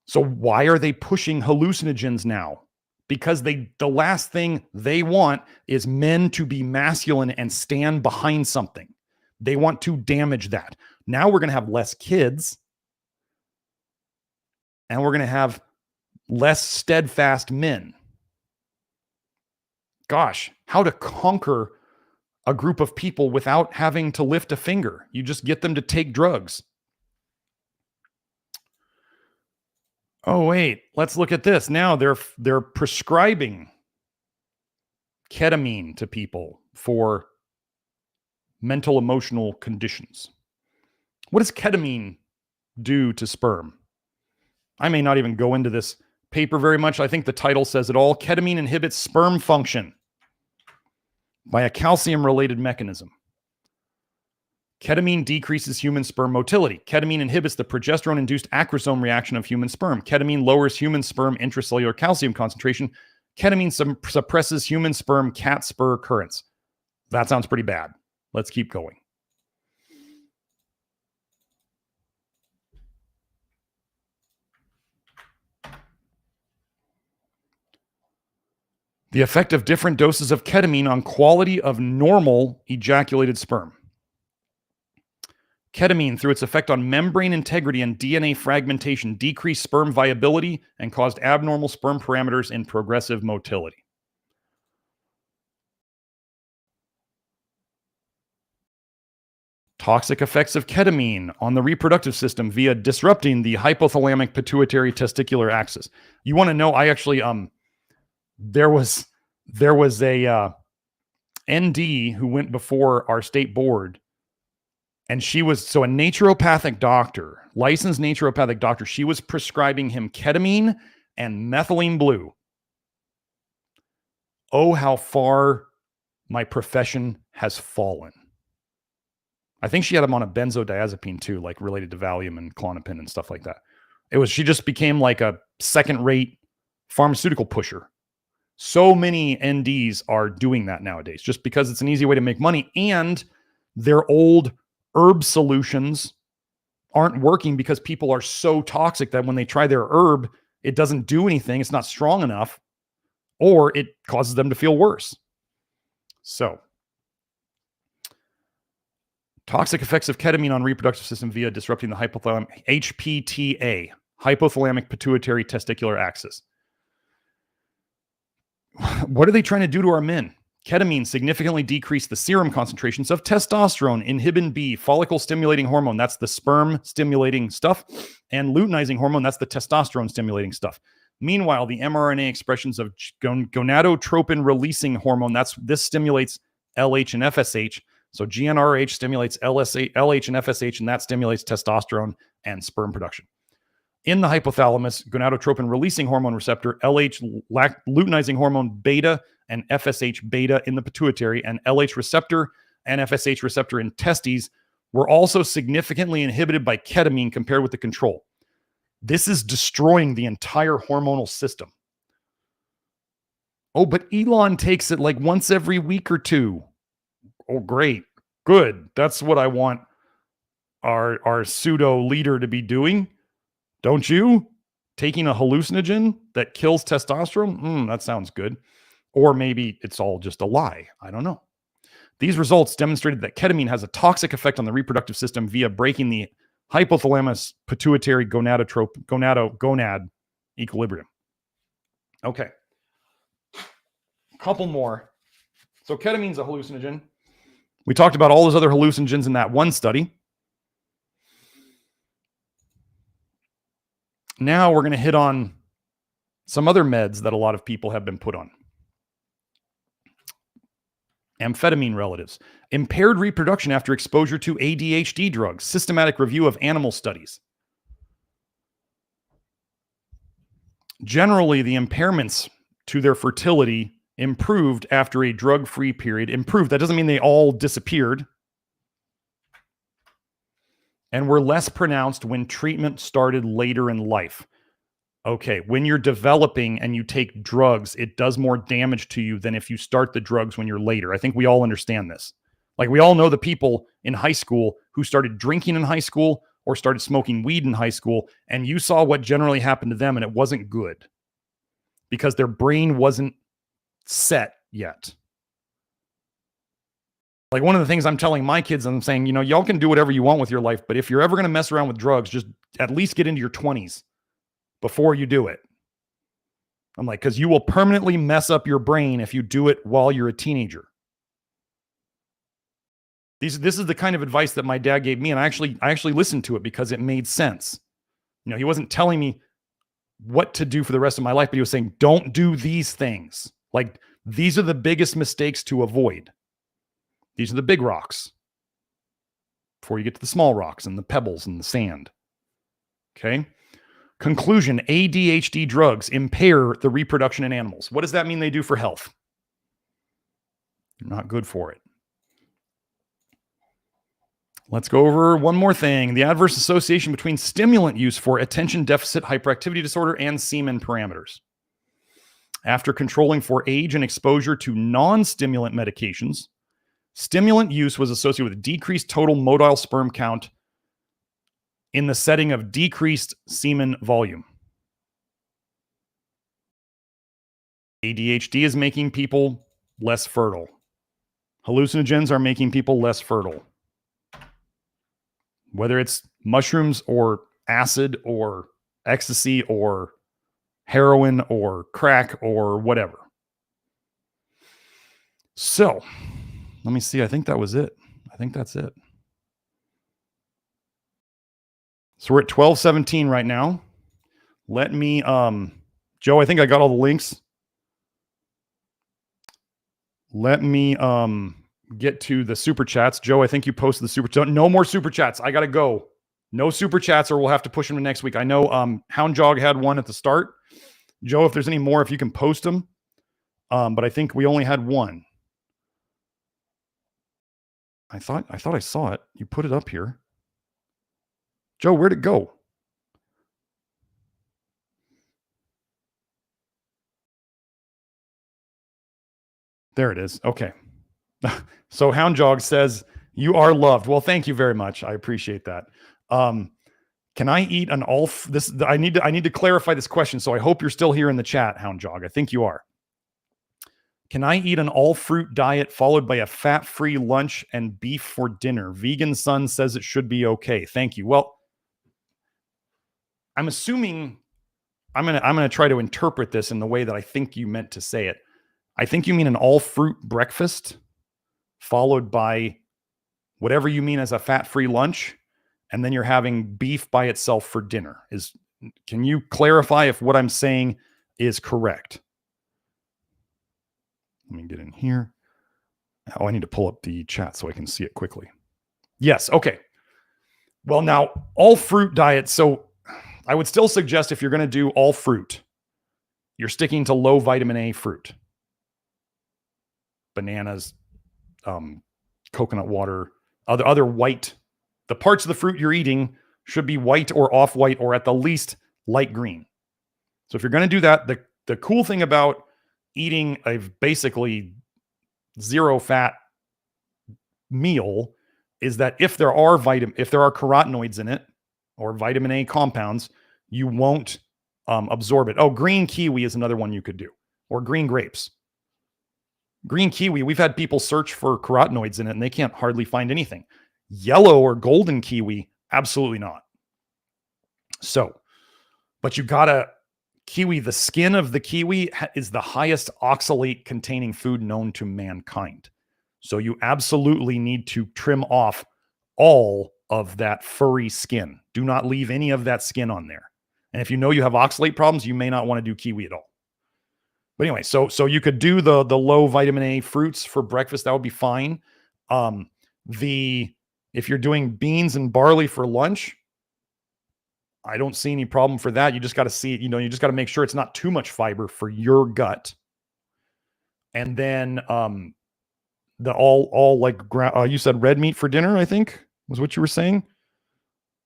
So why are they pushing hallucinogens now? Because the last thing they want is men to be masculine and stand behind something. They want to damage that. Now we're going to have less kids and we're going to have less steadfast men. Gosh, how to conquer a group of people without having to lift a finger. You just get them to take drugs. Oh, wait, let's look at this. Now they're prescribing ketamine to people for mental emotional conditions. What does ketamine do to sperm? I may not even go into this paper very much. I think the title says it all. Ketamine inhibits sperm function by a calcium-related mechanism. Ketamine decreases human sperm motility. Ketamine inhibits the progesterone-induced acrosome reaction of human sperm. Ketamine lowers human sperm intracellular calcium concentration. Ketamine suppresses human sperm cat spur currents. That sounds pretty bad. Let's keep going. The effect of different doses of ketamine on quality of normal ejaculated sperm. Ketamine, through its effect on membrane integrity and DNA fragmentation, decreased sperm viability and caused abnormal sperm parameters in progressive motility. Toxic effects of ketamine on the reproductive system via disrupting the hypothalamic pituitary testicular axis. You want to know, I actually, there was a ND who went before our state board, and she was, so a naturopathic doctor, licensed naturopathic doctor, she was prescribing him ketamine and methylene blue. Oh, how far my profession has fallen. I think she had him on a benzodiazepine too, like related to Valium and Klonopin and stuff like that. She just became like a second-rate pharmaceutical pusher. So many NDs are doing that nowadays just because it's an easy way to make money, and their old herb solutions aren't working because people are so toxic that when they try their herb, it doesn't do anything. It's not strong enough, or it causes them to feel worse. So, toxic effects of ketamine on reproductive system via disrupting the hypothalamic HPTA, hypothalamic pituitary testicular axis. What are they trying to do to our men? Ketamine significantly decreased the serum concentrations of testosterone, inhibin B, follicle stimulating hormone, that's the sperm stimulating stuff, and luteinizing hormone, that's the testosterone stimulating stuff. Meanwhile, the mRNA expressions of gonadotropin releasing hormone, this stimulates LH and FSH. So GnRH stimulates LH and FSH, and that stimulates testosterone and sperm production. In the hypothalamus, gonadotropin releasing hormone receptor, LH luteinizing hormone beta and FSH beta in the pituitary, and LH receptor and FSH receptor in testes were also significantly inhibited by ketamine compared with the control. This is destroying the entire hormonal system. Oh, but Elon takes it like once every week or two. Oh, great. Good. That's what I want our pseudo leader to be doing. Don't you? Taking a hallucinogen that kills testosterone? That sounds good. Or maybe it's all just a lie. I don't know. These results demonstrated that ketamine has a toxic effect on the reproductive system via breaking the hypothalamus pituitary gonad equilibrium. Okay. Couple more. So ketamine's a hallucinogen. We talked about all those other hallucinogens in that one study. Now we're going to hit on some other meds that a lot of people have been put on. Amphetamine relatives. Impaired reproduction after exposure to ADHD drugs. Systematic review of animal studies. Generally, the impairments to their fertility improved after a drug-free period. Improved. That doesn't mean they all disappeared. And were less pronounced when treatment started later in life. Okay, when you're developing and you take drugs, it does more damage to you than if you start the drugs when you're later. I think we all understand this. Like, we all know the people in high school who started drinking in high school or started smoking weed in high school, and you saw what generally happened to them, and it wasn't good because their brain wasn't set yet. Like, one of the things I'm telling my kids, I'm saying, y'all can do whatever you want with your life, but if you're ever going to mess around with drugs, just at least get into your 20s before you do it. I'm like, because you will permanently mess up your brain if you do it while you're a teenager. This is the kind of advice that my dad gave me, and I actually listened to it because it made sense. He wasn't telling me what to do for the rest of my life, but he was saying, don't do these things. Like, these are the biggest mistakes to avoid. These are the big rocks before you get to the small rocks and the pebbles and the sand. Okay? Conclusion, ADHD drugs impair the reproduction in animals. What does that mean they do for health? They're not good for it. Let's go over one more thing. The adverse association between stimulant use for attention deficit hyperactivity disorder and semen parameters. After controlling for age and exposure to non-stimulant medications, stimulant use was associated with decreased total motile sperm count in the setting of decreased semen volume. ADHD is making people less fertile. Hallucinogens are making people less fertile. Whether it's mushrooms or acid or ecstasy or heroin or crack or whatever. So, let me see. I think that was it. I think that's it. So we're at 12:17 right now. Let me, Joe, I think I got all the links. Let me get to the super chats. Joe, I think you posted the super chat. No more super chats. I got to go. No super chats or we'll have to push them to next week. I know Hound Jog had one at the start. Joe, if there's any more, if you can post them. But I think we only had one. I thought I saw it. You put it up here. Joe, where'd it go? There it is. Okay. So Houndjog says, you are loved. Well, thank you very much. I appreciate that. Can I eat an this? I need to clarify this question. So I hope you're still here in the chat, Houndjog. I think you are. Can I eat an all fruit diet followed by a fat-free lunch and beef for dinner? Vegan Son says it should be okay. Thank you. Well, I'm assuming I'm gonna try to interpret this in the way that I think you meant to say it. I think you mean an all fruit breakfast followed by whatever you mean as a fat-free lunch, and then you're having beef by itself for dinner. Can you clarify if what I'm saying is correct? Let me get in here. Oh, I need to pull up the chat so I can see it quickly. Yes. Okay. Well, now all fruit diet. So I would still suggest if you're going to do all fruit, you're sticking to low vitamin A fruit, bananas, coconut water, other white. The parts of the fruit you're eating should be white or off-white or at the least light green. So if you're going to do that, the cool thing about eating a basically zero fat meal is that if there are carotenoids in it or vitamin A compounds, you won't absorb it. Oh, green kiwi is another one you could do, or green grapes. Green kiwi, we've had people search for carotenoids in it and they can't hardly find anything. Yellow or golden kiwi, absolutely not. So, but you gotta kiwi, the skin of the kiwi is the highest oxalate containing food known to mankind. So you absolutely need to trim off all of that furry skin. Do not leave any of that skin on there. And if you know you have oxalate problems, you may not want to do kiwi at all. But anyway, so you could do the low vitamin A fruits for breakfast. That would be fine. If you're doing beans and barley for lunch, I don't see any problem for that. You just got to see, you just got to make sure it's not too much fiber for your gut. And then you said red meat for dinner, I think was what you were saying.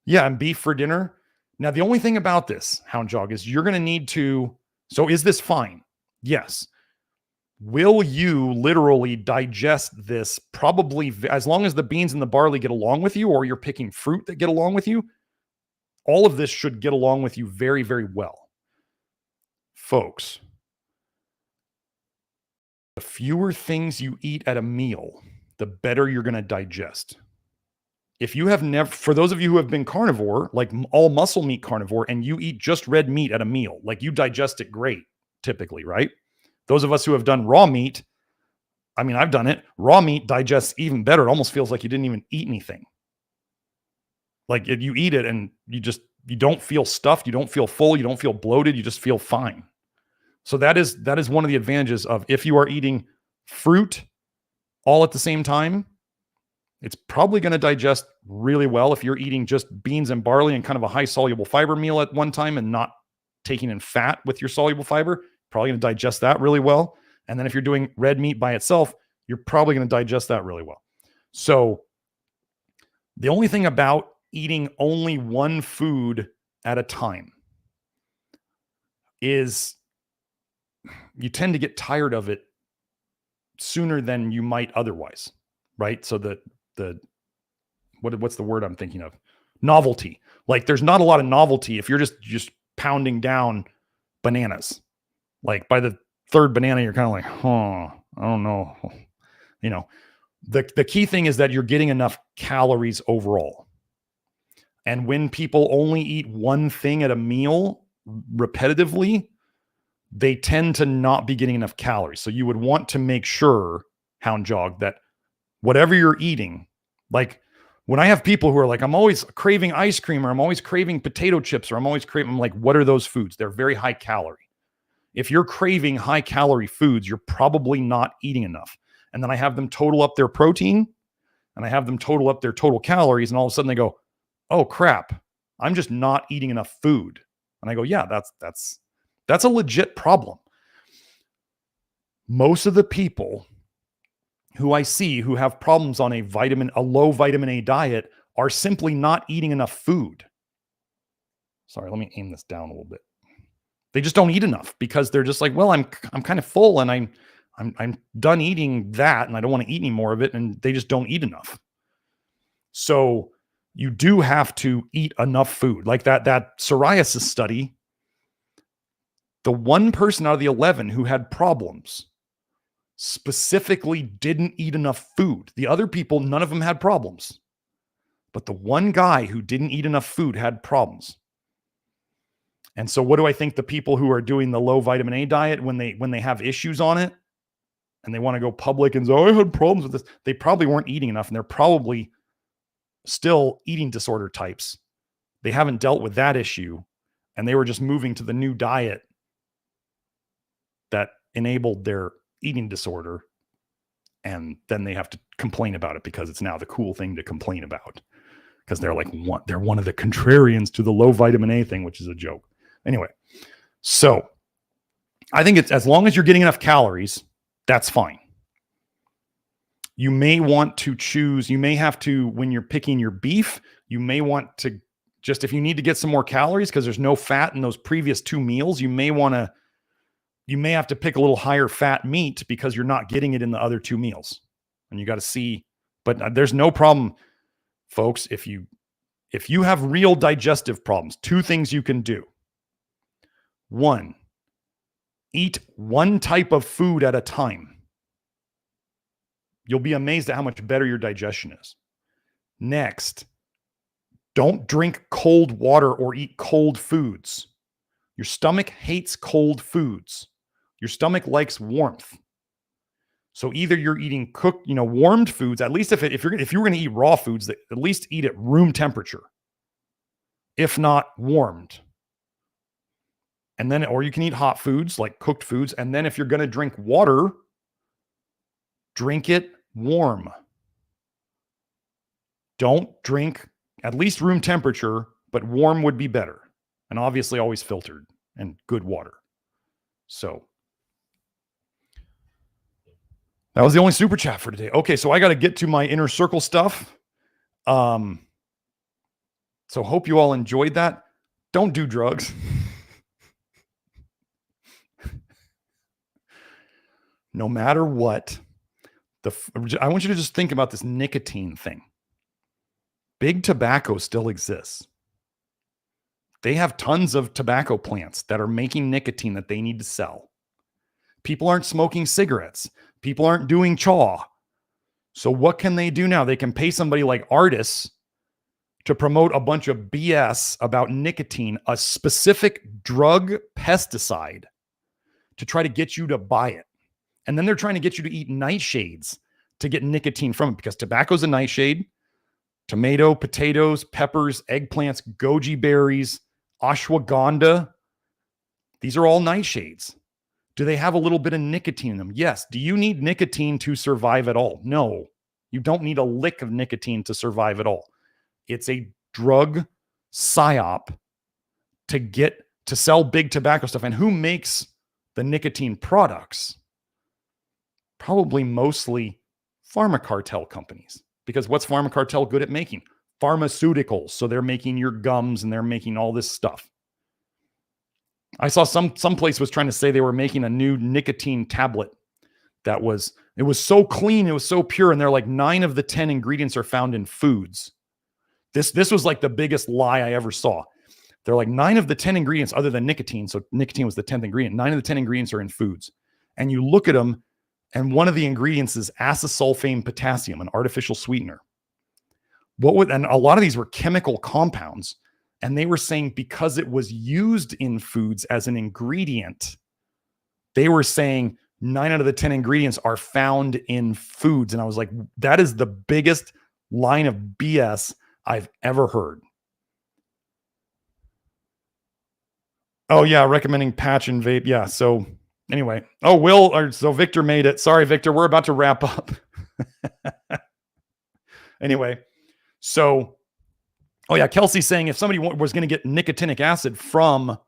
Yeah, and beef for dinner. Now, the only thing about this, Houndjog, is you're going to need to, so is this fine? Yes. Will you literally digest this? Probably, as long as the beans and the barley get along with you, or you're picking fruit that get along with you, all of this should get along with you very, very well. Folks, the fewer things you eat at a meal, the better you're going to digest. If you have never, for those of you who have been carnivore, like all muscle meat carnivore, and you eat just red meat at a meal, like you digest it great, typically, right? Those of us who have done raw meat, I mean, I've done it. Raw meat digests even better. It almost feels like you didn't even eat anything. Like if you eat it and you don't feel stuffed, you don't feel full, you don't feel bloated, you just feel fine. So that is one of the advantages of if you are eating fruit all at the same time, it's probably going to digest really well. If you're eating just beans and barley and kind of a high soluble fiber meal at one time and not taking in fat with your soluble fiber, probably going to digest that really well. And then if you're doing red meat by itself, you're probably going to digest that really well. So the only thing about eating only one food at a time is you tend to get tired of it sooner than you might otherwise, right? So what's the word I'm thinking of? Novelty. Like there's not a lot of novelty if you're just pounding down bananas. Like by the third banana, you're kind of like, I don't know. The key thing is that you're getting enough calories overall. And when people only eat one thing at a meal repetitively, they tend to not be getting enough calories. So you would want to make sure, Houndjog, that whatever you're eating, like when I have people who are like, I'm always craving ice cream, or I'm always craving potato chips, or I'm like, what are those foods? They're very high calorie. If you're craving high calorie foods, you're probably not eating enough. And then I have them total up their protein and I have them total up their total calories. And all of a sudden they go, oh crap, I'm just not eating enough food. And I go, yeah, that's That's a legit problem. Most of the people who I see who have problems on a low vitamin A diet are simply not eating enough food. Sorry, let me aim this down a little bit. They just don't eat enough because they're just like, well, I'm kind of full and I'm done eating that and I don't want to eat any more of it, and they just don't eat enough. So you do have to eat enough food. Like that psoriasis study, the one person out of the 11 who had problems specifically didn't eat enough food. The other people, none of them had problems. But the one guy who didn't eat enough food had problems. And so what do I think the people who are doing the low vitamin A diet, when they have issues on it and they want to go public and say, oh, I had problems with this, they probably weren't eating enough, and they're probably still eating disorder types. They haven't dealt with that issue, and they were just moving to the new diet that enabled their eating disorder, and then they have to complain about it because it's now the cool thing to complain about, because they're like they're one of the contrarians to the low vitamin A thing, which is a joke. Anyway, so I think it's, as long as you're getting enough calories, that's fine. You may want to choose, you may have to, when you're picking your beef, you may want to just, if you need to get some more calories because there's no fat in those previous 2 meals, you may have to pick a little higher fat meat because you're not getting it in the other 2 meals. And you got to see, but there's no problem, folks. If you have real digestive problems, 2 things you can do. 1, eat one type of food at a time. You'll be amazed at how much better your digestion is. Next, don't drink cold water or eat cold foods. Your stomach hates cold foods. Your stomach likes warmth. So either you're eating cooked, warmed foods, at least if you were going to eat raw foods, at least eat at room temperature, if not warmed. And then, or you can eat hot foods like cooked foods. And then if you're going to drink water, drink it warm. Don't drink at least room temperature, but warm would be better. And obviously always filtered and good water. So that was the only super chat for today. Okay, so I got to get to my inner circle stuff. So hope you all enjoyed that. Don't do drugs. No matter what, I want you to just think about this nicotine thing. Big tobacco still exists. They have tons of tobacco plants that are making nicotine that they need to sell. People aren't smoking cigarettes. People aren't doing chaw. So what can they do now? They can pay somebody like Artis to promote a bunch of BS about nicotine, a specific drug pesticide, to try to get you to buy it. And then they're trying to get you to eat nightshades to get nicotine from it, because tobacco's a nightshade. Tomato, potatoes, peppers, eggplants, goji berries, ashwagandha. These are all nightshades. Do they have a little bit of nicotine in them? Yes. Do you need nicotine to survive at all? No. You don't need a lick of nicotine to survive at all. It's a drug psyop to sell big tobacco stuff. And who makes the nicotine products? Probably mostly pharma cartel companies. Because what's pharma cartel good at making? Pharmaceuticals. So they're making your gums and they're making all this stuff. I saw some place was trying to say they were making a new nicotine tablet it was so clean, it was so pure, and they're like 9 of the 10 ingredients are found in foods. This was like the biggest lie I ever saw. They're like 9 of the 10 ingredients other than nicotine, so nicotine was the 10th ingredient. 9 of the 10 ingredients are in foods. And you look at them, and one of the ingredients is acesulfame potassium, an artificial sweetener. And a lot of these were chemical compounds. And they were saying because it was used in foods as an ingredient, they were saying 9 out of the 10 ingredients are found in foods. And I was like, that is the biggest line of BS I've ever heard. Oh yeah, recommending patch and vape. Yeah, so anyway. Oh, so Victor made it. Sorry, Victor, we're about to wrap up. Anyway, so oh yeah, Kelsey's saying if somebody was going to get nicotinic acid from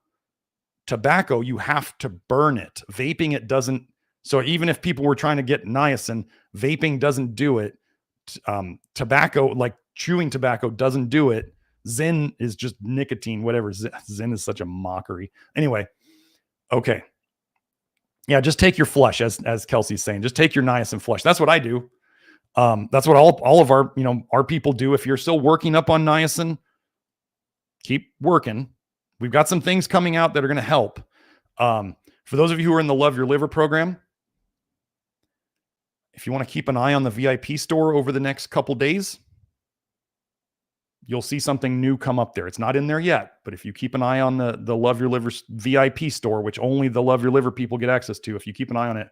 Tobacco, you have to burn it. Vaping, it doesn't. So even if people were trying to get niacin, vaping doesn't do it. Tobacco, like chewing tobacco, doesn't do it. Zen is just nicotine, whatever. Zen is such a mockery. Anyway, okay. Yeah, just take your flush, as Kelsey's saying. Just take your niacin flush. That's what I do. That's what all of our, our people do. If you're still working up on niacin, keep working. We've got some things coming out that are going to help. For those of you who are in the Love Your Liver program, if you want to keep an eye on the VIP store over the next couple days, you'll see something new come up there. It's not in there yet, but if you keep an eye on the Love Your Liver VIP store, which only the Love Your Liver people get access to, if you keep an eye on it,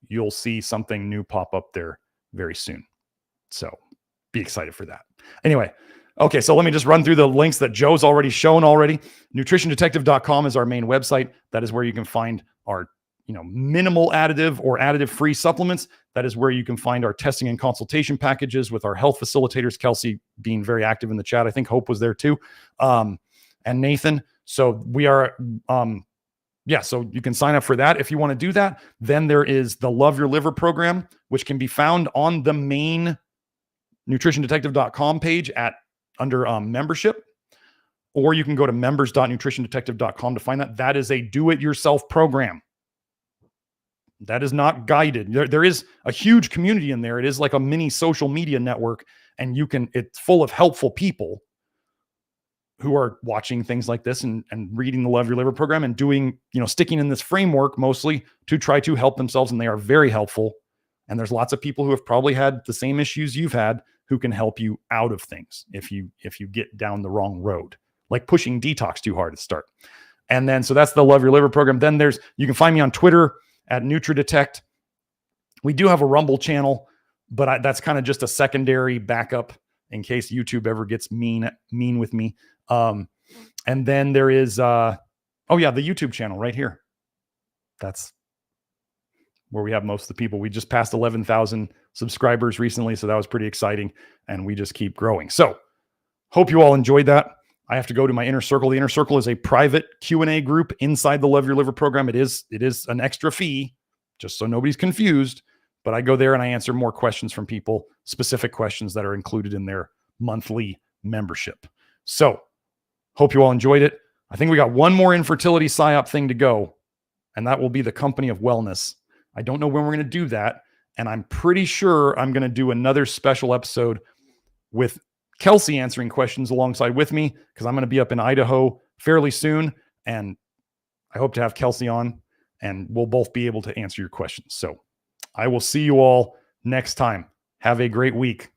you'll see something new pop up there very soon. So be excited for that. Anyway, okay, so let me just run through the links that Joe's already shown already. NutritionDetective.com is our main website. That is where you can find our minimal additive or additive-free supplements. That is where you can find our testing and consultation packages with our health facilitators, Kelsey being very active in the chat. I think Hope was there too. And Nathan. So we are, so you can sign up for that if you want to do that. Then there is the Love Your Liver program, which can be found on the main nutritiondetective.com page under membership, or you can go to members.nutritiondetective.com to find that. That is a do-it-yourself program. That is not guided. There is a huge community in there. It is like a mini social media network, and it's full of helpful people who are watching things like this and reading the Love Your Liver program and doing, sticking in this framework mostly to try to help themselves. And they are very helpful. And there's lots of people who have probably had the same issues you've had who can help you out of things if you get down the wrong road, like pushing detox too hard to start. And then, so that's the Love Your Liver program. Then you can find me on Twitter at NutriDetect. We do have a Rumble channel, but that's kind of just a secondary backup in case YouTube ever gets mean with me. And then there is, the YouTube channel right here. That's where we have most of the people. We just passed 11,000 subscribers recently, so that was pretty exciting, and we just keep growing. So hope you all enjoyed that. I have to go to my Inner Circle. The Inner Circle is a private Q&A group inside the Love Your Liver program. It is an extra fee, just so nobody's confused, but I go there and I answer more questions from people, specific questions that are included in their monthly membership. So hope you all enjoyed it. I think we got one more infertility PSYOP thing to go, and that will be the Company of Wellness. I don't know when we're going to do that, and I'm pretty sure I'm going to do another special episode with Kelsey answering questions alongside with me, because I'm going to be up in Idaho fairly soon, and I hope to have Kelsey on, and we'll both be able to answer your questions. So I will see you all next time. Have a great week.